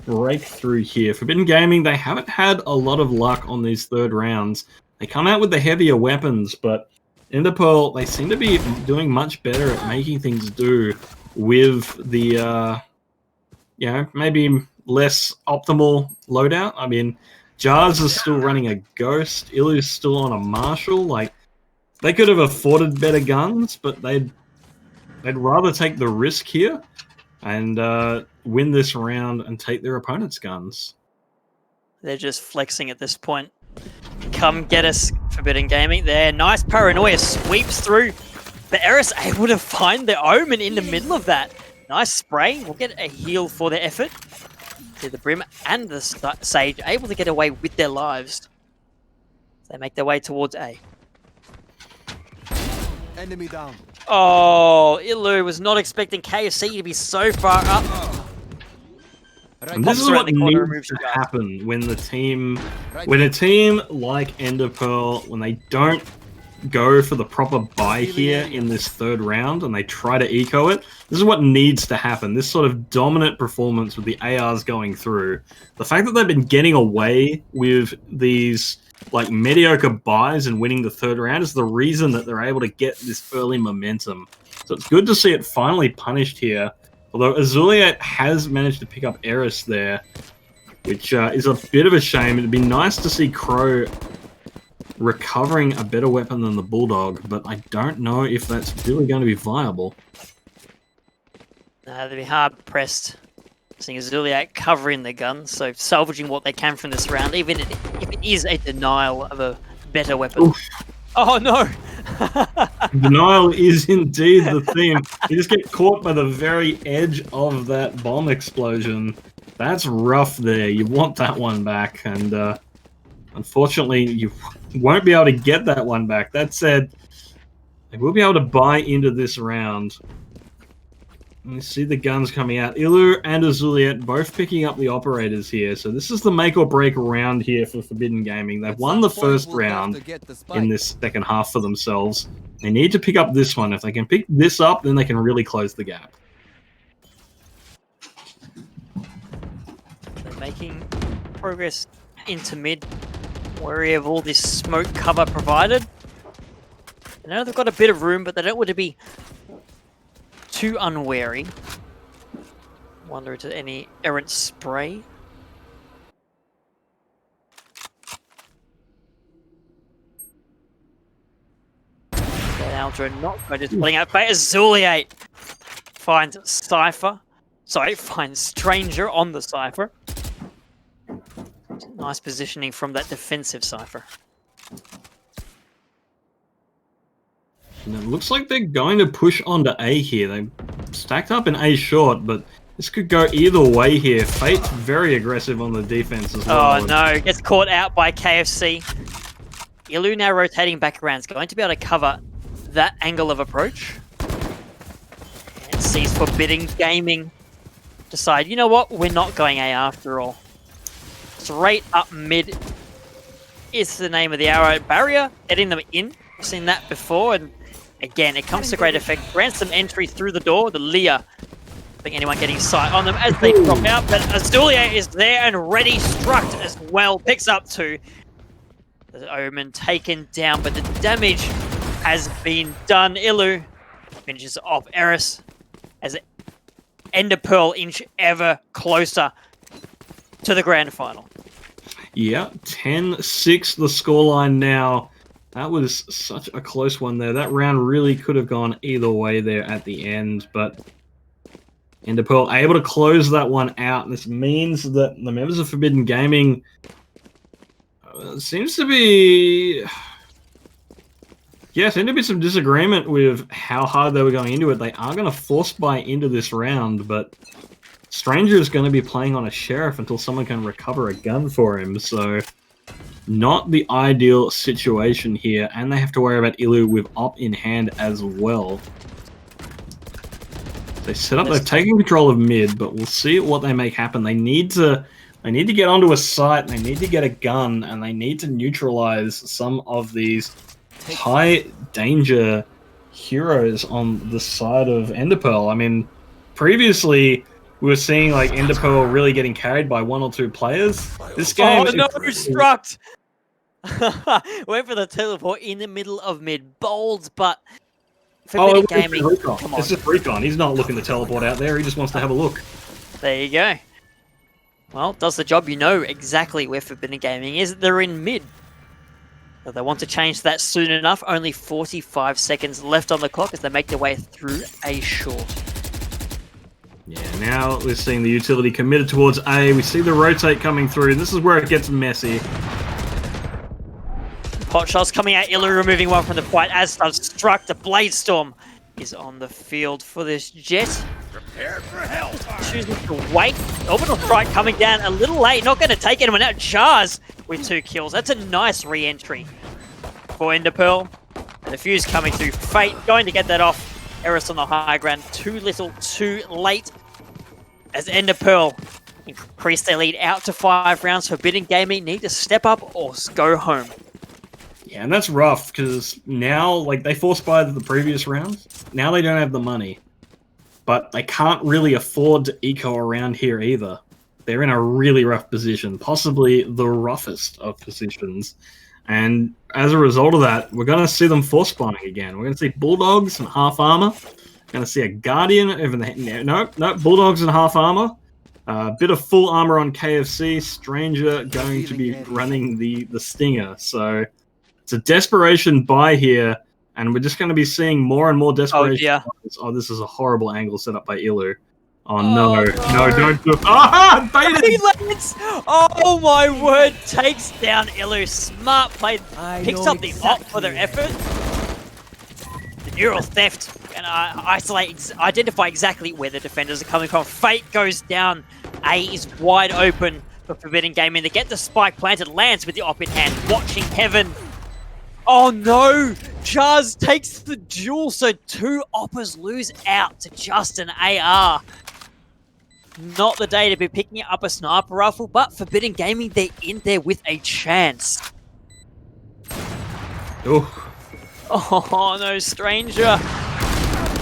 break through here. Forbidden Gaming, they haven't had a lot of luck on these third rounds. They come out with the heavier weapons, but Enderpearl, they seem to be doing much better at making things do with the, maybe less optimal loadout. I mean, Jars is still running a Ghost. Ilu's still on a Marshall. Like, they could have afforded better guns, but they'd rather take the risk here and win this round and take their opponent's guns. They're just flexing at this point. Come get us, Forbidden Gaming. There, nice paranoia sweeps through. But Eris able to find the Omen in the middle of that. Nice spray. We'll get a heal for their effort. See the Brim and the Sage able to get away with their lives. They make their way towards A. Enemy down. Oh, Ilu was not expecting KFC to be so far up. And this is what needs to happen when a team like Enderpearl, when they don't go for the proper buy here in this third round and they try to eco it, this is what needs to happen. This sort of dominant performance with the ARs going through. The fact that they've been getting away with these like mediocre buys and winning the third round is the reason that they're able to get this early momentum. So it's good to see it finally punished here. Although Azulia has managed to pick up Eris there, which is a bit of a shame. It'd be nice to see Crow recovering a better weapon than the Bulldog, but I don't know if that's really going to be viable. They'd be hard-pressed, seeing Azulia covering the gun, so salvaging what they can from this round, even if it is a denial of a better weapon. Oof. Oh, no! Denial is indeed the theme. You just get caught by the very edge of that bomb explosion. That's rough there. You want that one back, and unfortunately, you won't be able to get that one back. That said, they will be able to buy into this round. You see the guns coming out. Ilu and Azuliet both picking up the operators here. So this is the make or break round here for Forbidden Gaming. They've won the first round in this second half for themselves. They need to pick up this one. If they can pick this up, then they can really close the gap. They're making progress into mid, wary of all this smoke cover provided. I know they've got a bit of room, but they don't want to be too unwary. Wonder if there's any errant spray. Get now Drenotko just putting out Fate. Azuliate finds Cypher. Sorry, finds Stranger on the Cypher. Nice positioning from that defensive Cypher. And it looks like they're going to push onto A here. They stacked up in A short, but this could go either way here. Fate's very aggressive on the defense as well. Oh no, gets caught out by KFC. Ilu now rotating back around. Is going to be able to cover that angle of approach. And sees Forbidden Gaming decide, you know what, we're not going A after all. Straight up mid is the name of the hour. Barrier, getting them in. We've seen that before, and again, it comes to great effect. Grants them entry through the door. The Leah, I think anyone getting sight on them as they drop out, but Azulia is there and ready, struck as well. Picks up 2. The Omen taken down, but the damage has been done. Ilu finishes off Eris as Enderpearl inch ever closer to the grand final. Yeah, 10-6 the scoreline now. That was such a close one there. That round really could have gone either way there at the end, but Enderpearl able to close that one out. This means that the members of Forbidden Gaming seems to be some disagreement with how hard they were going into it. They are going to force buy into this round, but Stranger is going to be playing on a Sheriff until someone can recover a gun for him, so not the ideal situation here, and they have to worry about Ilu with Op in hand as well. They set up, they've taken control of mid, but we'll see what they make happen. They need to get onto a site, they need to get a gun, and they need to neutralize some of these high danger heroes on the side of Enderpearl. I mean, previously we were seeing like Enderpearl really getting carried by 1 or 2 players. This game, oh no, struck! Went for the teleport in the middle of mid. Bold, but Forbidden Gaming. Come on. It's just Recon. He's not looking to teleport out there. He just wants to have a look. There you go. Well, does the job. You know exactly where Forbidden Gaming is. They're in mid. So they want to change that soon enough. Only 45 seconds left on the clock as they make their way through a short. Yeah, now we're seeing the utility committed towards A. We see the rotate coming through. This is where it gets messy. Pot shots coming out. Ilu removing one from the fight as does Struck. The Blade Storm is on the field for this Jet. Prepare for hellfire. Choosing to wait. Orbital Strike coming down a little late. Not going to take anyone out. Jars with 2 kills. That's a nice re-entry for Enderpearl. And the fuse coming through. Fate going to get that off. Eris on the high ground. Too little, too late. As Enderpearl increase their lead out to 5 rounds. Forbidden Gaming need to step up or go home. Yeah, and that's rough, because now, like, they forced buy the previous rounds. Now they don't have the money. But they can't really afford to eco around here either. They're in a really rough position, possibly the roughest of positions. And as a result of that, we're going to see them force buying again. We're going to see Bulldogs and half armor. Going to see a Guardian over the... No, Bulldogs and half armor. A bit of full armor on KFC. Stranger going to be running the Stinger. So it's a desperation buy here, and we're just going to be seeing more and more desperation. Oh, yeah. Oh, this is a horrible angle set up by Ilu. Oh, no, don't do it. Ah, baited! Oh, my word. Takes down Ilu. Smart play. Picks up the op for their effort. The neural theft. And identify exactly where the defenders are coming from. Fate goes down. A is wide open for Forbidden Gaming. They get the spike planted. Lands with the op in hand. Watching Heaven. Oh no! Jazz takes the duel, so 2 oppers lose out to just an AR. Not the day to be picking up a sniper rifle, but Forbidden Gaming, they're in there with a chance. Ooh. Oh no, Stranger.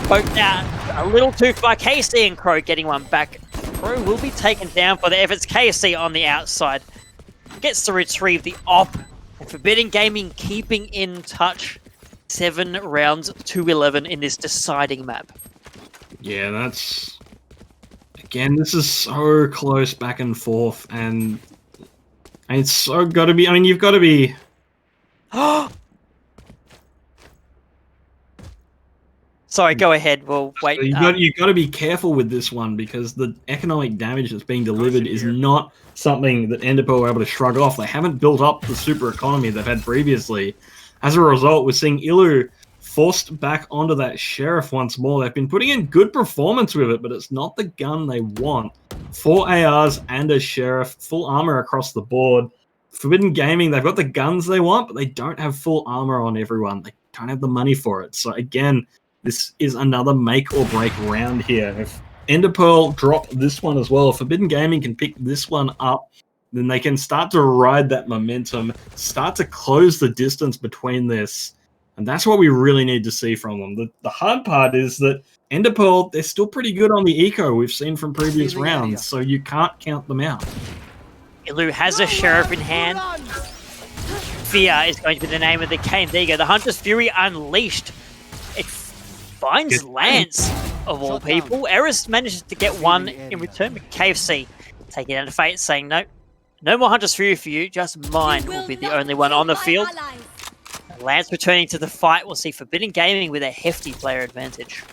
Poked out a little too far. KC and Crow getting one back. Crow will be taken down for the efforts. KC on the outside. Gets to retrieve the op. And Forbidden Gaming keeping in touch. 7 rounds to 11 in this deciding map. Yeah, that's... Again, this is so close back and forth, and it's so got to be... I mean, you've got to be... Sorry, go ahead. We'll wait. So you got to be careful with this one because the economic damage that's being delivered is not something that Enderpearl were able to shrug off. They haven't built up the super economy they've had previously. As a result, we're seeing Ilu forced back onto that Sheriff once more. They've been putting in good performance with it, but it's not the gun they want. 4 ARs and a Sheriff, full armor across the board. Forbidden Gaming, they've got the guns they want, but they don't have full armor on everyone. They don't have the money for it. So again, this is another make or break round here. If Enderpearl drop this one as well, if Forbidden Gaming can pick this one up, then they can start to ride that momentum, start to close the distance between this. And that's what we really need to see from them. The hard part is that Enderpearl, they're still pretty good on the eco we've seen from previous rounds, so you can't count them out. Ilu has a Sheriff in hand. Fear is going to be the name of the game. There you go. The Hunter's Fury Unleashed. It finds Lance, of all people. Eris manages to get one in return, but KFC taking out of Fate, saying, no, no more Hunter's Fury for you. Just mine will be the only one on the field. Lance returning to the fight. We'll see Forbidden Gaming with a hefty player advantage.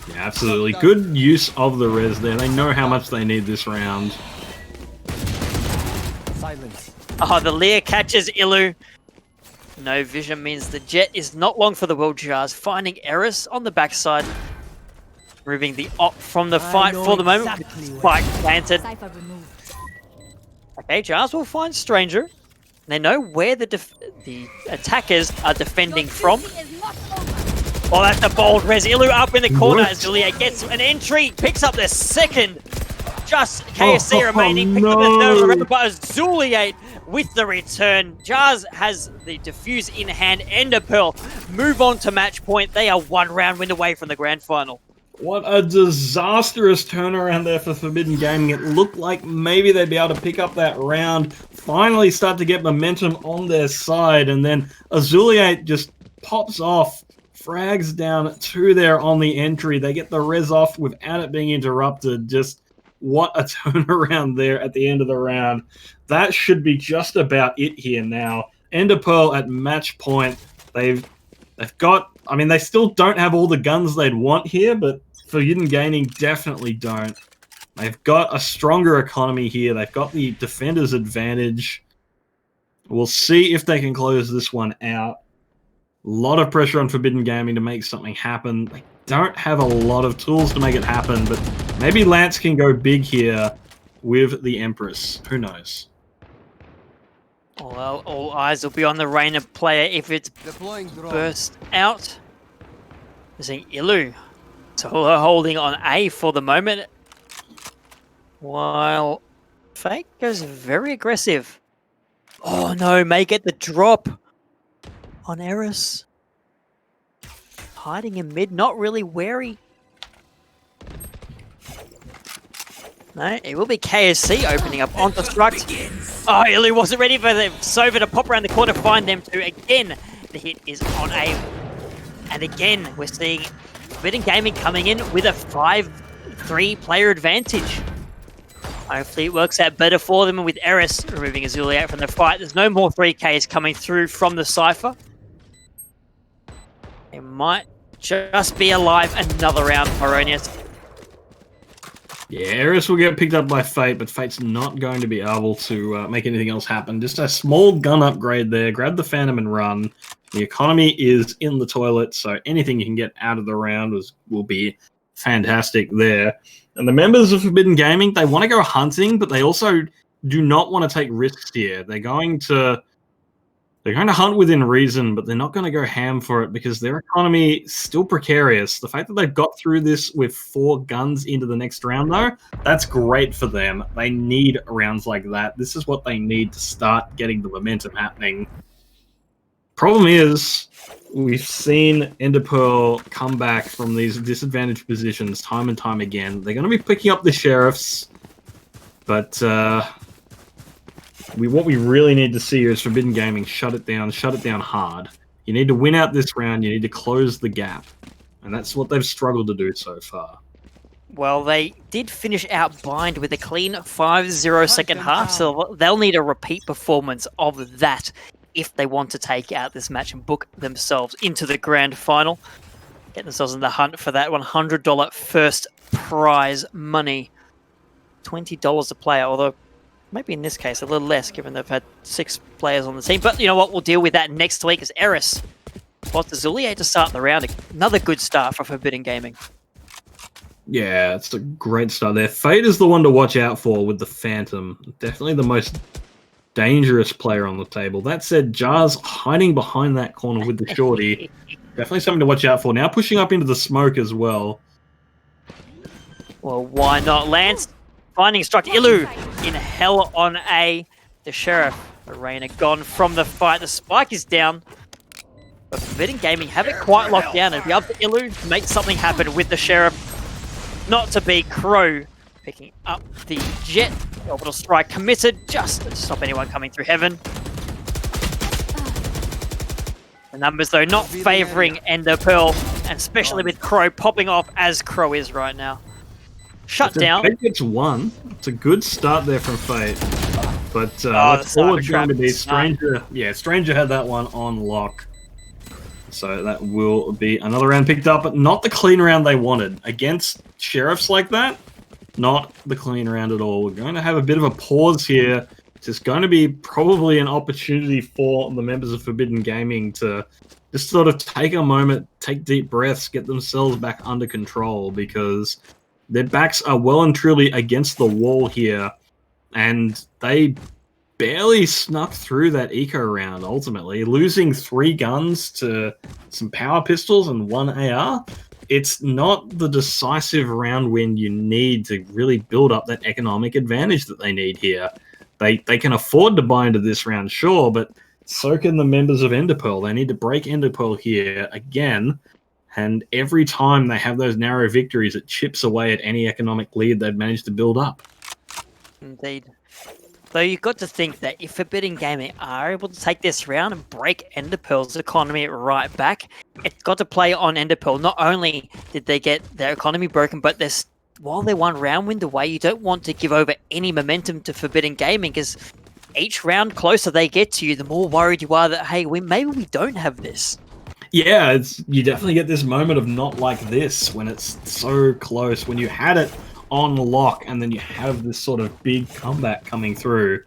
Yeah, absolutely. Good use of the res there. They know how much they need this round. Silence. Oh, the Lear catches Ilu. No vision means the Jet is not long for the World Jars, finding Eris on the backside. Removing the op from the fight for the moment. Spike planted. Okay, Jars will find Stranger. They know where the attackers are defending from. Oh, that's a bold res. Ilu up in the corner as Julia gets an entry, picks up the second. Just KFC remaining, picks up the third of the round, but Zuliate with the return. Jars has the defuse in hand. Enderpearl move on to match point. They are 1 round win away from the grand final. What a disastrous turnaround there for Forbidden Gaming. It looked like maybe they'd be able to pick up that round, finally start to get momentum on their side, and then Azuliate just pops off, frags down 2 there on the entry. They get the res off without it being interrupted. Just what a turnaround there at the end of the round. That should be just about it here now. Enderpearl at match point. They've got, I mean, they still don't have all the guns they'd want here, but Forbidden Gaming definitely don't. They've got a stronger economy here. They've got the defender's advantage. We'll see if they can close this one out. A lot of pressure on Forbidden Gaming to make something happen. They don't have a lot of tools to make it happen, but maybe Lance can go big here with the Empress. Who knows? Well, all eyes will be on the Reign of player if it's burst out. We're seeing Ilu. So we're holding on A for the moment. While Fake goes very aggressive. Oh no, may get the drop on Eris. Hiding in mid, not really wary. No, it will be KSC opening up on Destruct. Oh, Ilu wasn't ready for them. Sova to pop around the corner, find them too. Again, the hit is on A. And again, we're seeing Forbidden Gaming coming in with a 5-3 player advantage. Hopefully it works out better for them, and with Eris removing Azuli out from the fight, there's no more 3Ks coming through from the Cypher. They might just be alive another round, Moronius. Yeah, Eris will get picked up by Fate, but Fate's not going to be able to make anything else happen. Just a small gun upgrade there. Grab the Phantom and run. The economy is in the toilet, so anything you can get out of the round will be fantastic there. And the members of Forbidden Gaming, they want to go hunting, but they also do not want to take risks here. They're going to hunt within reason, but they're not going to go ham for it because their economy is still precarious. The fact that they've got through this with 4 guns into the next round, though, that's great for them. They need rounds like that. This is what they need to start getting the momentum happening. Problem is, we've seen Enderpearl come back from these disadvantaged positions time and time again. They're going to be picking up the Sheriffs, but what we really need to see is Forbidden Gaming shut it down hard. You need to win out this round, you need to close the gap. And that's what they've struggled to do so far. Well, they did finish out Bind with a clean 5-0 second half, so they'll need a repeat performance of that if they want to take out this match and book themselves into the grand final. Get themselves in the hunt for that $100 first prize money. $20 a player, although maybe in this case a little less given they've had 6 players on the team. But you know what, we'll deal with that next week as Eris spots Azulier to start the round. Another good start for Forbidden Gaming. Yeah, it's a great start there. Fate is the one to watch out for with the Phantom. Definitely the most dangerous player on the table. That said, Jar's hiding behind that corner with the shorty. Definitely something to watch out for. Now pushing up into the smoke as well. Well, why not? Lance finding struck Ilu in hell on A. The Sheriff, Arena gone from the fight. The spike is down. But Forbidden Gaming have it quite locked down. It'll be up to Ilu to make something happen with the Sheriff. Not to be Crow picking up the Jet. Orbital strike committed just to stop anyone coming through heaven. The numbers, though, not favouring Enderpearl, and especially with Crow popping off as Crow is right now. Shut down. Fate gets one. It's a good start there from Fate. But that's always going to be Stranger. Yeah, Stranger had that one on lock. So that will be another round picked up, but not the clean round they wanted. Against Sheriffs like that, not the clean round at all. We're going to have a bit of a pause here. It's going to be probably an opportunity for the members of Forbidden Gaming to just sort of take a moment, take deep breaths, get themselves back under control, because their backs are well and truly against the wall here, and they barely snuck through that eco round, ultimately. Losing 3 guns to some power pistols and 1 AR, it's not the decisive round win you need to really build up that economic advantage that they need here. They can afford to buy into this round, sure, but so can the members of Enderpearl. They need to break Enderpearl here again, and every time they have those narrow victories, it chips away at any economic lead they've managed to build up. Indeed. Though you've got to think that if Forbidden Gaming are able to take this round and break Enderpearl's economy right back, it's got to play on Enderpearl. Not only did they get their economy broken, but while they're 1 round wind away, you don't want to give over any momentum to Forbidden Gaming, because each round closer they get to you, the more worried you are that, hey, maybe we don't have this. Yeah, you definitely get this moment of not like this when it's so close, when you had it on lock and then you have this sort of big comeback coming through.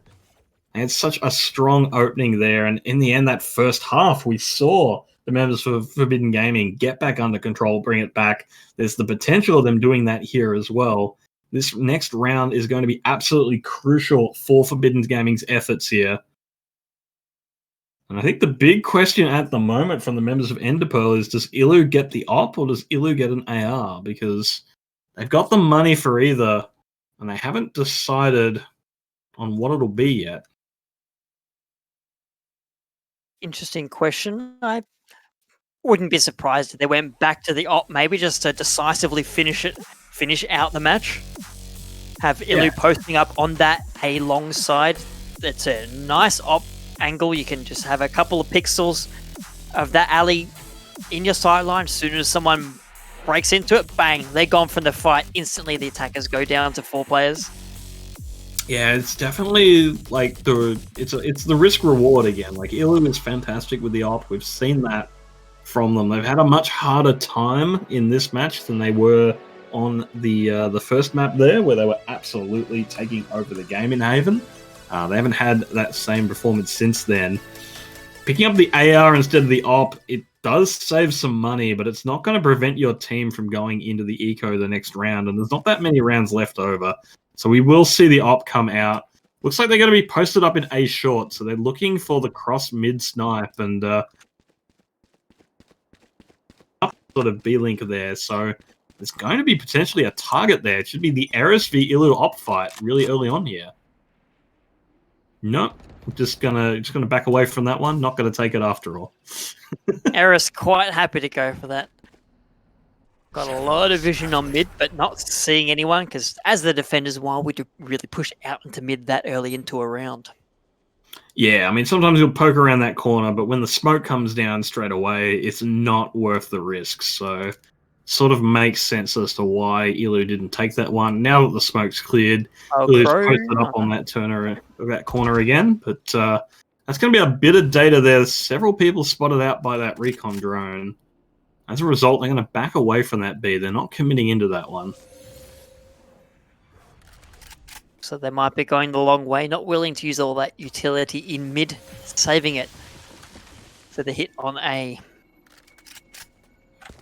And it's such a strong opening there, and in the end, that first half, we saw the members of Forbidden Gaming get back under control, bring it back. There's the potential of them doing that here as well. This next round is going to be absolutely crucial for Forbidden Gaming's efforts here. And I think the big question at the moment from the members of Enderpearl is, does Ilu get the op or does Ilu get an AR? Because they've got the money for either, and they haven't decided on what it'll be yet. Interesting question. I wouldn't be surprised if they went back to the op, maybe just to decisively finish out the match. Have Ilu posting up on that A-long side. It's a nice op angle. You can just have a couple of pixels of that alley in your sideline. As soon as someone breaks into it, bang, they're gone from the fight. Instantly, the attackers go down to 4 players. Yeah, it's definitely like it's the risk reward again. Like Ilu is fantastic with the op. We've seen that from them. They've had a much harder time in this match than they were on the first map there, where they were absolutely taking over the game in Haven. They haven't had that same performance since then. Picking up the AR instead of the op, it does save some money, but it's not going to prevent your team from going into the eco the next round, and there's not that many rounds left over. So we will see the op come out. Looks like they're going to be posted up in A short, so they're looking for the cross mid snipe and sort of B link there. So there's going to be potentially a target there. It should be the Eris v Ilu op fight really early on here. Nope. I'm just gonna back away from that one. Not gonna take it after all. Eris quite happy to go for that. Got a lot of vision on mid, but not seeing anyone, because as the defenders, why would you really push out into mid that early into a round? Yeah, I mean, sometimes you'll poke around that corner, but when the smoke comes down straight away, it's not worth the risk. So sort of makes sense as to why Ilu didn't take that one. Now that the smoke's cleared, Ilu's posted up on that corner again. But that's going to be a bit of data there. Several people spotted out by that recon drone. as a result, they're going to back away from that B. They're not committing into that one. So they might be going the long way, not willing to use all that utility in mid, saving it for the hit on A.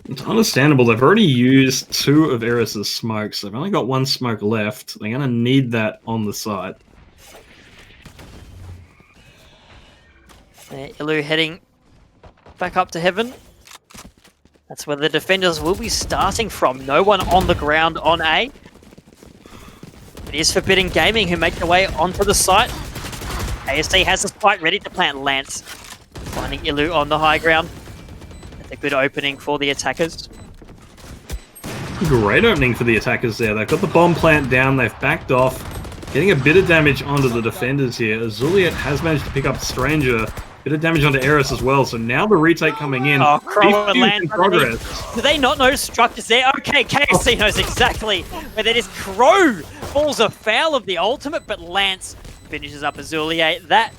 It's understandable. They've already used 2 of Eris's smokes. They've only got 1 smoke left. They're going to need that on the site. Ilu heading back up to heaven. That's where the defenders will be starting from. No one on the ground on A. It is Forbidden Gaming who make their way onto the site. ASD has a spike ready to plant Lance. Finding Ilu on the high ground. That's a good opening for the attackers. Great opening for the attackers there. They've got the bomb plant down. They've backed off. Getting a bit of damage onto the defenders here. Azuliet has managed to pick up Stranger. Bit of damage onto Eris as well. So now the retake coming in. Oh, Crow and Lance in progress. Do they not know structures there? Okay, KFC knows exactly where that is. Crow falls afoul of the ultimate, but Lance finishes up Azuliet. That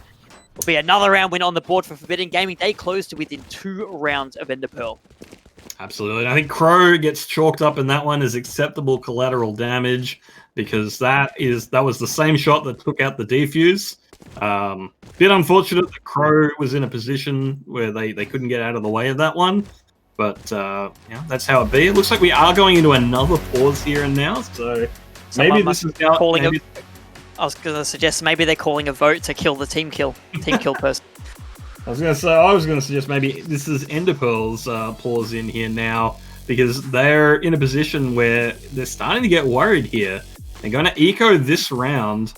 will be another round win on the board for Forbidden Gaming. They closed to within 2 rounds of Enderpearl. Absolutely. I think Crow gets chalked up in that one as acceptable collateral damage because that was the same shot that took out the defuse. Bit unfortunate that Crow was in a position where they couldn't get out of the way of that one. But yeah, that's how it be. It looks like we are going into another pause here and now. So maybe this is now calling I was going to suggest maybe they're calling a vote to kill the team kill person. I was going to suggest maybe this is Enderpearl's pause in here now because they're in a position where they're starting to get worried here. They're going to eco this round,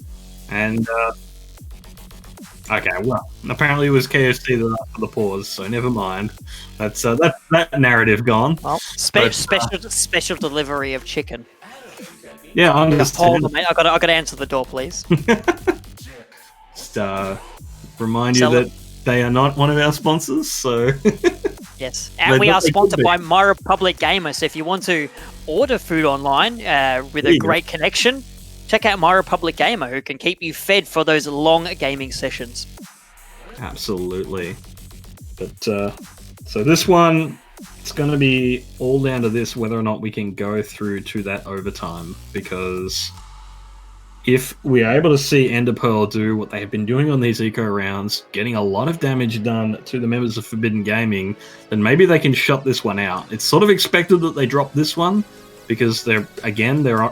and okay, well, apparently it was KFC for the pause, so never mind. That's that narrative gone. Well, special delivery of chicken. Yeah, I'm just hold on, mate. I got to answer the door, please. Just remind you that they are not one of our sponsors, so yes, and we are sponsored by My Republic Gamer. So if you want to order food online with a great connection, check out My Republic Gamer, who can keep you fed for those long gaming sessions. Absolutely. But so this one, it's going to be all down to this whether or not we can go through to that overtime, because if we are able to see Enderpearl do what they have been doing on these eco rounds, getting a lot of damage done to the members of Forbidden Gaming, then maybe they can shut this one out. It's sort of expected that they drop this one because they're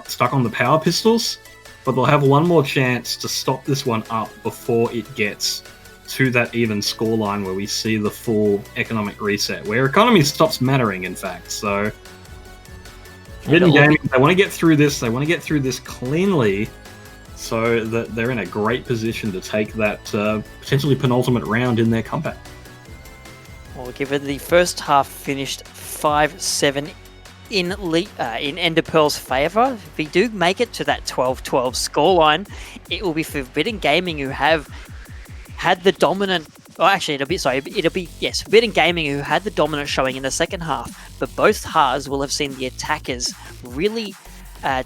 stuck on the power pistols, but they'll have one more chance to stop this one up before it gets to that even scoreline where we see the full economic reset, where economy stops mattering, in fact. So Forbidden Gaming, they want to get through this. They want to get through this cleanly, so that they're in a great position to take that potentially penultimate round in their comeback. Well, given the first half finished 5-7 in Enderpearl's favour, if we do make it to that 12-12 scoreline, it will be Forbidden Gaming who have had the dominant. Oh, actually, it'll be Forbidden Gaming who had the dominant showing in the second half, but both halves will have seen the attackers really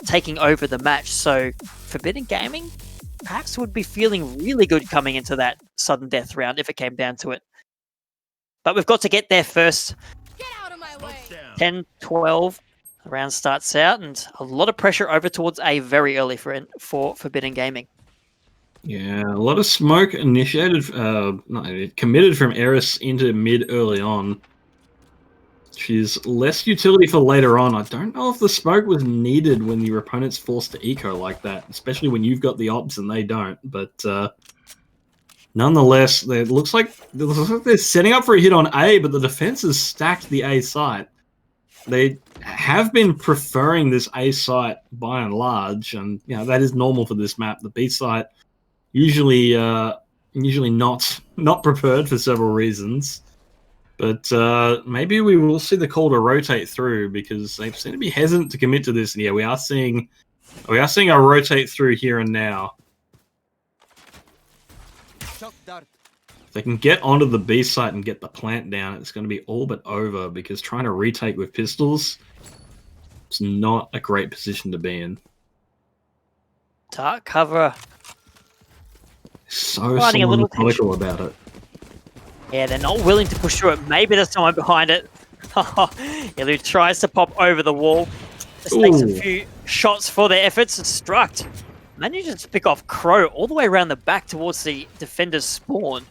taking over the match. So Forbidden Gaming perhaps would be feeling really good coming into that sudden death round if it came down to it. But we've got to get there first. Get out of my way. 10-12, the round starts out, and a lot of pressure over towards A very early for Forbidden Gaming. Yeah, a lot of smoke committed from Eris into mid early on. She's less utility for later on. I don't know if the smoke was needed when your opponent's forced to eco like that, especially when you've got the ops and they don't. But nonetheless, it looks like they're setting up for a hit on A, but the defense has stacked the A site. They have been preferring this A site by and large, and that is normal for this map. The B site usually not preferred for several reasons. But maybe we will see the call to rotate through, because they seem to be hesitant to commit to this. And yeah, we are seeing a rotate through here and now. If they can get onto the B site and get the plant down, it's going to be all but over, because trying to retake with pistols is not a great position to be in. Dark cover. So methodical about it. Yeah, they're not willing to push through it. Maybe there's someone behind it. Ilu tries to pop over the wall. Just takes a few shots for their efforts and Struct manages to pick off Crow all the way around the back towards the defender's spawn.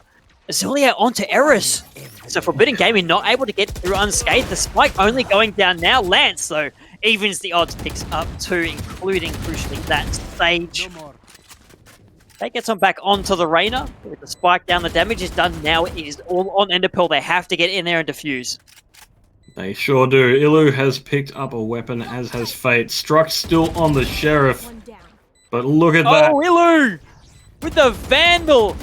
Azulia onto Eris. So Forbidden Gaming not able to get through unscathed. The spike only going down now. Lance, though, evens the odds, picks up 2, including, crucially, that Sage. That gets on back onto the Reyna. With the spike down, the damage is done now. It is all on Enderpearl. They have to get in there and defuse. They sure do. Ilu has picked up a weapon, as has Fate. Struck still on the Sheriff. But look at that. Oh, Ilu! With the Vandal!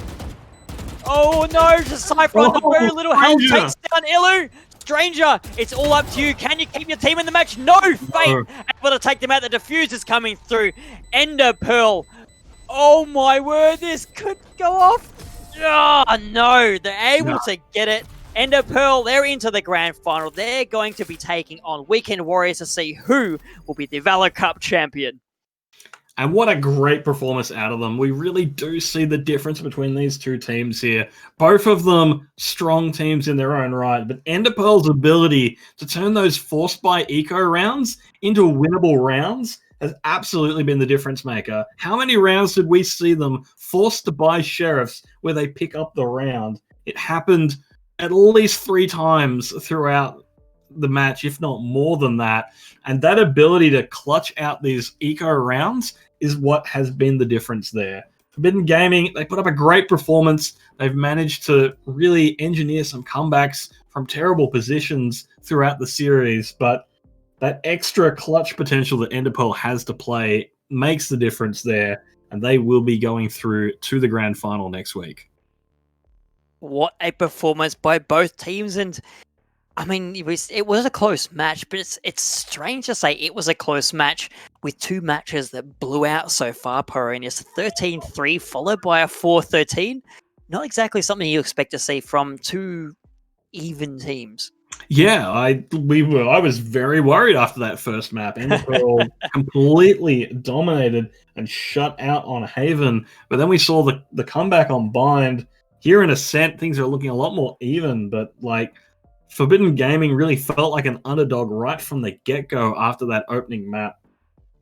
Oh no, just Cypher on the very little health takes down Ilu! Stranger, it's all up to you. Can you keep your team in the match? No! Fate able to take them out. The defuse is coming through. Enderpearl. Oh my word, this could go off. Oh no, they're able to get it. Enderpearl, they're into the grand final. They're going to be taking on Weekend Warriors to see who will be the Valor Cup champion. And what a great performance out of them. We really do see the difference between these two teams here. Both of them strong teams in their own right, but Enderpearl's ability to turn those forced by eco rounds into winnable rounds has absolutely been the difference maker. How many rounds did we see them forced to buy Sheriffs where they pick up the round? It happened at least 3 times throughout the match, if not more than that. And that ability to clutch out these eco rounds is what has been the difference there. Forbidden Gaming, they put up a great performance. They've managed to really engineer some comebacks from terrible positions throughout the series, but that extra clutch potential that Enderpearl has to play makes the difference there, and they will be going through to the grand final next week. What a performance by both teams, and I mean, it was a close match, but it's strange to say it was a close match with 2 matches that blew out so far, Pyrrhonius. 13-3 followed by a 4-13. Not exactly something you expect to see from 2 even teams. Yeah, I was very worried after that first map. Enderpearl completely dominated and shut out on Haven, but then we saw the comeback on Bind. Here in Ascent, things are looking a lot more even, but like Forbidden Gaming really felt like an underdog right from the get-go after that opening map.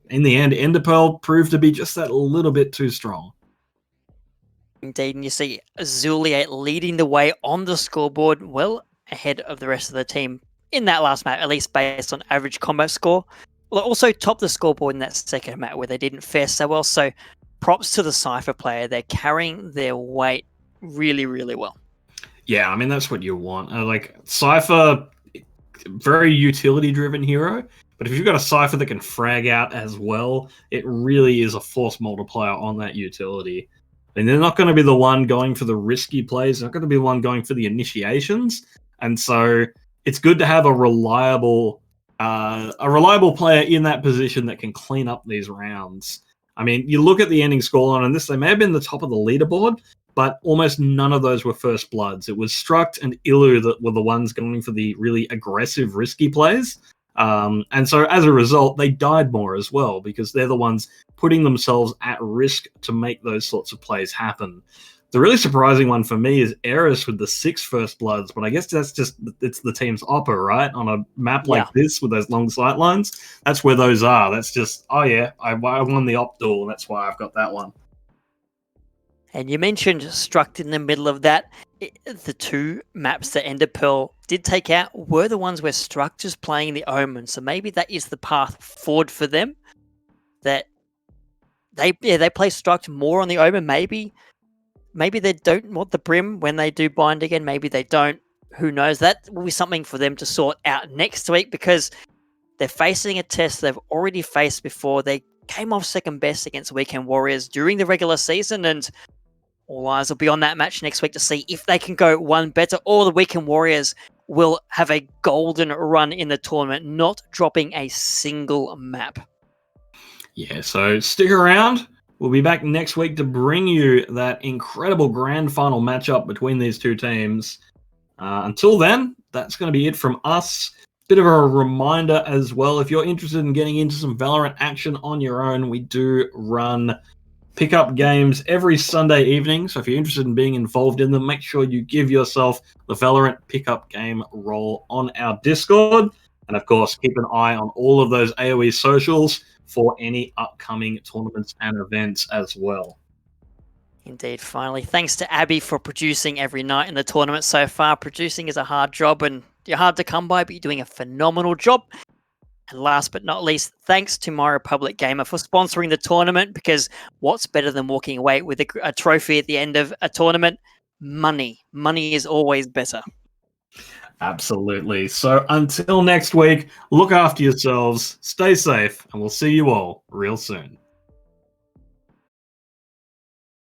In the end, Enderpearl proved to be just that little bit too strong. Indeed, and you see Azulia leading the way on the scoreboard, well ahead of the rest of the team in that last map, at least based on average combat score. Well, also topped the scoreboard in that second map where they didn't fare so well, so props to the Cypher player. They're carrying their weight really, really well. Yeah, I mean, that's what you want. Like, Cypher, very utility-driven hero, but if you've got a Cypher that can frag out as well, it really is a force multiplier on that utility. And they're not going to be the one going for the risky plays. They're not going to be the one going for the initiations. And so it's good to have a reliable player in that position that can clean up these rounds. I mean, you look at the ending scoreline on this, they may have been the top of the leaderboard, but almost none of those were first bloods. It was Struct and Ilu that were the ones going for the really aggressive, risky plays. And so as a result, they died more as well because they're the ones putting themselves at risk to make those sorts of plays happen. The really surprising one for me is Eris with the 6 first bloods, but I guess that's just, it's the team's opper, right? On a map like this with those long sight lines, that's where those are. That's just, oh yeah, I won the op duel, and that's why I've got that one. And you mentioned Struct in the middle of that. The 2 maps that Enderpearl did take out were the ones where Struct is playing the Omen. So maybe that is the path forward for them. That they play Struct more on the Omen. Maybe they don't want the Brim when they do Bind again. Maybe they don't. Who knows? That will be something for them to sort out next week because they're facing a test they've already faced before. They came off second best against Weekend Warriors during the regular season, and all eyes will be on that match next week to see if they can go one better, or the Weekend Warriors will have a golden run in the tournament, not dropping a single map. Yeah, so stick around. We'll be back next week to bring you that incredible grand final matchup between these 2 teams. Until then, that's going to be it from us. Bit of a reminder as well, if you're interested in getting into some Valorant action on your own, we do run pickup games every Sunday evening. So if you're interested in being involved in them, make sure you give yourself the Valorant pickup game role on our Discord. And of course, keep an eye on all of those AoE socials for any upcoming tournaments and events as well. Indeed, finally. Thanks to Abby for producing every night in the tournament so far. Producing is a hard job and you're hard to come by, but you're doing a phenomenal job. And last but not least, thanks to My Republic Gamer for sponsoring the tournament, because what's better than walking away with a trophy at the end of a tournament? Money. Money is always better. Absolutely. So until next week, look after yourselves, stay safe, and we'll see you all real soon.